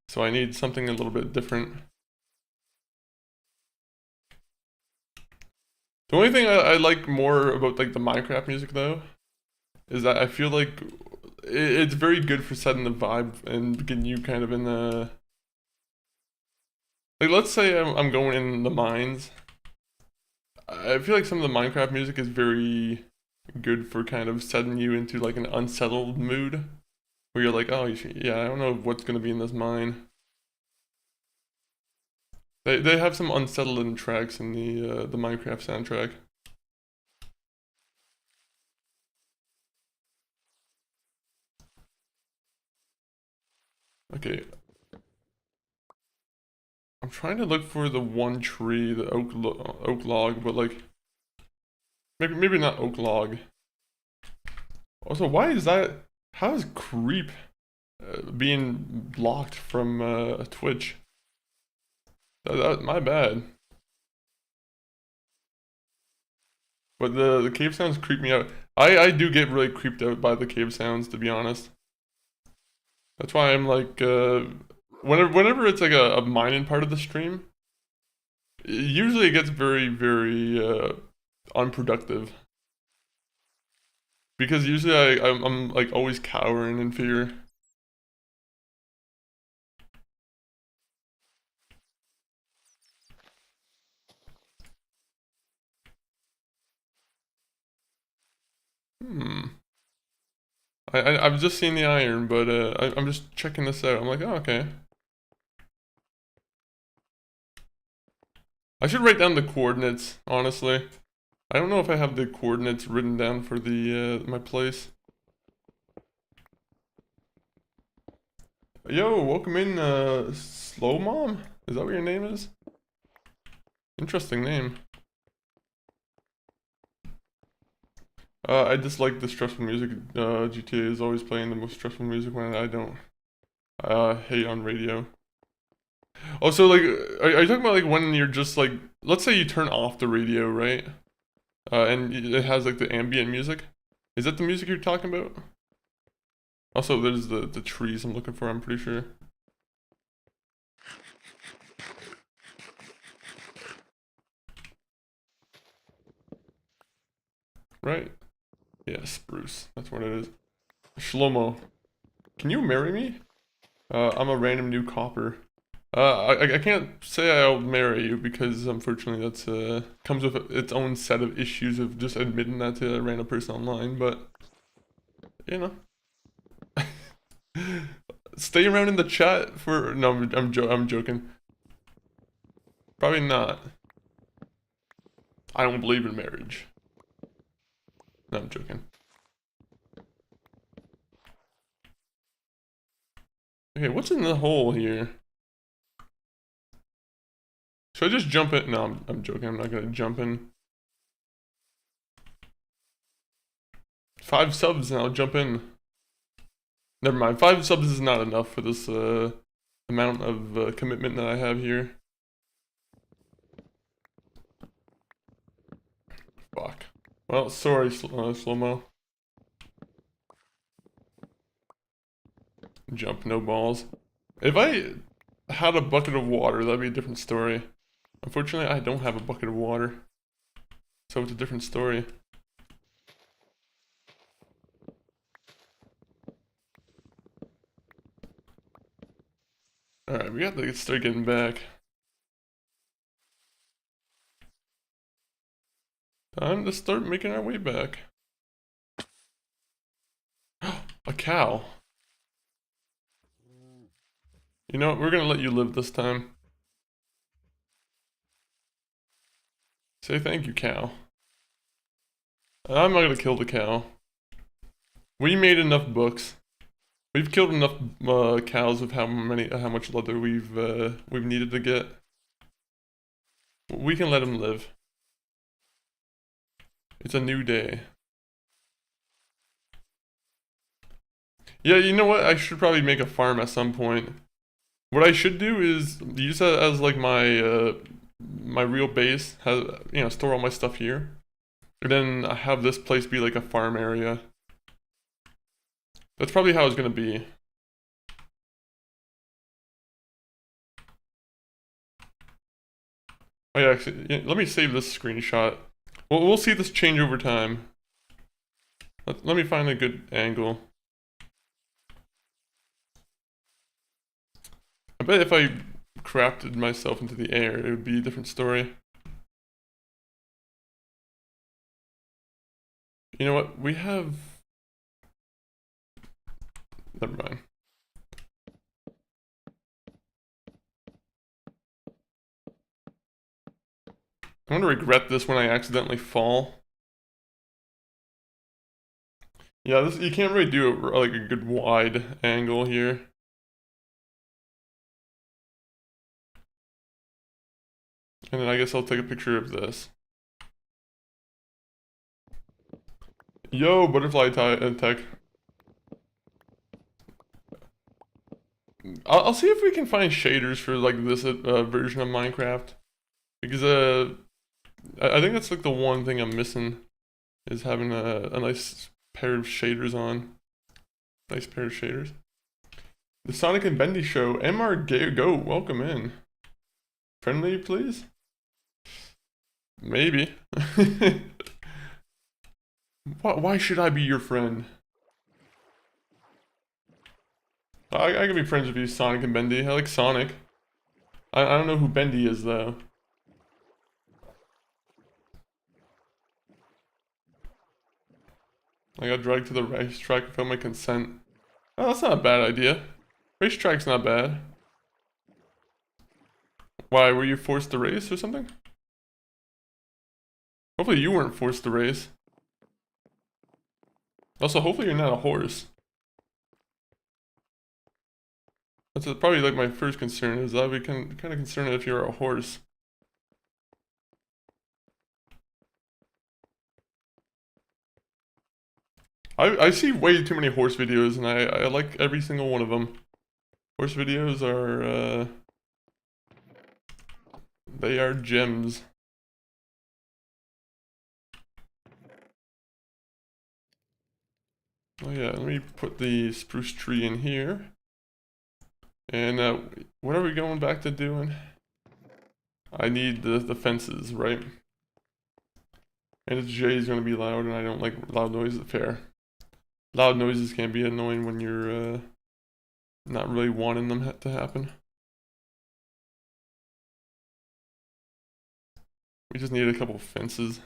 so I need something a little bit different. The only thing I like more about like the Minecraft music though, is that I feel like it's very good for setting the vibe and getting you kind of in the... Like let's say I'm going in the mines. I feel like some of the Minecraft music is very good for kind of setting you into like an unsettled mood. Where you're like, oh yeah, I don't know what's gonna be in this mine. They have some unsettling tracks in the Minecraft soundtrack. Okay. I'm trying to look for the one tree, the oak log, but like maybe not oak log. Also, why is that? How is creep being blocked from Twitch? My bad. But the cave sounds creep me out. I do get really creeped out by the cave sounds, to be honest. That's why I'm like, whenever it's like a mining part of the stream, usually it gets very unproductive. Because usually I'm like always cowering in fear. I've just seen the iron, but I'm just checking this out. I'm like, oh, okay. I should write down the coordinates, honestly. I don't know if I have the coordinates written down for the my place. Yo, welcome in, Slow Mom? Is that what your name is? Interesting name. I dislike the stressful music. GTA is always playing the most stressful music when I don't. Hate on radio. Also, like, are you talking about like when you're just like, let's say you turn off the radio, right? And it has like the ambient music. Is that the music you're talking about? Also, there's the trees I'm looking for, I'm pretty sure. Right? Yeah, spruce. That's what it is. Shlomo. Can you marry me? I'm a random new copper. I can't say I'll marry you because unfortunately that's comes with its own set of issues of just admitting that to a random person online, but you know. Stay around in the chat for no, I'm joking. Probably not. I don't believe in marriage. No, I'm joking. Okay, what's in the hole here? Should I just jump in? No, I'm joking. I'm not gonna jump in. 5 subs and I'll jump in. Never mind. 5 subs is not enough for this amount of commitment that I have here. Fuck. Well, sorry, Slow-mo. Jump, no balls. If I had a bucket of water, that'd be a different story. Unfortunately, I don't have a bucket of water. So it's a different story. Alright, we got to start getting back. Time to start making our way back. A cow. You know what? We're gonna let you live this time. Say thank you, cow. I'm not gonna kill the cow. We made enough books. We've killed enough cows of how much leather we've needed to get. We can let them live. It's a new day. Yeah, you know what? I should probably make a farm at some point. What I should do is use that as like my my real base. Have, you know, store all my stuff here, and then I have this place be like a farm area. That's probably how it's gonna be. Oh yeah, actually, yeah, let me save this screenshot. We'll see this change over time. Let me find a good angle. I bet if I crafted myself into the air, it would be a different story. You know what? We have... Never mind. I'm gonna regret this when I accidentally fall. Yeah, this you can't really do it like a good wide angle here. And then I guess I'll take a picture of this. Yo, butterfly tech. I'll see if we can find shaders for like this version of Minecraft, because I think that's like the one thing I'm missing, is having a nice pair of shaders on. Nice pair of shaders. The Sonic and Bendy Show. MR Go, welcome in. Friendly, please? Maybe. Why should I be your friend? I can be friends with you, Sonic and Bendy. I like Sonic. I don't know who Bendy is, though. I got dragged to the racetrack without my consent. Oh, that's not a bad idea. Racetrack's not bad. Why, were you forced to race or something? Hopefully you weren't forced to race. Also, hopefully you're not a horse. That's probably like my first concern, is I'd be kind of concerned if you're a horse. I see way too many horse videos, and I like every single one of them. Horse videos are, they are gems. Oh yeah, let me put the spruce tree in here. And what are we going back to doing? I need the fences, right? And the J is going to be loud, and I don't like loud noises. Fair. Loud noises can be annoying when you're not really wanting them to happen. We just need a couple fences.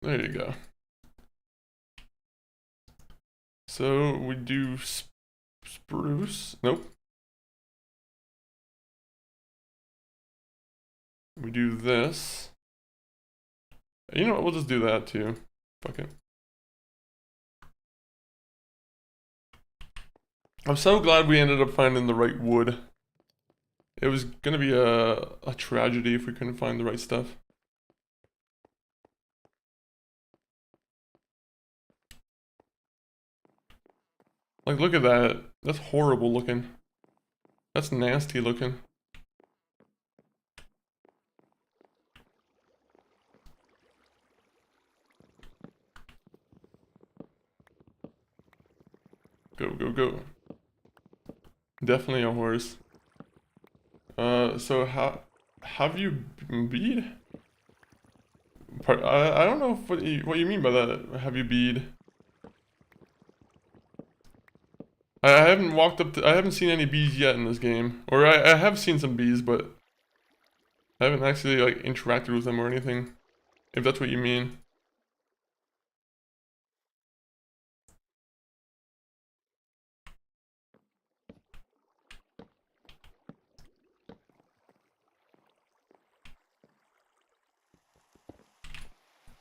There you go. So we do spruce. Nope. We do this. You know what? We'll just do that too. Fuck it. I'm so glad we ended up finding the right wood. It was gonna be a tragedy if we couldn't find the right stuff. Like, look at that. That's horrible looking. That's nasty looking. Go, go, go. Definitely a horse. So how have you beed? I don't know if what you mean by that. Have you beed? I haven't walked up to, I haven't seen any bees yet in this game. Or I have seen some bees, but I haven't actually like interacted with them or anything. If that's what you mean.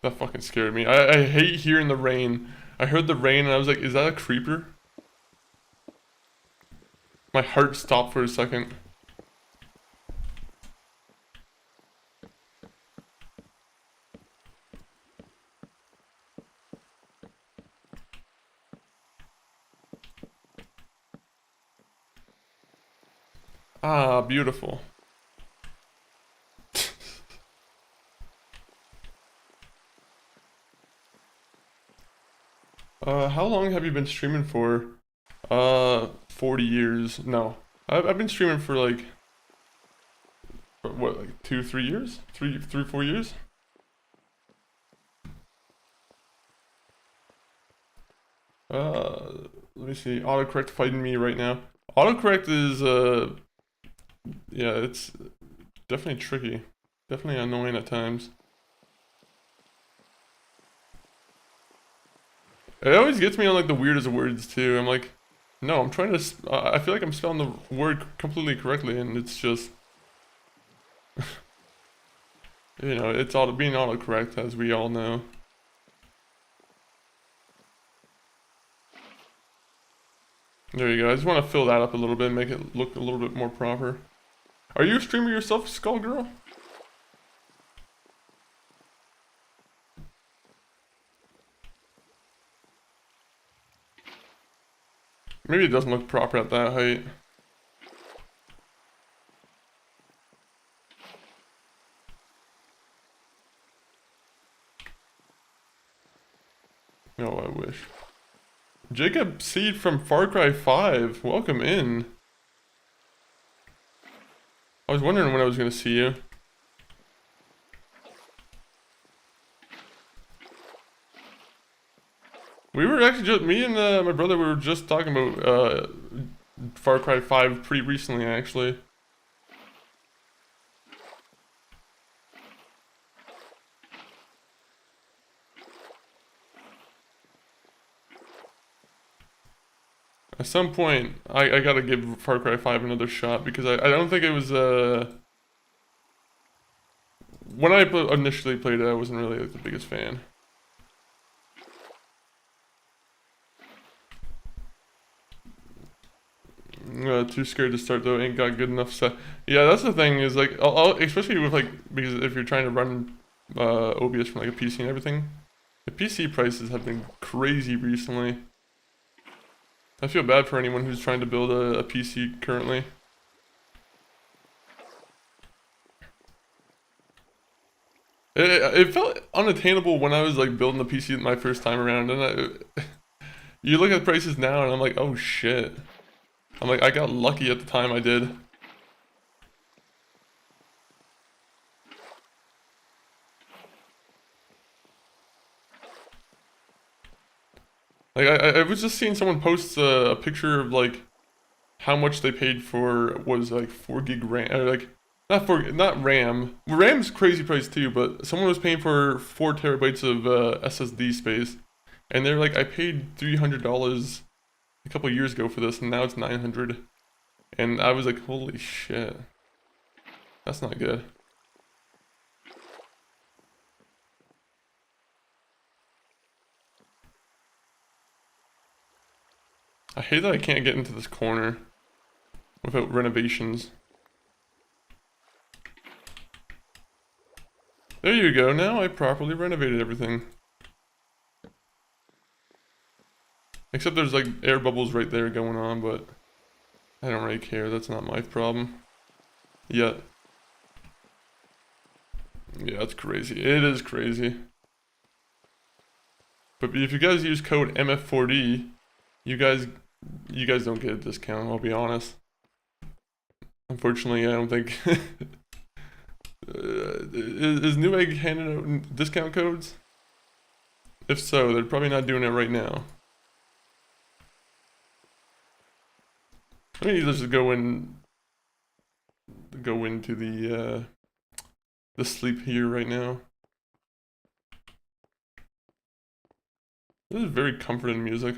That fucking scared me. I hate hearing the rain. I heard the rain and I was like, is that a creeper? My heart stopped for a second. Ah, beautiful. How long have you been streaming for? 40 years. No. I've been streaming for like, what, like 2, 3 years? 4 years? Let me see. Autocorrect fighting me right now. Autocorrect is, yeah, it's definitely tricky. Definitely annoying at times. It always gets me on like the weirdest words too. I'm like, no, I'm trying to. I feel like I'm spelling the word completely correctly, and it's just, you know, it's being autocorrect, as we all know. There you go. I just want to fill that up a little bit, make it look a little bit more proper. Are you a streamer yourself, Skullgirl? Maybe it doesn't look proper at that height. Oh, I wish. Jacob Seed from Far Cry 5, welcome in. I was wondering when I was gonna see you. We were actually just, me and my brother, we were just talking about Far Cry 5 pretty recently, actually. At some point, I gotta give Far Cry 5 another shot, because I don't think it was, when I initially played it, I wasn't really like, the biggest fan. Too scared to start though, ain't got good enough set. Yeah, that's the thing, is like, especially with like, because if you're trying to run OBS from like a PC and everything, the PC prices have been crazy recently. I feel bad for anyone who's trying to build a PC currently. It felt unattainable when I was like building the PC my first time around, and you look at the prices now and I'm like, oh shit. I'm like, I got lucky at the time I did. Like, I was just seeing someone post a picture of like how much they paid for was like 4 gig RAM, or like not RAM. RAM's crazy price too, but someone was paying for 4 TB of SSD space, and they're like, I paid $300 a couple years ago for this, and now it's 900, and I was like, holy shit, that's not good. I hate that I can't get into this corner without renovations. There you go, now I properly renovated everything. Except there's like air bubbles right there going on, but I don't really care, that's not my problem. Yet. Yeah, it's crazy. It is crazy. But if you guys use code MF4D, you guys you guys don't get a discount, I'll be honest. Unfortunately, I don't think... is Newegg handing out discount codes? If so, they're probably not doing it right now. Let me just go into the sleep here right now. This is very comforting music.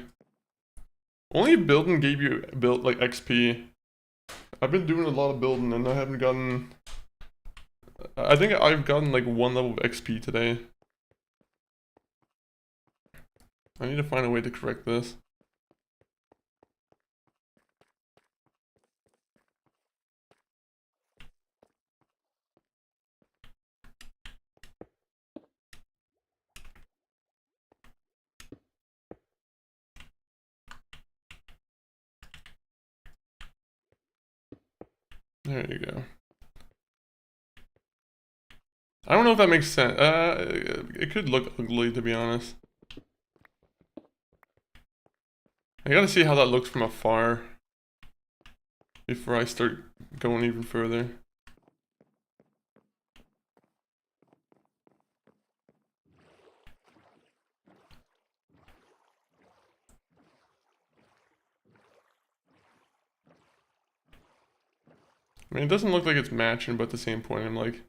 Only building gave you like XP. I've been doing a lot of building and I haven't gotten... I think I've gotten like 1 level of XP today. I need to find a way to correct this. There you go. I don't know if that makes sense. It could look ugly, to be honest. I gotta see how that looks from afar before I start going even further. I mean, it doesn't look like it's matching, but at the same point, I'm like...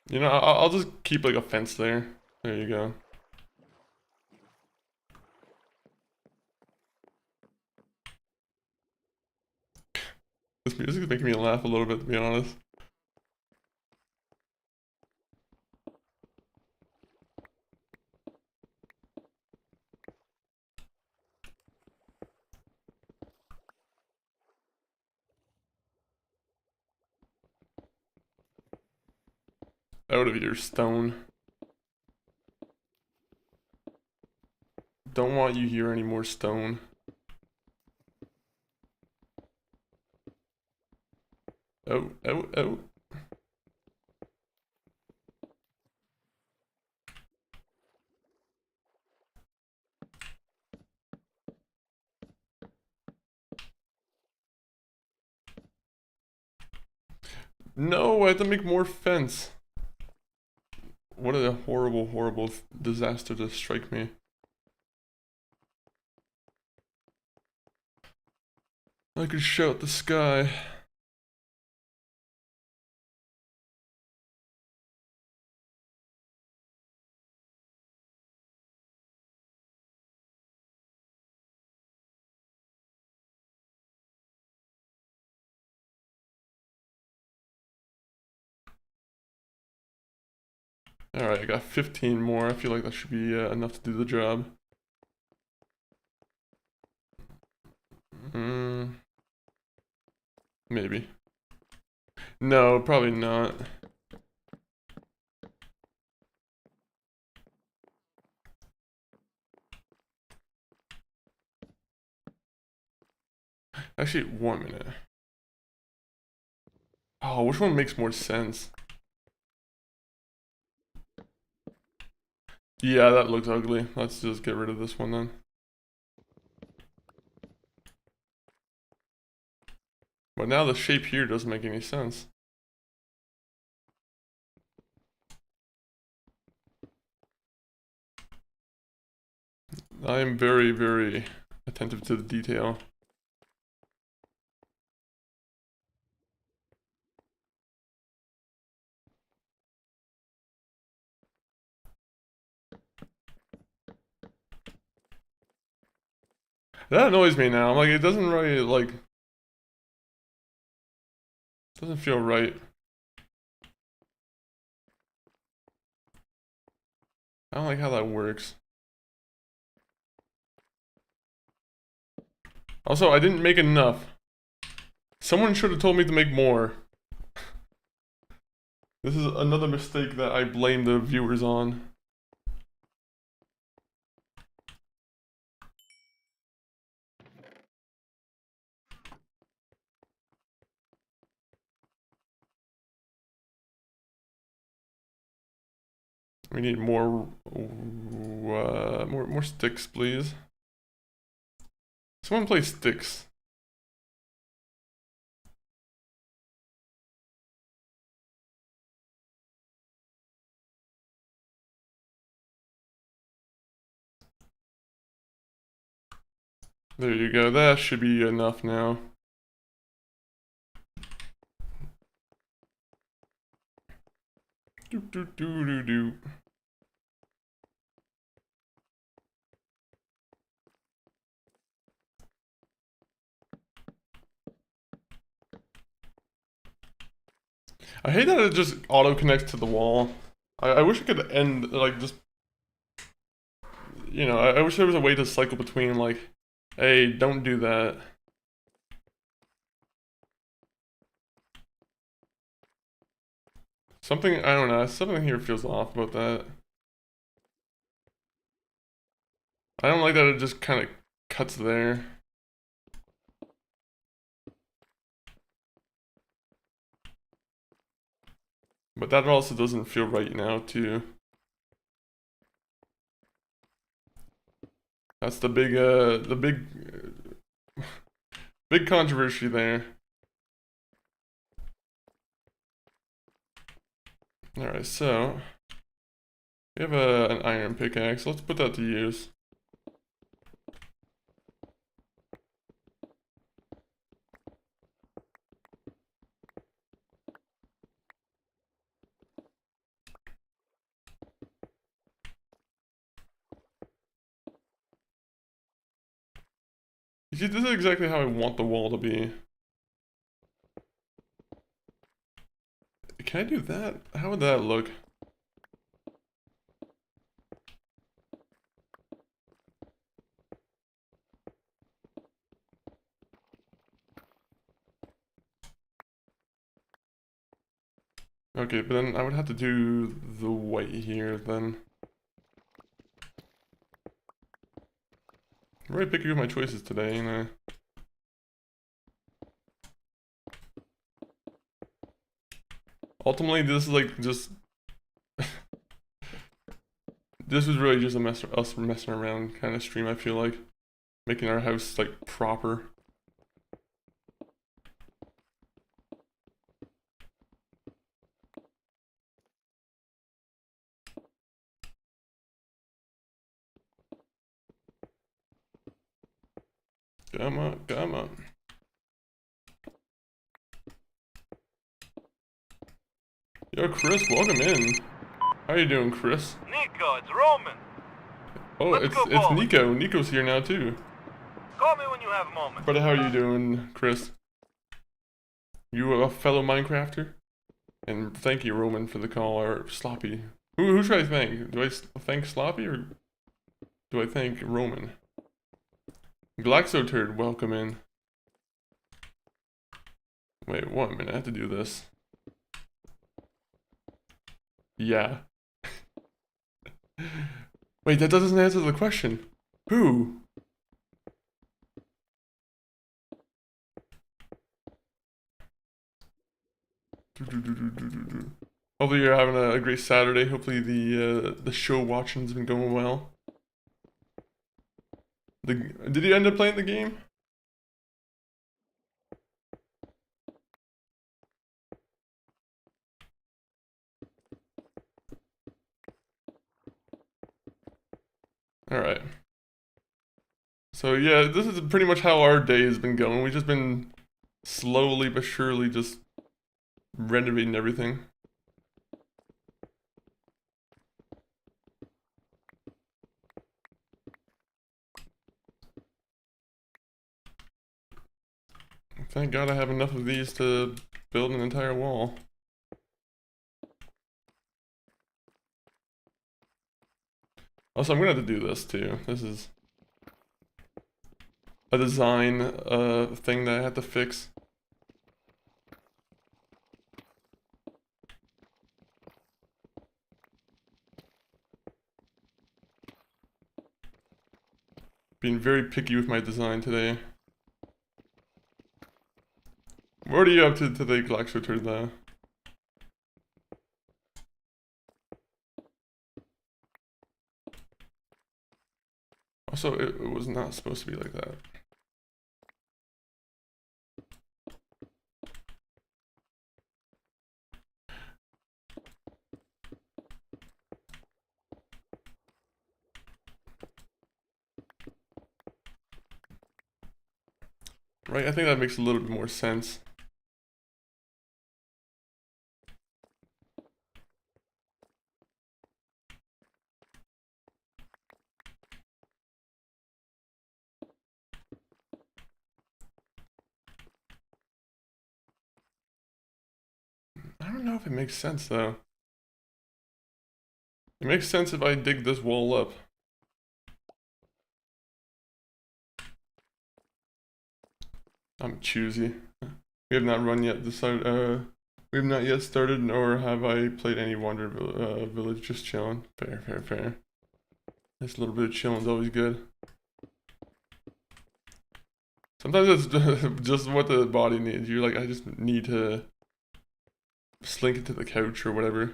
You know, I'll just keep like a fence there. There you go. This music is making me laugh a little bit, to be honest. Out of your stone. Don't want you here any more stone. Oh, oh, oh. No, I have to make more fence. What a horrible, horrible disaster to strike me. I could shout the sky. Alright, I got 15 more. I feel like that should be enough to do the job. Maybe. No, probably not. Actually, 1 minute. Oh, which one makes more sense? Yeah, that looks ugly. Let's just get rid of this one then. But now the shape here doesn't make any sense. I am very, very attentive to the detail. That annoys me now. I'm like, it doesn't really, like... Doesn't feel right. I don't like how that works. Also, I didn't make enough. Someone should have told me to make more. This is another mistake that I blame the viewers on. We need more more sticks, please. Someone play sticks. There you go. That should be enough now. Do do do do do. I hate that it just auto connects to the wall. I wish it could end like just, you know, I wish there was a way to cycle between like, hey, don't do that. Something, I don't know, something here feels off about that. I don't like that it just kind of cuts there. But that also doesn't feel right now too. That's the big controversy there. Alright, so we have an iron pickaxe. Let's put that to use. You see, this is exactly how I want the wall to be. Can I do that? How would that look? Okay, but then I would have to do the white here then. I'm very picky with my choices today, you know. Ultimately, this is like just... this was really just us messing around kind of stream, I feel like. Making our house, like, proper. Come on, come on. Yo, Chris, welcome in. How you doing, Chris? Nico, it's Roman. Oh, Let's go it's bowling. Nico. Nico's here now too. Call me when you have a moment. But how are you doing, Chris? You a fellow Minecrafter? And thank you, Roman, for the call, or Sloppy. Who should I thank? Do I thank Sloppy, or do I thank Roman? Glaxoturd, welcome in. Wait, 1 minute, I have to do this. Yeah. Wait, that doesn't answer the question. Who? Hopefully you're having a great Saturday. Hopefully the show watching's been going well. Did you end up playing the game? Alright. So yeah, this is pretty much how our day has been going. We've just been slowly but surely just renovating everything. Thank God I have enough of these to build an entire wall. Also, I'm gonna have to do this too. This is a design thing that I have to fix. Being very picky with my design today. What are you up to today, Glaxoturd, though? Also, it was not supposed to be like that. Right, I think that makes a little bit more sense. I don't know if it makes sense though. It makes sense if I dig this wall up. I'm choosy. We have not run yet. We have not yet started, nor have I played any Wander Village. Just chilling. Fair, fair, fair. This little bit of chilling is always good. Sometimes it's just what the body needs. You're like, I just need to slink it to the couch or whatever.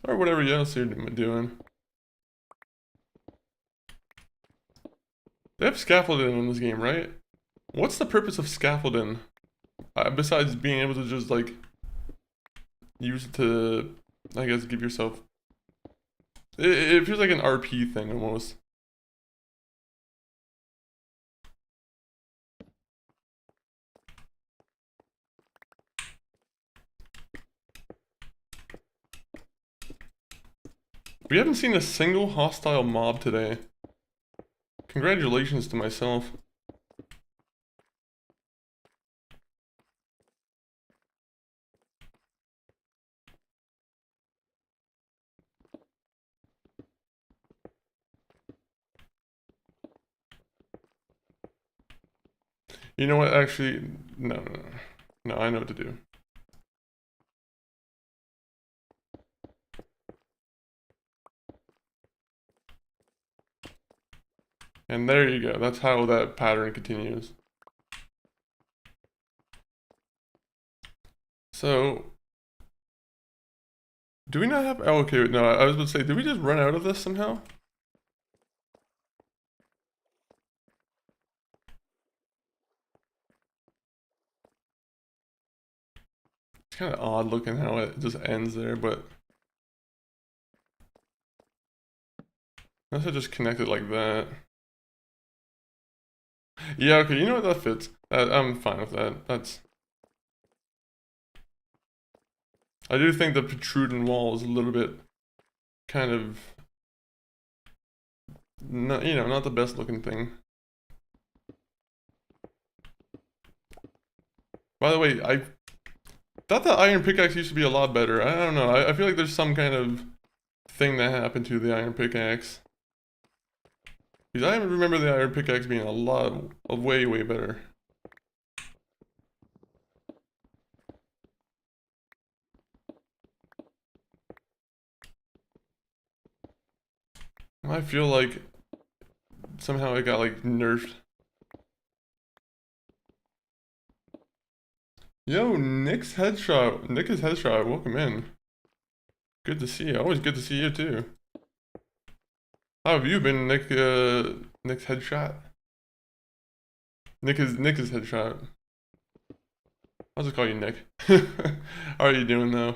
Or whatever else you're doing. They have scaffolding in this game, right? What's the purpose of scaffolding? Besides being able to just, like, use it to, I guess, give yourself... It feels like an RP thing, almost. We haven't seen a single hostile mob today. Congratulations to myself. You know what, actually, no, I know what to do. And there you go, that's how that pattern continues. So, do we not have, oh, okay, no, I was about to say, did we just run out of this somehow? It's kind of odd looking how it just ends there, but... Unless I just connect it like that. Yeah, okay, you know what, that fits. I'm fine with that, that's... I do think the protruding wall is a little bit kind of... Not, you know, not the best looking thing. By the way, I thought the iron pickaxe used to be a lot better. I don't know. I feel like there's some kind of thing that happened to the iron pickaxe. Because I remember the iron pickaxe being a lot of way, way better. I feel like somehow it got like nerfed. Yo, Nick's headshot. Nick is headshot. Welcome in. Good to see you. Always good to see you too. How have you been, Nick? Nick's headshot. Nick is headshot. I'll just call you Nick. How are you doing though?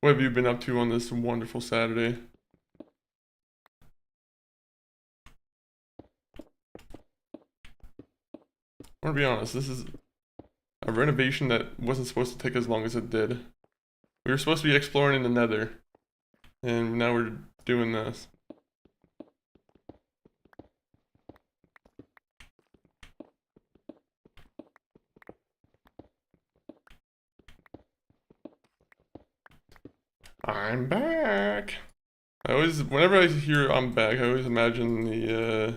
What have you been up to on this wonderful Saturday? I want to be honest, this is a renovation that wasn't supposed to take as long as it did. We were supposed to be exploring in the Nether, and now we're doing this. I'm back! Whenever I hear I'm back, I always imagine the,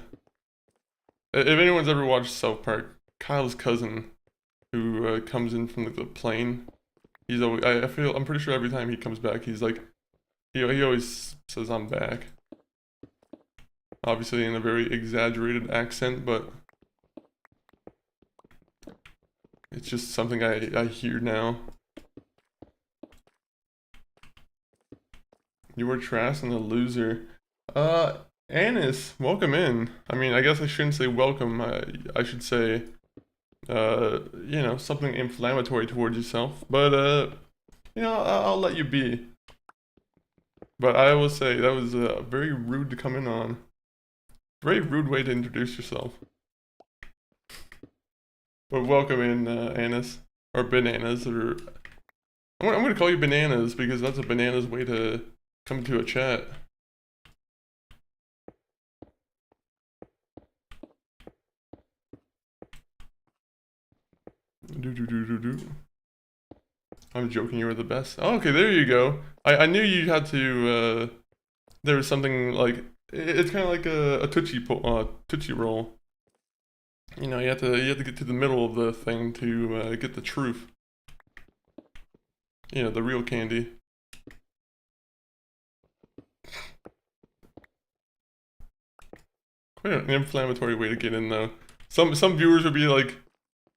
if anyone's ever watched South Park, Kyle's cousin, who comes in from the plane, he's always, I'm pretty sure every time he comes back, he's like, he always says I'm back. Obviously in a very exaggerated accent, but it's just something I hear now. You are trash and a loser. Anis, welcome in. I mean, I guess I shouldn't say welcome. I should say, you know, something inflammatory towards yourself. But, you know, I'll let you be. But I will say that was very rude to come in on. Very rude way to introduce yourself. But welcome in, Anis. Or Bananas, or... I'm gonna call you Bananas because that's a bananas way to come to a chat. I'm joking, you were the best. Oh, okay, there you go. I knew you had to, there was something like, it's kind of like a Tootsie Roll. You know, you have to get to the middle of the thing to get the truth. You know, the real candy. Quite an inflammatory way to get in, though. Some viewers would be like,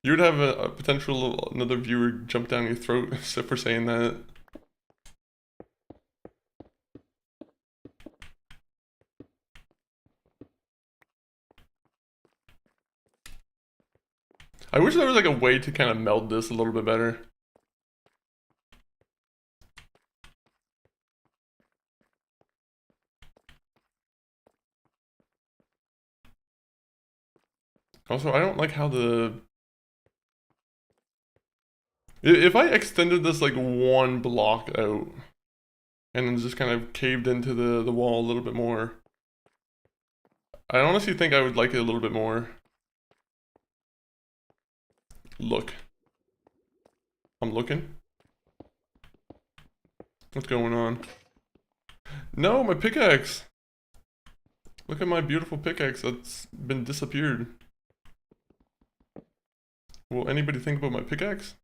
you would have a potential another viewer jump down your throat for saying that. I wish there was like a way to kind of meld this a little bit better. Also, I don't like how if I extended this like one block out and then just kind of caved into the wall a little bit more, I honestly think I would like it a little bit more. Look. I'm looking. What's going on? No, my pickaxe! Look at my beautiful pickaxe that's been disappeared. Will anybody think about my pickaxe?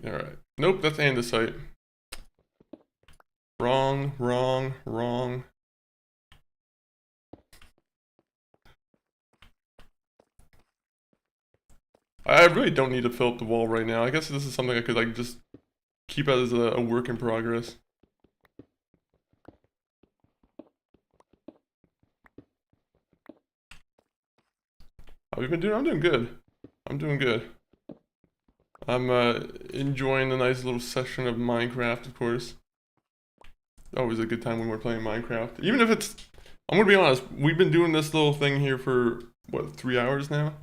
Alright. Nope, that's andesite. Wrong, wrong, wrong. I really don't need to fill up the wall right now. I guess this is something I could like just keep as a work in progress. How have you been doing? I'm doing good. I'm doing good. I'm enjoying a nice little session of Minecraft, of course. Always a good time when we're playing Minecraft. Even if it's... I'm gonna be honest, we've been doing this little thing here for, what, 3 hours now?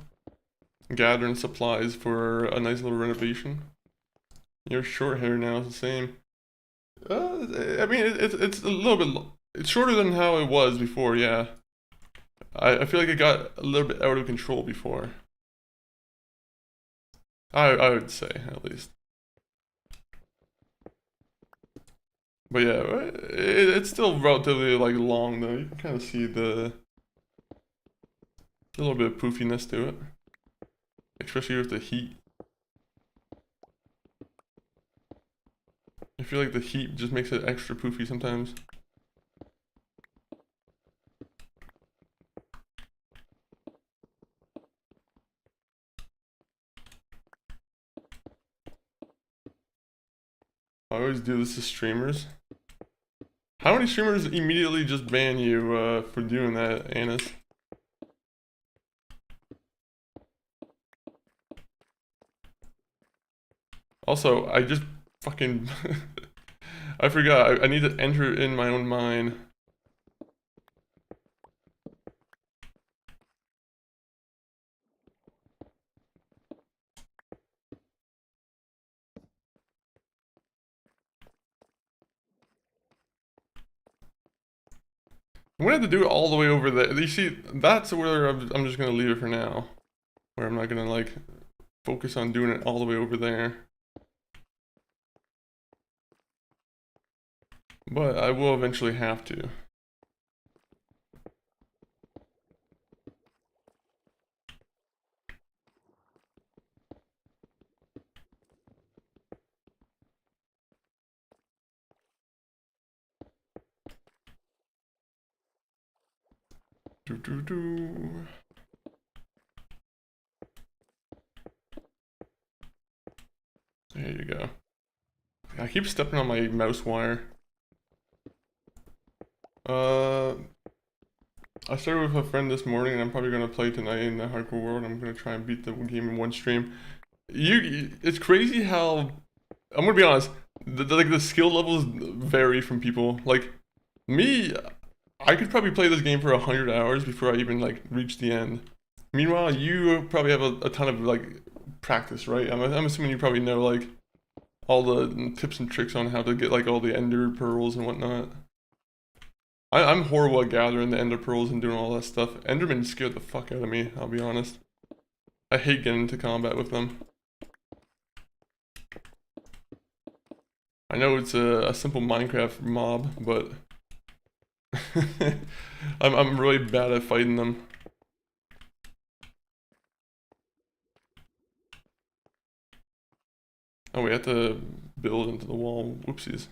Gathering supplies for a nice little renovation. Your short hair now is the same. I mean, it's a little bit... It's shorter than how it was before, yeah. I feel like it got a little bit out of control before. I would say, at least. But yeah, it's still relatively like long though. You can kind of see a little bit of poofiness to it, especially with the heat. I feel like the heat just makes it extra poofy sometimes. I always do this to streamers. How many streamers immediately just ban you for doing that, Anis? Also, I just fucking... I forgot, I need to enter in my own mine. I'm gonna have to do it all the way over there. You see, that's where I'm just gonna leave it for now. Where I'm not gonna like focus on doing it all the way over there. But I will eventually have to. Do. There you go. I keep stepping on my mouse wire. I started with a friend this morning, and I'm probably gonna play tonight in the hardcore world. I'm gonna try and beat the game in one stream. It's crazy how, I'm gonna be honest, the skill levels vary from people. Like me, I could probably play this game for 100 hours before I even like reach the end. Meanwhile, you probably have a ton of like practice, right? I'm assuming you probably know like all the tips and tricks on how to get like all the ender pearls and whatnot. I'm horrible at gathering the ender pearls and doing all that stuff. Endermen scared the fuck out of me, I'll be honest. I hate getting into combat with them. I know it's a simple Minecraft mob, but I'm really bad at fighting them. Oh, we have to build into the wall. Whoopsies.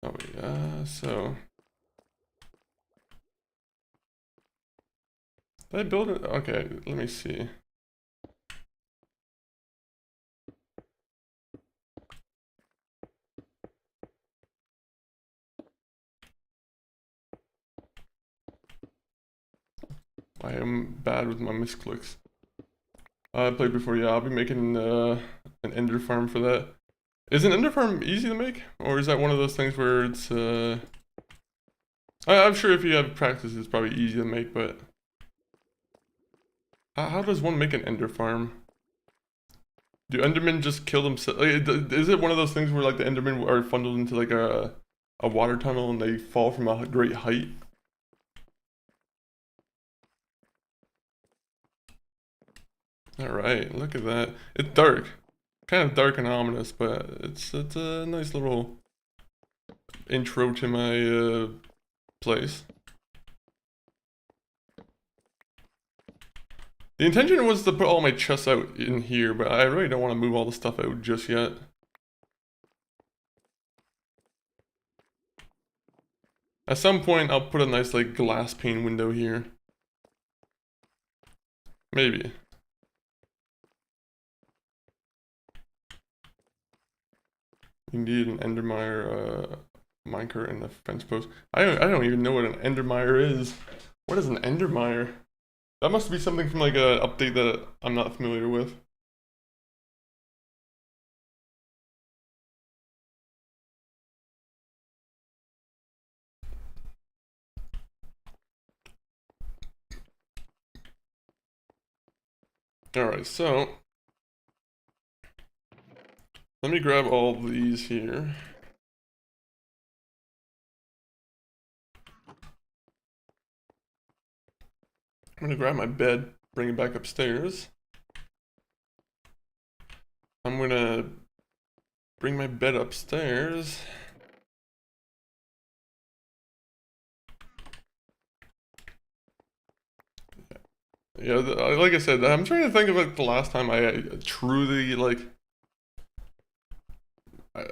Oh, yeah, so. Did I build it? Okay, let me see. I am bad with my misclicks. I played before, yeah, I'll be making an ender farm for that. Is an ender farm easy to make? Or is that one of those things where it's, I'm sure if you have practice it's probably easy to make, but... How does one make an ender farm? Do endermen just kill themselves? Like, is it one of those things where like the endermen are funneled into like a water tunnel and they fall from a great height? Alright, look at that. It's dark. Kind of dark and ominous, but it's a nice little intro to my place. The intention was to put all my chests out in here, but I really don't want to move all the stuff out just yet. At some point, I'll put a nice like glass pane window here. Maybe. You need an endermire minecart and a fence post. I don't even know what an endermire is. What is an endermire? That must be something from like an update that I'm not familiar with. Alright, so let me grab all these here. I'm gonna grab my bed, bring it back upstairs. I'm gonna bring my bed upstairs. Yeah, like I said, I'm trying to think of like the last time I truly like.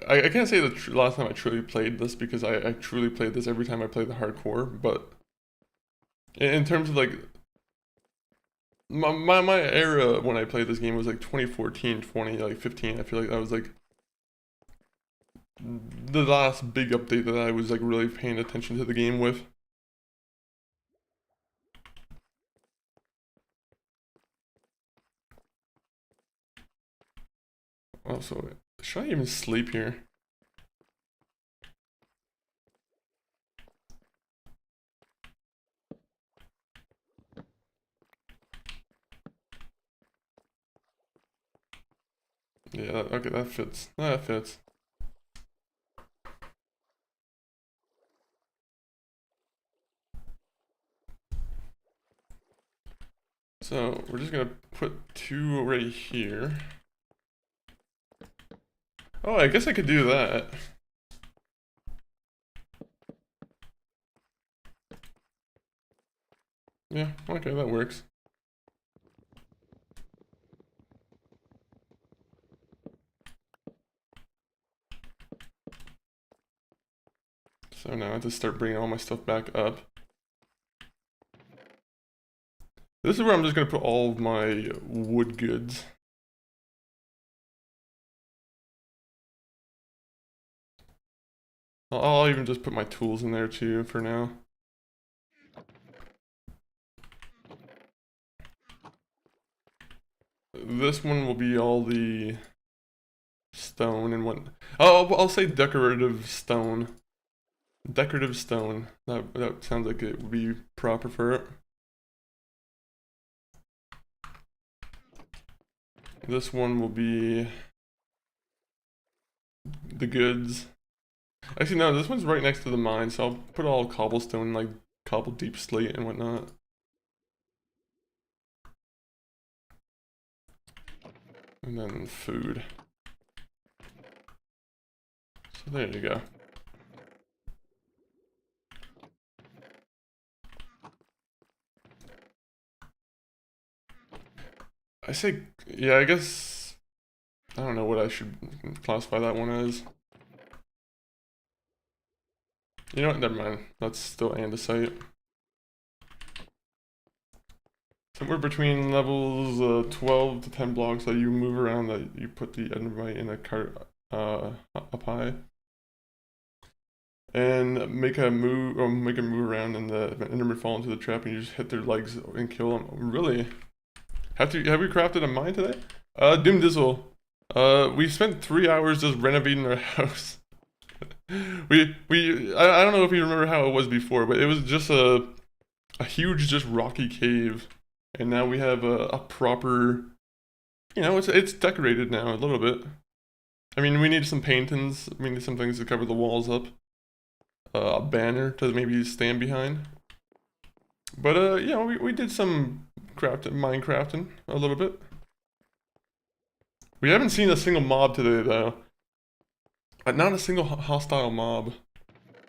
I can't say the last time I truly played this because I truly played this every time I play the hardcore, but in terms of like my era when I played this game was like 2014, 15. I feel like that was like the last big update that I was like really paying attention to the game with. Also, should I even sleep here? Yeah, okay, that fits. That fits. So, we're just gonna put 2 right here. Oh, I guess I could do that. Yeah, okay, that works. So now I have to start bringing all my stuff back up. This is where I'm just gonna put all of my wood goods. I'll even just put my tools in there too for now. This one will be all the stone and what. Oh, I'll say decorative stone. Decorative stone. That sounds like it would be proper for it. This one will be the goods. Actually, no, this one's right next to the mine, so I'll put all cobblestone, like cobble deep slate and whatnot. And then food. So there you go. I say, yeah, I guess, I don't know what I should classify that one as. You know what, never mind. That's still andesite. Somewhere between levels 12 to 10 blocks that you move around, that you put the endermite in a cart up high. And make a move around, and the enderman fall into the trap, and you just hit their legs and kill them. Really? Have we crafted a mine today? Doom Dizzle. We spent 3 hours just renovating our house. I don't know if you remember how it was before, but it was just a huge, just rocky cave, and now we have a proper, you know, it's decorated now a little bit. I mean, we need some paintings, we need some things to cover the walls up, a banner to maybe stand behind. But yeah, we did some Minecrafting a little bit. We haven't seen a single mob today though. Not a single hostile mob.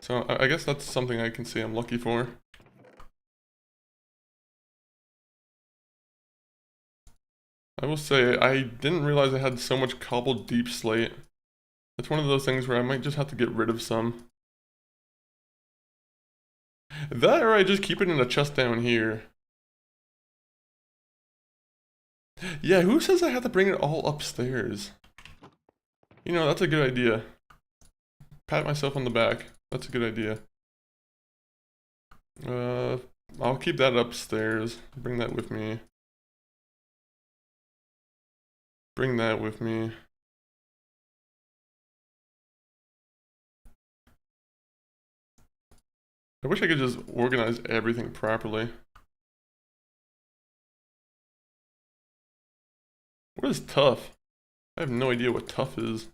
So I guess that's something I can say I'm lucky for. I will say, I didn't realize I had so much cobbled deep slate. It's one of those things where I might just have to get rid of some. That, or I just keep it in a chest down here. Yeah, who says I have to bring it all upstairs? You know, that's a good idea. Pat myself on the back. That's a good idea. I'll keep that upstairs. Bring that with me. Bring that with me. I wish I could just organize everything properly. What is tough? I have no idea what tough is.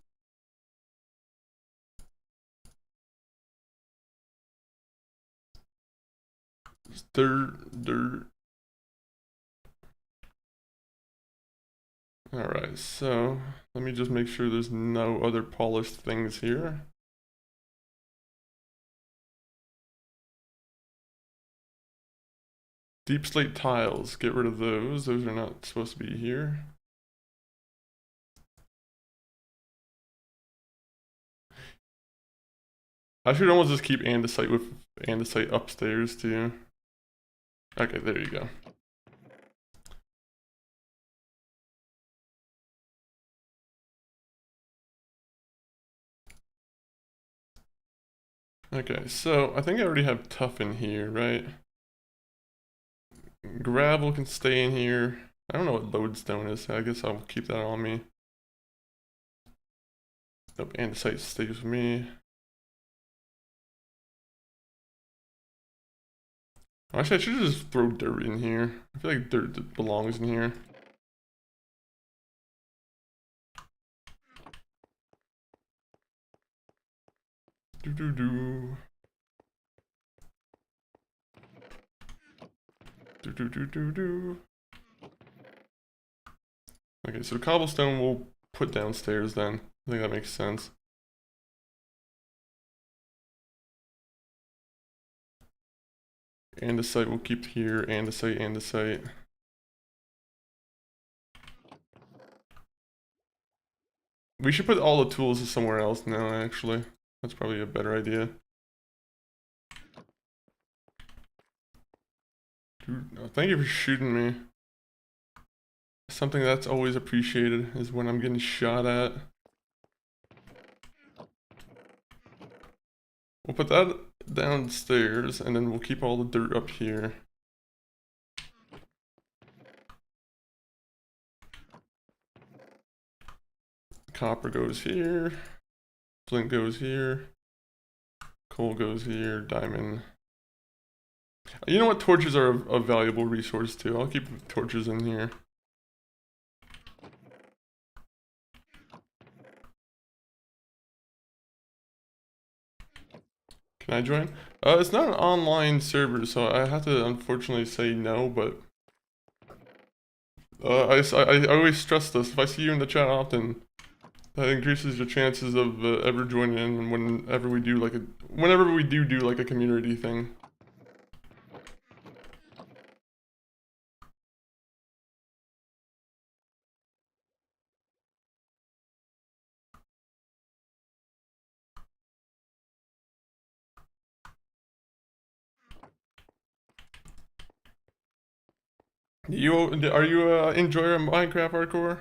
Dirt. Alright, so let me just make sure there's no other polished things here. Deep slate tiles, get rid of those. Those are not supposed to be here. I should almost just keep andesite with andesite upstairs too. Okay, there you go. Okay, so I think I already have tough in here, right? Gravel can stay in here. I don't know what lodestone is, so I guess I'll keep that on me. Nope, andesite stays with me. Actually, I should just throw dirt in here. I feel like dirt belongs in here. Do. Okay, so cobblestone we'll put downstairs then. I think that makes sense. andesite we'll keep here, andesite. We should put all the tools somewhere else now, actually. That's probably a better idea. Dude, thank you for shooting me. Something that's always appreciated is when I'm getting shot at. We'll put that downstairs, and then we'll keep all the dirt up here. Copper goes here. Flint goes here. Coal goes here. Diamond. You know what? Torches are a valuable resource too. I'll keep torches in here. Can I join? It's not an online server, so I have to unfortunately say no, but I always stress this. If I see you in the chat often, that increases your chances of ever joining in whenever we do like a community thing. Are you a enjoyer of Minecraft hardcore?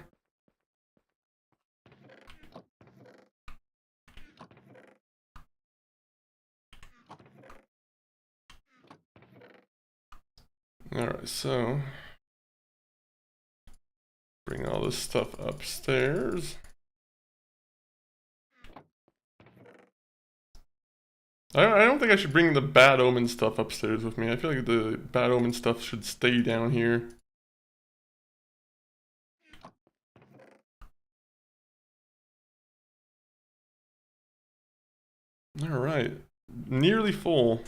Alright, so bring all this stuff upstairs. I don't think I should bring the bad omen stuff upstairs with me. I feel like the bad omen stuff should stay down here. Alright, nearly full.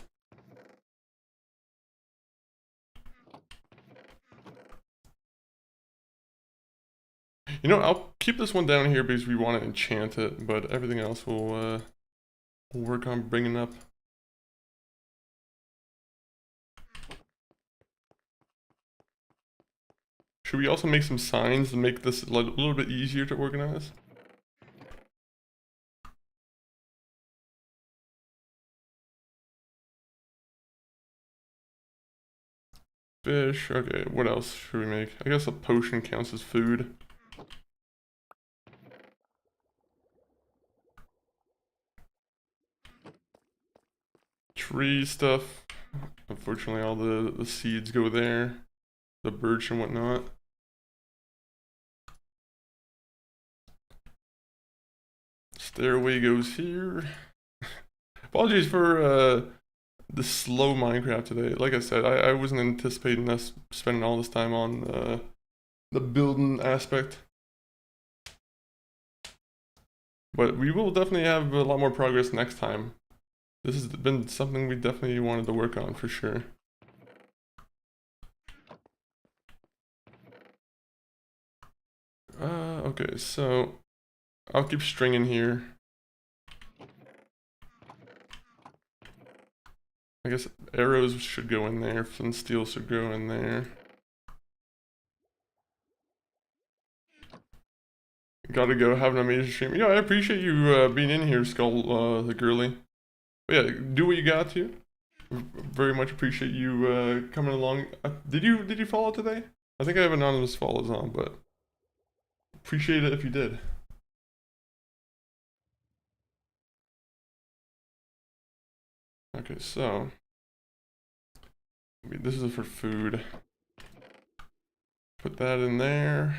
You know, I'll keep this one down here because we want to enchant it, but everything else we'll work on bringing up. Should we also make some signs to make this a little bit easier to organize? Fish, okay, what else should we make? I guess a potion counts as food. Tree stuff. Unfortunately, all the seeds go there. The birch and whatnot. Stairway goes here. Apologies for the slow Minecraft today. Like I said, I wasn't anticipating us spending all this time on the building aspect. But we will definitely have a lot more progress next time. This has been something we definitely wanted to work on for sure. Okay, so I'll keep stringing here. I guess arrows should go in there, flint steel should go in there. Gotta go, have an amazing stream. I appreciate you being in here, Skull the Girly. But yeah, do what you got to. Very much appreciate you coming along. Did you follow today? I think I have anonymous follows on, but appreciate it if you did. Okay, so this is for food. Put that in there.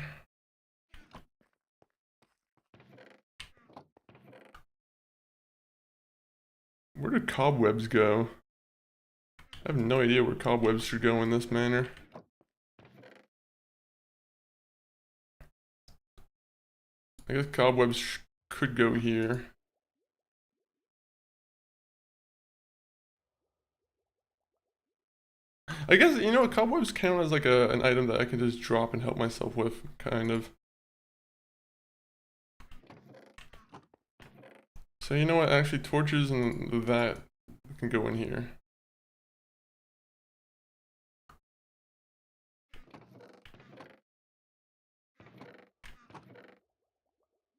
Where did cobwebs go? I have no idea where cobwebs should go in this manner. I guess cobwebs could go here. I guess, cobwebs count as like an item that I can just drop and help myself with, kind of. So you know what, actually torches and that can go in here.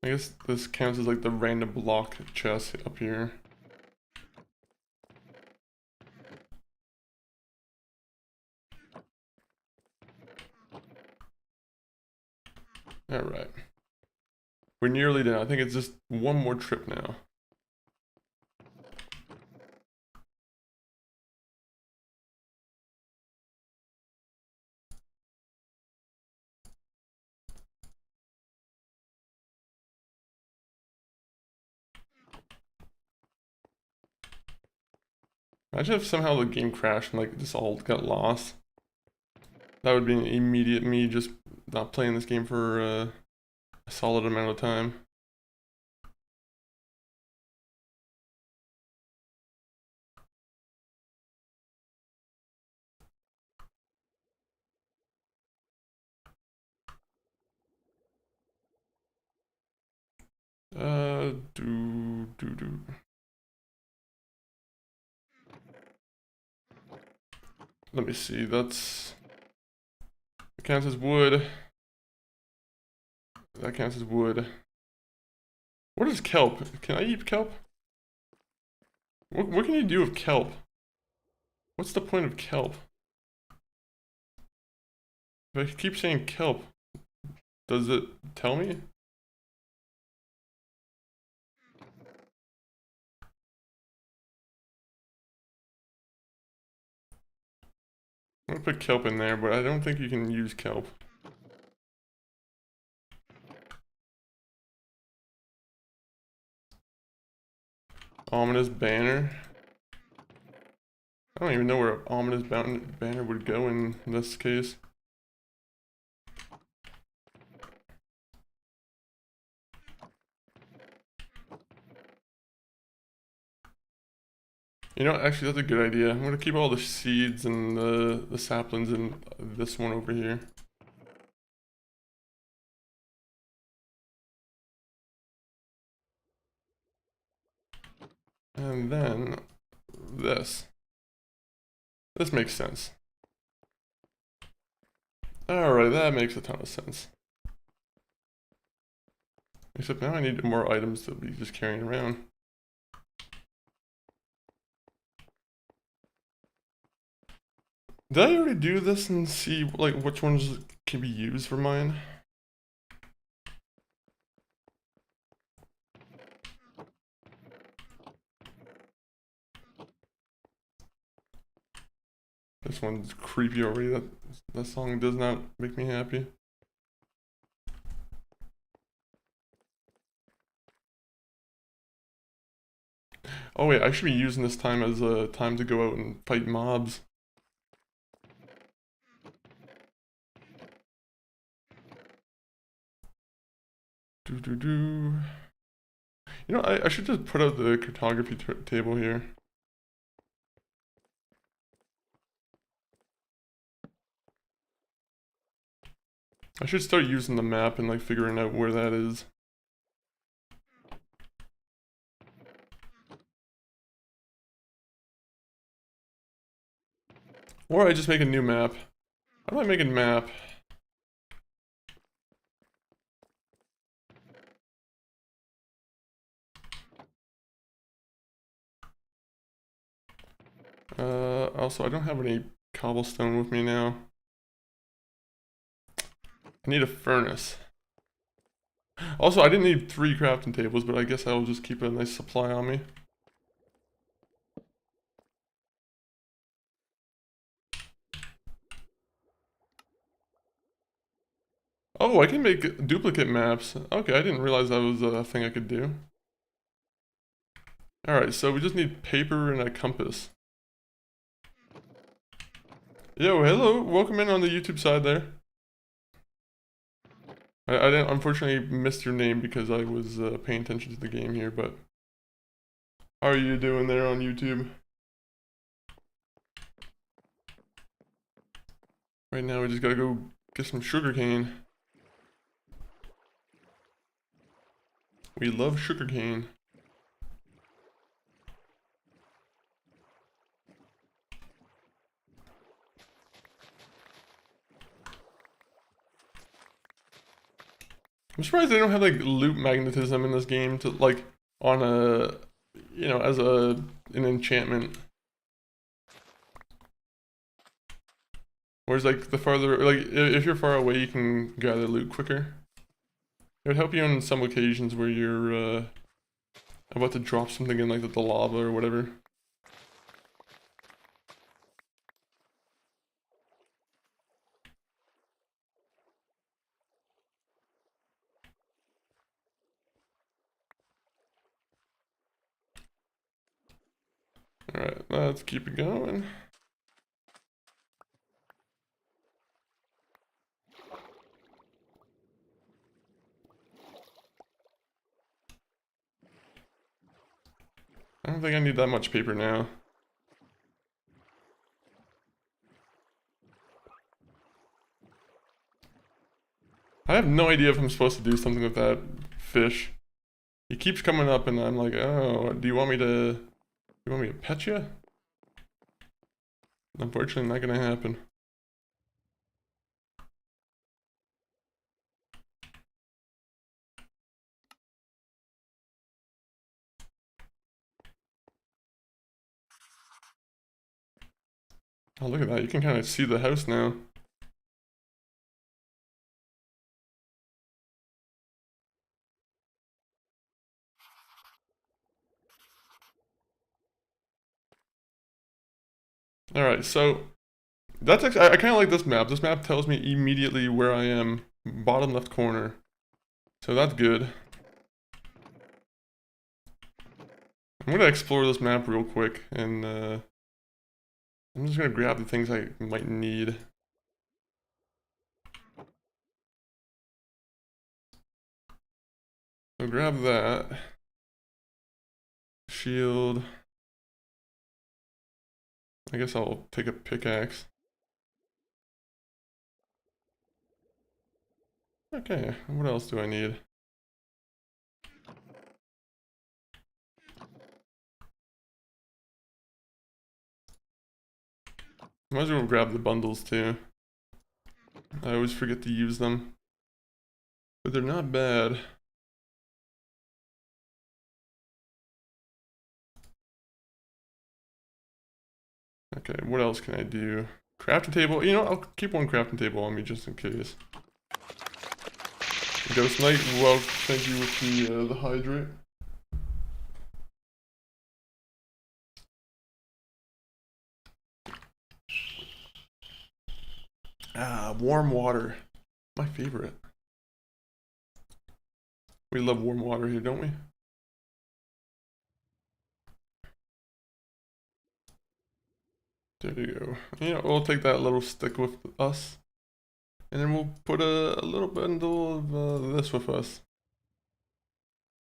I guess this counts as like the random block chest up here. Alright. We're nearly done. I think it's just one more trip now. Imagine if somehow the game crashed and like this all got lost. That would be an immediate me just not playing this game for a solid amount of time. Do. Let me see, that counts as wood. That counts as wood. What is kelp? Can I eat kelp? What can you do with kelp? What's the point of kelp? If I keep saying kelp, does it tell me? I'm gonna put kelp in there, but I don't think you can use kelp. Ominous banner. I don't even know where an ominous banner would go in this case. You know, actually that's a good idea. I'm gonna keep all the seeds and the saplings in this one over here. And then this. This makes sense. Alright, that makes a ton of sense. Except now I need more items to be just carrying around. Did I already do this and see like which ones can be used for mine? This one's creepy already. That song does not make me happy. Oh wait, I should be using this time as a time to go out and fight mobs. You know, I should just put out the cartography table here. I should start using the map and like figuring out where that is. Or I just make a new map. How do I make a map? Also I don't have any cobblestone with me now. I need a furnace. Also, I didn't need 3 crafting tables, but I guess I'll just keep a nice supply on me. Oh, I can make duplicate maps. Okay, I didn't realize that was a thing I could do. Alright, so we just need paper and a compass. Yo, hello, welcome in on the YouTube side there. I didn't, unfortunately missed your name because I was paying attention to the game here, but how are you doing there on YouTube? Right now we just gotta go get some sugarcane. We love sugarcane. I'm surprised they don't have like loot magnetism in this game to like on a, you know, as an enchantment. Whereas like the farther, like if you're far away, you can gather loot quicker. It would help you on some occasions where you're about to drop something in like the lava or whatever. Alright, let's keep it going. I don't think I need that much paper now. I have no idea if I'm supposed to do something with that fish. He keeps coming up and I'm like, oh, do you want me to pet you? Unfortunately, not gonna happen. Oh, look at that. You can kind of see the house now. Alright, so that's actually, I kind of like this map. This map tells me immediately where I am, bottom left corner. So that's good. I'm gonna explore this map real quick, and I'm just gonna grab the things I might need. So grab that. Shield. I guess I'll take a pickaxe. Okay, what else do I need? Might as well grab the bundles too. I always forget to use them. But they're not bad. Okay, what else can I do? Crafting table. You know, I'll keep one crafting table on me just in case. Ghost Knight, well, thank you with the hydrate. Ah, warm water. My favorite. We love warm water here, don't we? There you go. Yeah, we'll take that little stick with us. And then we'll put a little bundle of this with us.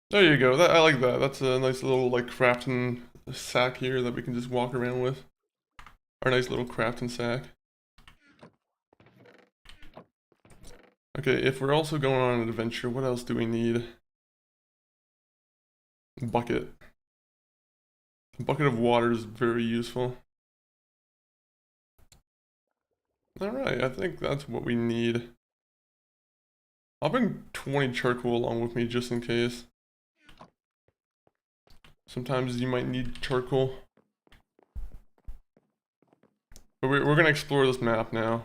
There you go. I like that. That's a nice little like crafting sack here that we can just walk around with. Our nice little crafting sack. Okay, if we're also going on an adventure, what else do we need? Bucket. A bucket of water is very useful. Alright, I think that's what we need. I'll bring 20 charcoal along with me just in case. Sometimes you might need charcoal. But we're gonna explore this map now.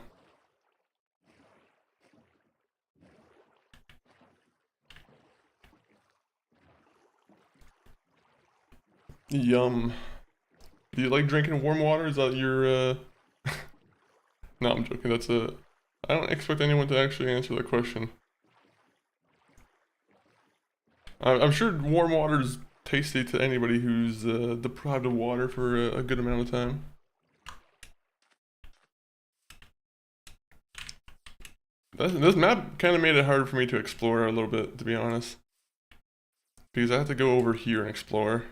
Yum. Do you like drinking warm water? Is that your, No, I'm joking. That's a... I don't expect anyone to actually answer that question. I'm sure warm water is tasty to anybody who's deprived of water for a good amount of time. This map kind of made it hard for me to explore a little bit, to be honest. Because I have to go over here and explore.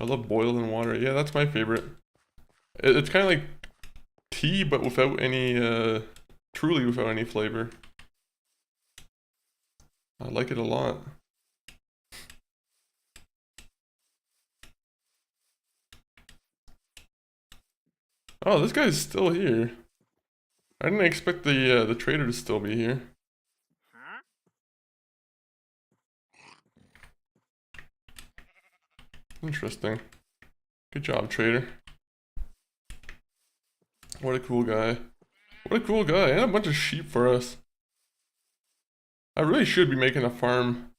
I love boiled in water. Yeah, that's my favorite. It's kind of like tea, but without any, truly without any flavor. I like it a lot. Oh, this guy's still here. I didn't expect the trader to still be here. Interesting. Good job, trader. What a cool guy. What a cool guy. And a bunch of sheep for us. I really should be making a farm.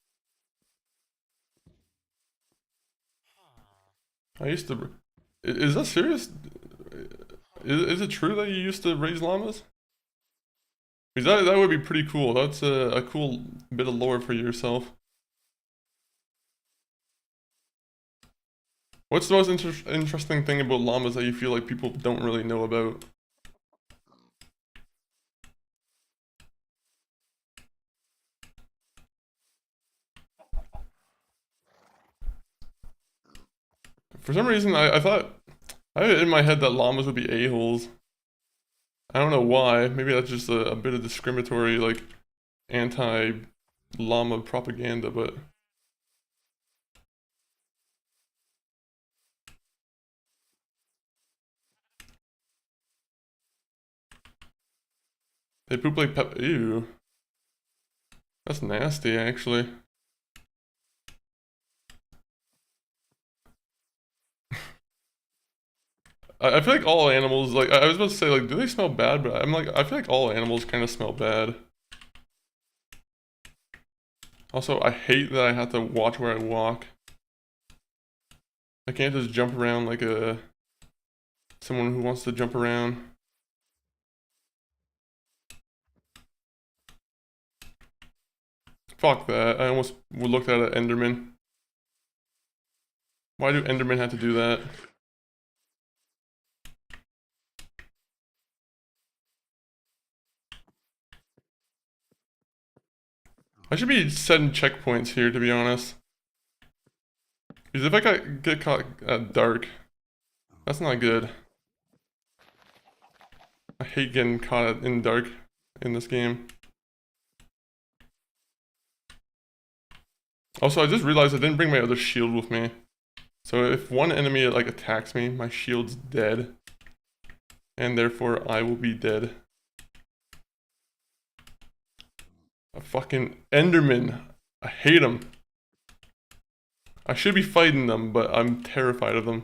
I used to... Is that serious? Is it true that you used to raise llamas? Because that would be pretty cool. That's a cool bit of lore for yourself. What's the most interesting thing about llamas that you feel like people don't really know about? For some reason, I thought... I had in my head that llamas would be a-holes. I don't know why. Maybe that's just a bit of discriminatory, like, anti-llama propaganda, but... They poop like ew. That's nasty, actually. I feel like all animals, like, I was about to say, like, do they smell bad? But I'm like, I feel like all animals kind of smell bad. Also, I hate that I have to watch where I walk. I can't just jump around like someone who wants to jump around. Fuck that. I almost looked at an Enderman. Why do Endermen have to do that? I should be setting checkpoints here, to be honest. Because if I get caught at dark, that's not good. I hate getting caught in dark in this game. Also, I just realized I didn't bring my other shield with me. So if one enemy like attacks me, my shield's dead. And therefore I will be dead. A fucking Enderman. I hate them. I should be fighting them, but I'm terrified of them.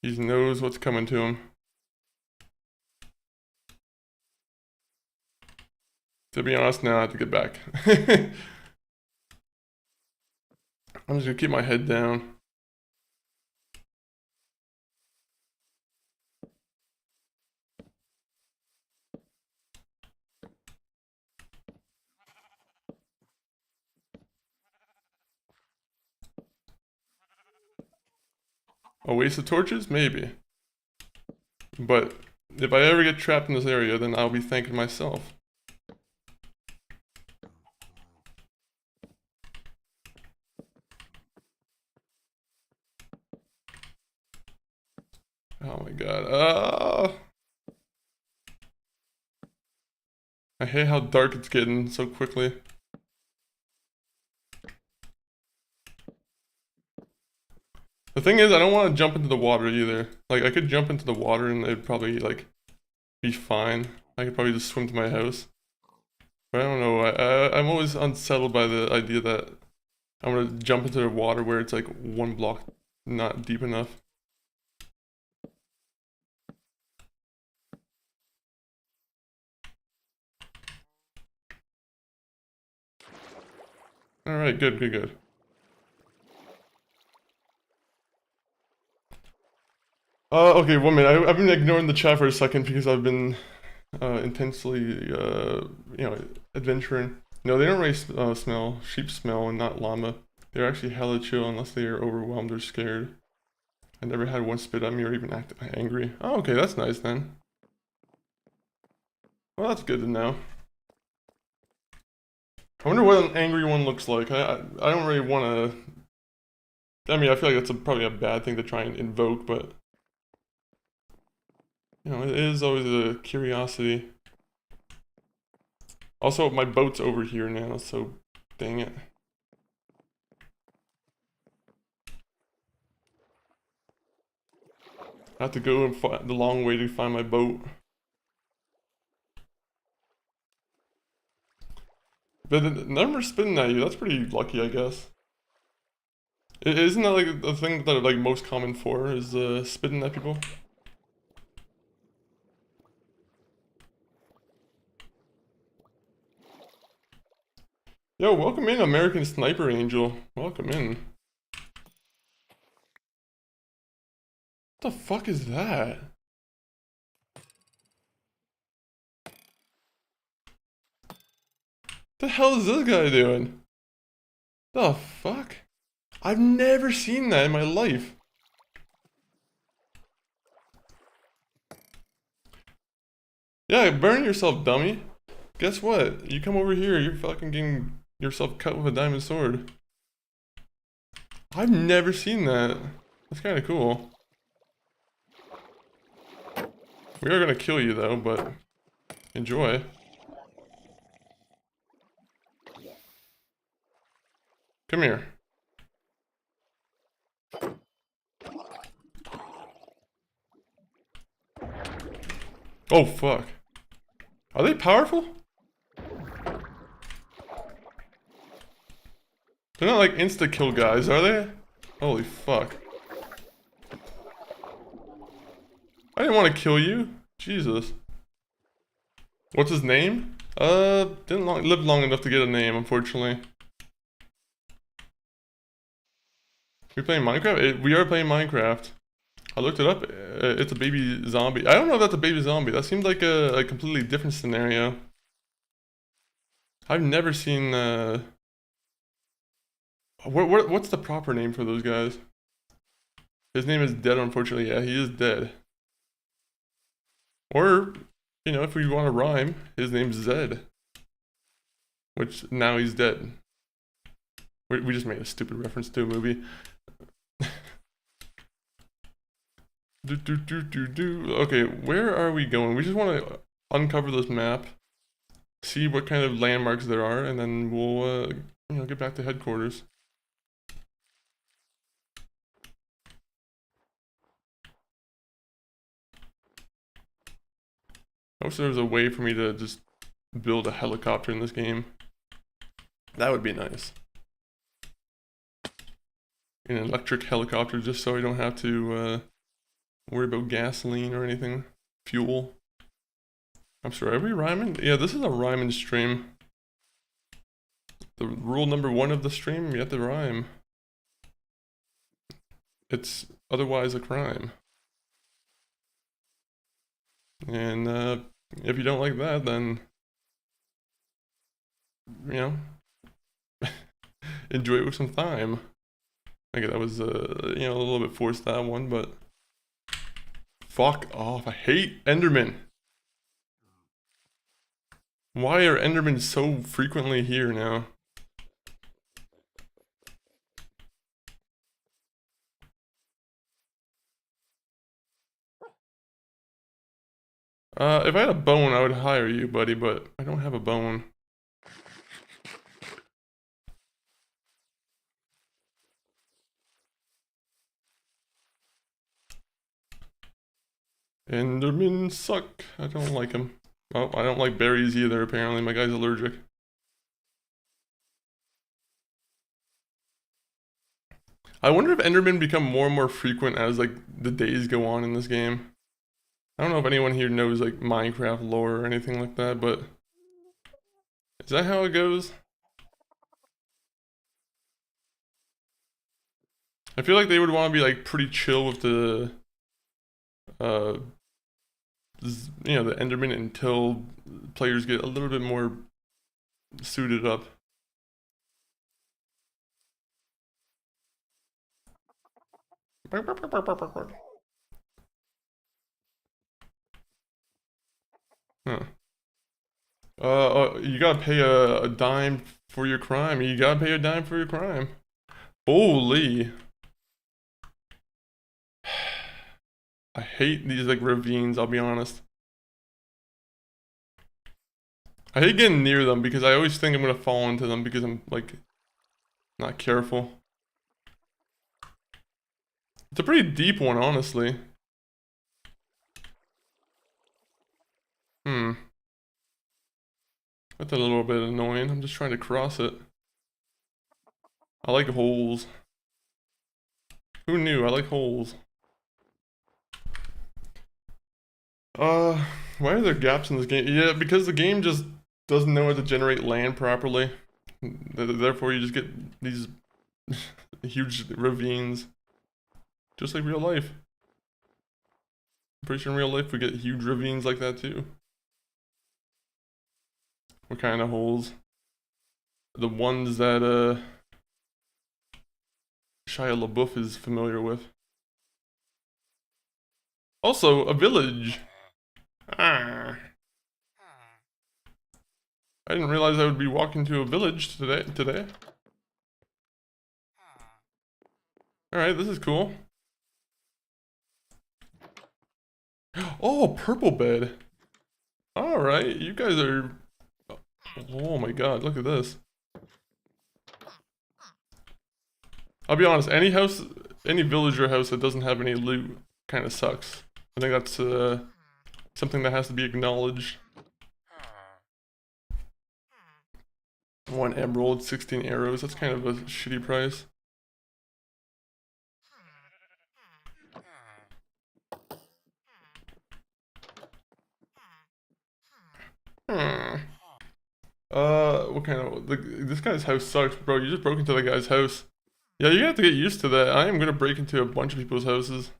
He knows what's coming to him. To be honest, now I have to get back. I'm just gonna keep my head down. A waste of torches? Maybe. But if I ever get trapped in this area, then I'll be thanking myself. Oh my god. I hate how dark it's getting so quickly. The thing is, I don't want to jump into the water either. Like, I could jump into the water and it'd probably, like, be fine. I could probably just swim to my house. But I don't know, I'm always unsettled by the idea that I'm gonna jump into the water where it's like one block not deep enough. Alright, good. Okay, 1 minute. I've been ignoring the chat for a second because I've been intensely, adventuring. No, they don't really smell. Sheep smell and not llama. They're actually hella chill unless they are overwhelmed or scared. I never had one spit at me or even act angry. Oh, okay, that's nice then. Well, that's good to know. I wonder what an angry one looks like. I don't really want to... I mean, I feel like that's probably a bad thing to try and invoke, but... You know, it is always a curiosity. Also, my boat's over here now, so... Dang it. I have to go and find the long way to find my boat. But the number spitting at you, that's pretty lucky, I guess. Isn't that like the thing that they're like most common for, is spitting at people? Yo, welcome in, American Sniper Angel. Welcome in. What the fuck is that? The hell is this guy doing? The fuck? I've never seen that in my life. Yeah, burn yourself, dummy. Guess what? You come over here, you're fucking getting yourself cut with a diamond sword. I've never seen that. That's kind of cool. We are gonna kill you though, but enjoy. Come here. Oh fuck. Are they powerful? They're not like insta-kill guys, are they? Holy fuck. I didn't want to kill you. Jesus. What's his name? Didn't live long enough to get a name, unfortunately. We playing Minecraft? We are playing Minecraft. I looked it up. It's a baby zombie. I don't know if that's a baby zombie. That seemed like a completely different scenario. I've never seen. What's the proper name for those guys? His name is dead, unfortunately. Yeah, he is dead. Or, you know, if we want to rhyme, his name's Zed. Which, now he's dead. We just made a stupid reference to a movie. Okay, where are we going? We just want to uncover this map, see what kind of landmarks there are, and then we'll, you know, get back to headquarters. I wish there was a way for me to just build a helicopter in this game. That would be nice. An electric helicopter, just so I don't have to worry about gasoline or anything. Fuel. I'm sorry, are we rhyming? Yeah, this is a rhyming stream. The rule number 1 of the stream, you have to rhyme. It's otherwise a crime. And if you don't like that, then, you know, enjoy it with some thyme. Okay, that was, you know, a little bit forced, that one, but fuck off. I hate Endermen. Why are Endermen so frequently here now? If I had a bone, I would hire you, buddy, but I don't have a bone. Endermen suck. I don't like them. Oh, I don't like berries either, apparently. My guy's allergic. I wonder if Endermen become more and more frequent as, like, the days go on in this game. I don't know if anyone here knows, like, Minecraft lore or anything like that, but is that how it goes? I feel like they would want to be, like, pretty chill with the, you know, the Enderman until players get a little bit more suited up. Huh. You gotta pay a dime for your crime. You gotta pay a dime for your crime. Holy. I hate these, like, ravines, I'll be honest. I hate getting near them because I always think I'm gonna fall into them because I'm, like, not careful. It's a pretty deep one, honestly. That's a little bit annoying. I'm just trying to cross it. I like holes. Who knew? I like holes. Why are there gaps in this game? Yeah, because the game just doesn't know how to generate land properly. Therefore, you just get these huge ravines. Just like real life. I'm pretty sure in real life we get huge ravines like that too. What kind of holes? The ones that, Shia LaBeouf is familiar with. Also, a village. Ah. I didn't realize I would be walking to a village today. Alright, this is cool. Oh, purple bed. Alright, you guys are... Oh my god, look at this. I'll be honest, any house, any villager house that doesn't have any loot kind of sucks. I think that's something that has to be acknowledged. 1 emerald, 16 arrows, that's kind of a shitty price. What kind of, this guy's house sucks, bro. You just broke into the guy's house. Yeah, you're gonna have to get used to that. I am gonna break into a bunch of people's houses.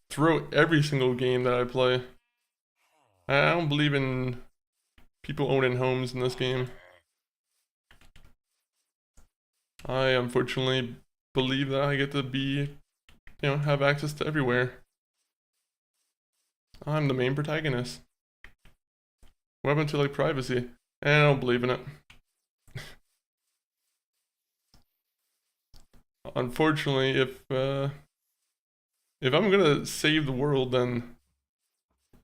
Throughout every single game that I play. I don't believe in people owning homes in this game. I unfortunately believe that I get to be, have access to everywhere. I'm the main protagonist. What happened to, like, privacy? I don't believe in it. Unfortunately, if I'm gonna save the world, then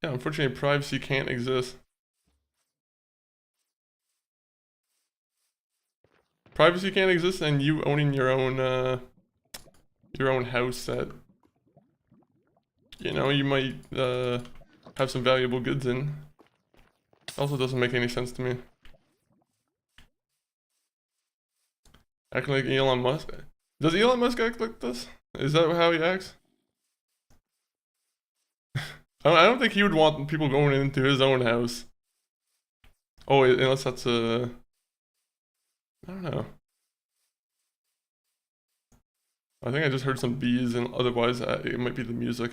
yeah, unfortunately privacy can't exist. Privacy can't exist, and you owning your own house that you might have some valuable goods in. Also doesn't make any sense to me. Acting like Elon Musk. Does Elon Musk act like this? Is that how he acts? I don't think he would want people going into his own house. Oh, unless that's I don't know. I think I just heard some bees, and otherwise it might be the music.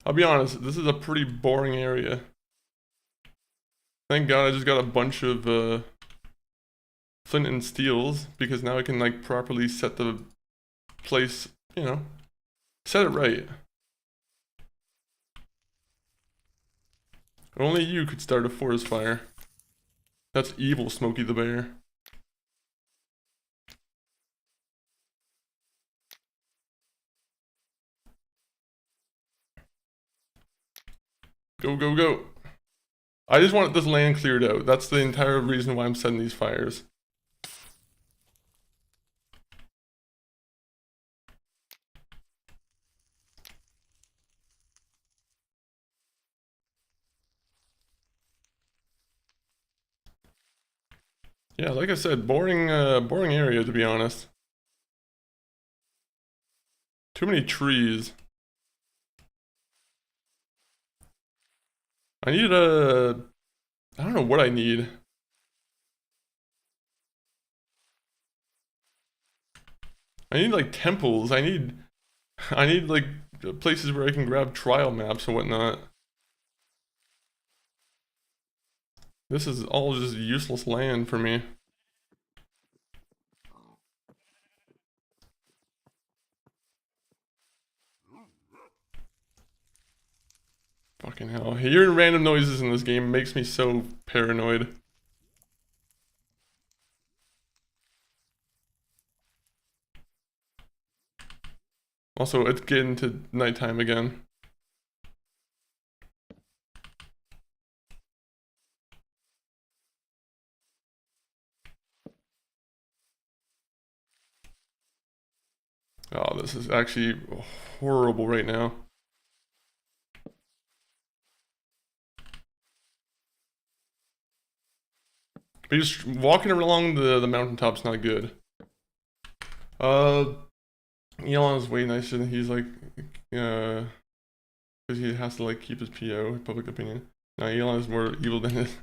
I'll be honest, this is a pretty boring area. Thank God I just got a bunch of flint and steels, because now I can, like, properly set the place, set it right. Only you could start a forest fire. That's evil, Smokey the Bear. Go, go, go. I just want this land cleared out. That's the entire reason why I'm setting these fires. Yeah, like I said, boring area, to be honest. Too many trees. I need I don't know what I need. I need, like, temples. I need like places where I can grab trial maps and whatnot. This is all just useless land for me. Fucking hell. Hearing random noises in this game makes me so paranoid. Also, it's getting to nighttime again. Oh, this is actually horrible right now. But just walking along the mountaintop's not good. Elon's way nicer than he's like, because he has to like keep his PO, public opinion. Now Elon is more evil than his,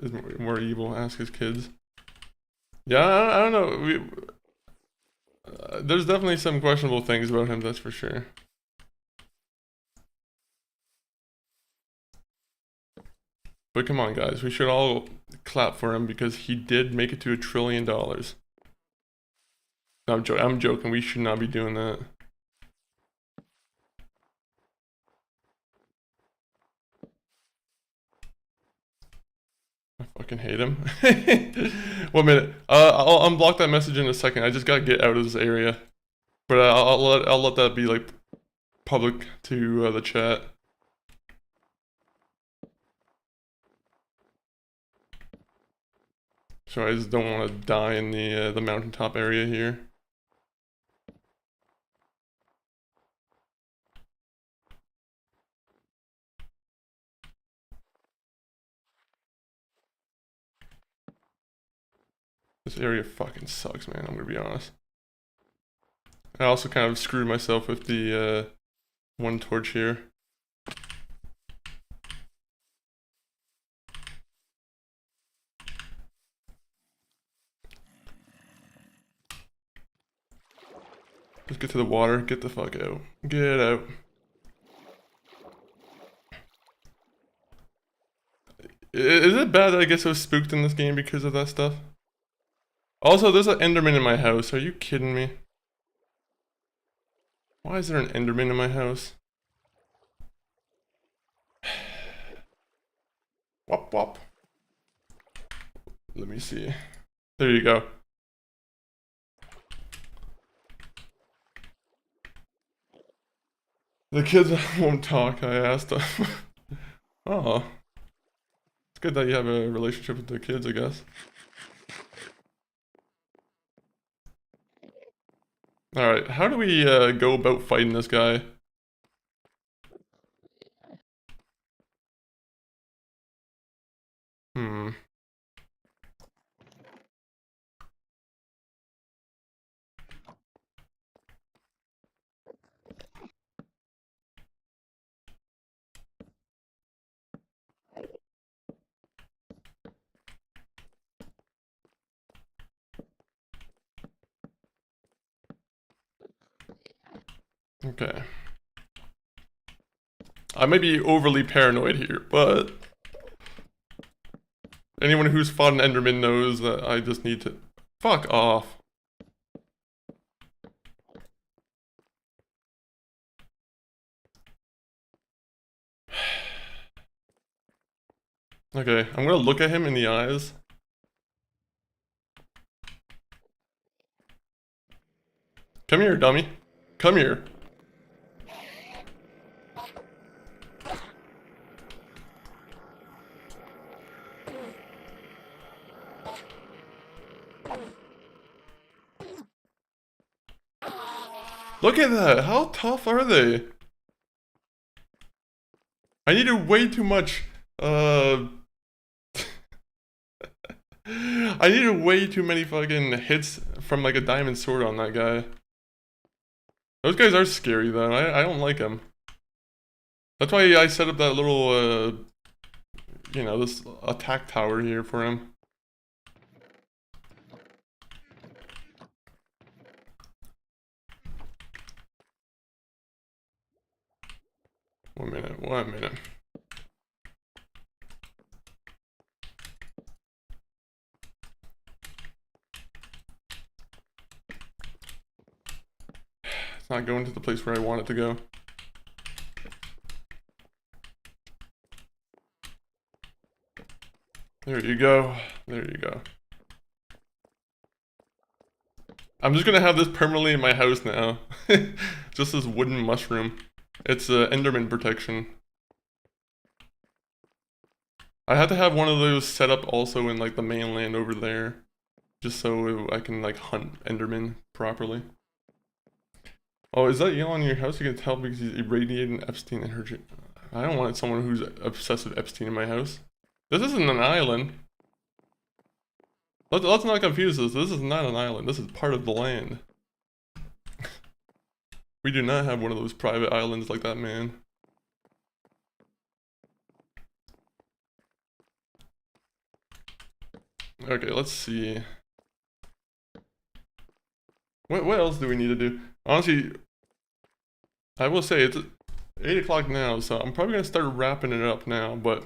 is more evil. Ask his kids. Yeah, I don't know. There's definitely some questionable things about him, that's for sure. But come on, guys, we should all clap for him because he did make it to $1 trillion. No, I'm joking. We should not be doing that. I fucking hate him. 1 minute. I'll unblock that message in a second. I just gotta get out of this area. But I'll let that be like public to the chat. So I just don't want to die in the mountaintop area here. This area fucking sucks, man. I'm gonna be honest. I also kind of screwed myself with the one torch here. Just get to the water. Get the fuck out. Get out. Is it bad that I get so spooked in this game because of that stuff? Also, there's an Enderman in my house. Are you kidding me? Why is there an Enderman in my house? Wop wop. Let me see. There you go. The kids won't talk, I asked them. Oh. It's good that you have a relationship with the kids, I guess. Alright, how do we go about fighting this guy? Okay. I may be overly paranoid here, but anyone who's fought an Enderman knows that I just need to fuck off. Okay, I'm gonna look at him in the eyes. Come here, dummy. Come here. Look at that! How tough are they? I needed way too much, I needed way too many fucking hits from like a diamond sword on that guy. Those guys are scary though, I don't like them. That's why I set up that little, you know, this attack tower here for him. One minute, 1 minute. It's not going to the place where I want it to go. There you go. There you go. I'm just gonna have this permanently in my house now. Just this wooden mushroom. It's Enderman protection. I had to have one of those set up also in like the mainland over there. Just so I can like hunt Enderman properly. Oh, is that Elon in your house? You can tell because he's irradiating Epstein energy. I don't want someone who's obsessed with Epstein in my house. This isn't an island. Let's not confuse this. This is not an island. This is part of the land. We do not have one of those private islands like that, man. Okay, let's see. What else do we need to do? Honestly, I will say it's 8 o'clock now, so I'm probably gonna start wrapping it up now, but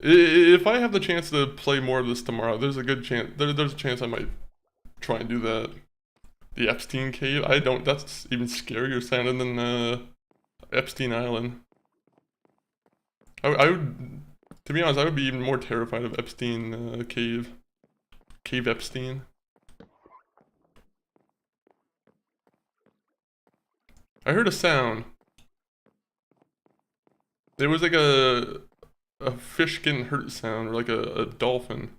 if I have the chance to play more of this tomorrow, there's a good chance, there's a chance I might try and do that. The Epstein Cave, that's even scarier sounding than Epstein Island. I would, to be honest, I would be even more terrified of Epstein Cave. Cave Epstein. I heard a sound. It was like a fish getting hurt sound, or like a dolphin.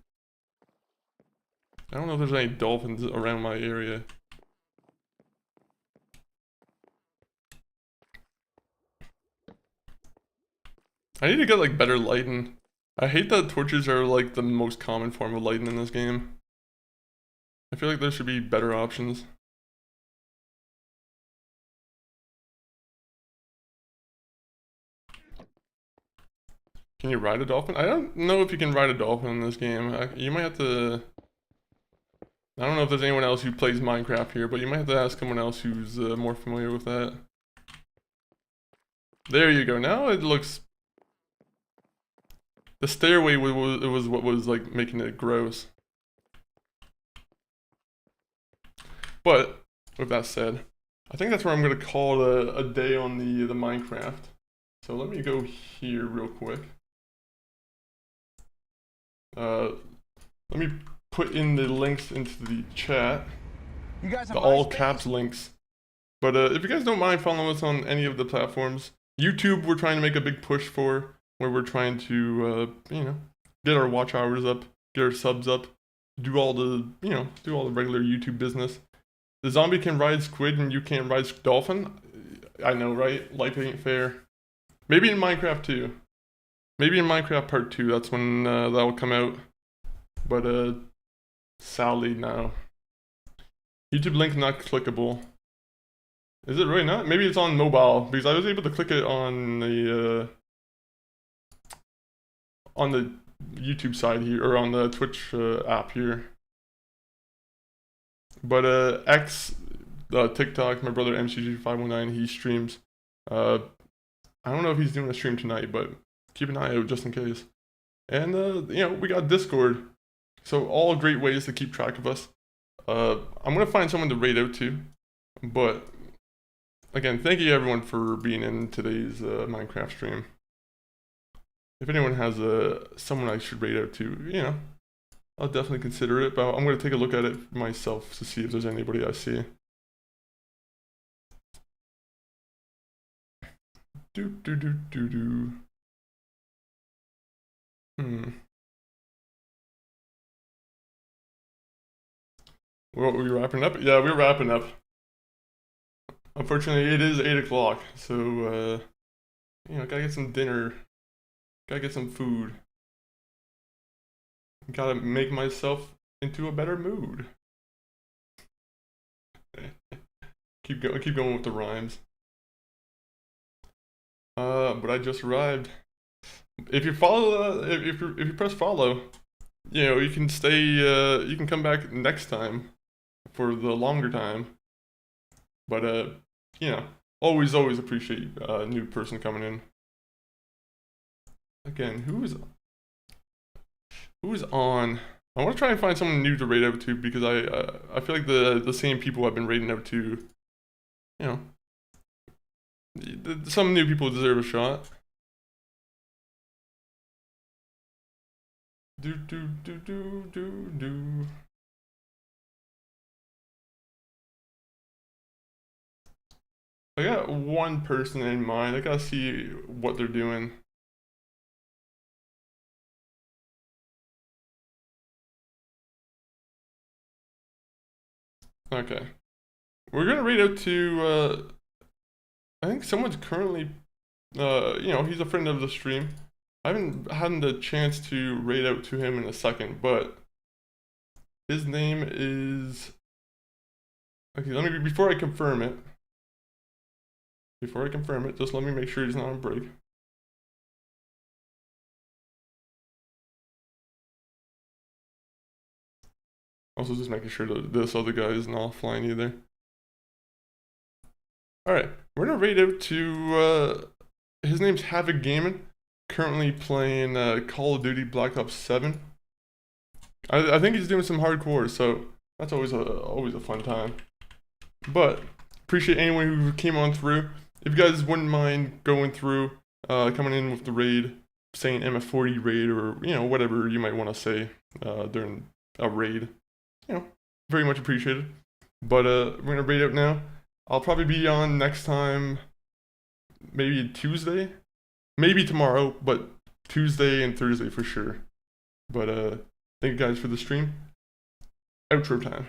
I don't know if there's any dolphins around my area. I need to get like better lighting. I hate that torches are like the most common form of lighting in this game. I feel like there should be better options. Can you ride a dolphin? I don't know if you can ride a dolphin in this game. You might have to... I don't know if there's anyone else who plays Minecraft here, but you might have to ask someone else who's more familiar with that. There you go. Now it looks... The stairway was what was like making it gross. But, with that said, I think that's where I'm going to call it a day on the Minecraft. So let me go here real quick. Let me put in the links into the chat. You guys have the all caps links. But if you guys don't mind following us on any of the platforms, YouTube we're trying to make a big push for, where we're trying to you know, get our watch hours up, get our subs up, do all the regular YouTube business. The zombie can ride squid and you can't ride dolphin. I know, right? Life ain't fair. Maybe in Minecraft too. Maybe in Minecraft Part 2, that's when that'll come out. But sadly, no. YouTube link not clickable. Is it really not? Maybe it's on mobile, because I was able to click it on the YouTube side here, or on the Twitch app here. But TikTok, my brother MCG519, he streams. I don't know if he's doing a stream tonight, but keep an eye out just in case. And you know, we got Discord, so all great ways to keep track of us. I'm gonna find someone to raid out to, but again, thank you everyone for being in today's Minecraft stream. If anyone has someone I should raid out to, you know, I'll definitely consider it, but I'm gonna take a look at it myself to see if there's anybody I see. Well, we wrapping up? Yeah, we're wrapping up. Unfortunately, it is 8 o'clock, so, you know, gotta get some dinner. Gotta get some food. Gotta make myself into a better mood. keep going with the rhymes. But I just arrived. If you follow, if you press follow, you know, you can stay, you can come back next time for the longer time. But, you know, always appreciate a new person coming in. Again, who's on? I want to try and find someone new to raid out to, because I feel like the same people I've been raiding out to, you know, some new people deserve a shot. Do. I got one person in mind. I gotta see what they're doing. Okay. We're gonna read out to, I think someone's currently, you know, he's a friend of the stream. I haven't had the chance to raid out to him in a second, but his name is... Okay, let me, before I confirm it, just let me make sure he's not on break. Also just making sure that this other guy isn't offline either. Alright, we're gonna raid out to, his name's Havoc Gaming, currently playing Call of Duty Black Ops 7. I think he's doing some hardcore, so that's always a fun time. But appreciate anyone who came on through. If you guys wouldn't mind going through, coming in with the raid, saying MF40 raid, or whatever you might want to say during a raid, very much appreciated. But we're gonna raid out now. I'll probably be on next time, maybe Tuesday, maybe tomorrow, but Tuesday and Thursday for sure. But thank you guys for the stream. Outro time.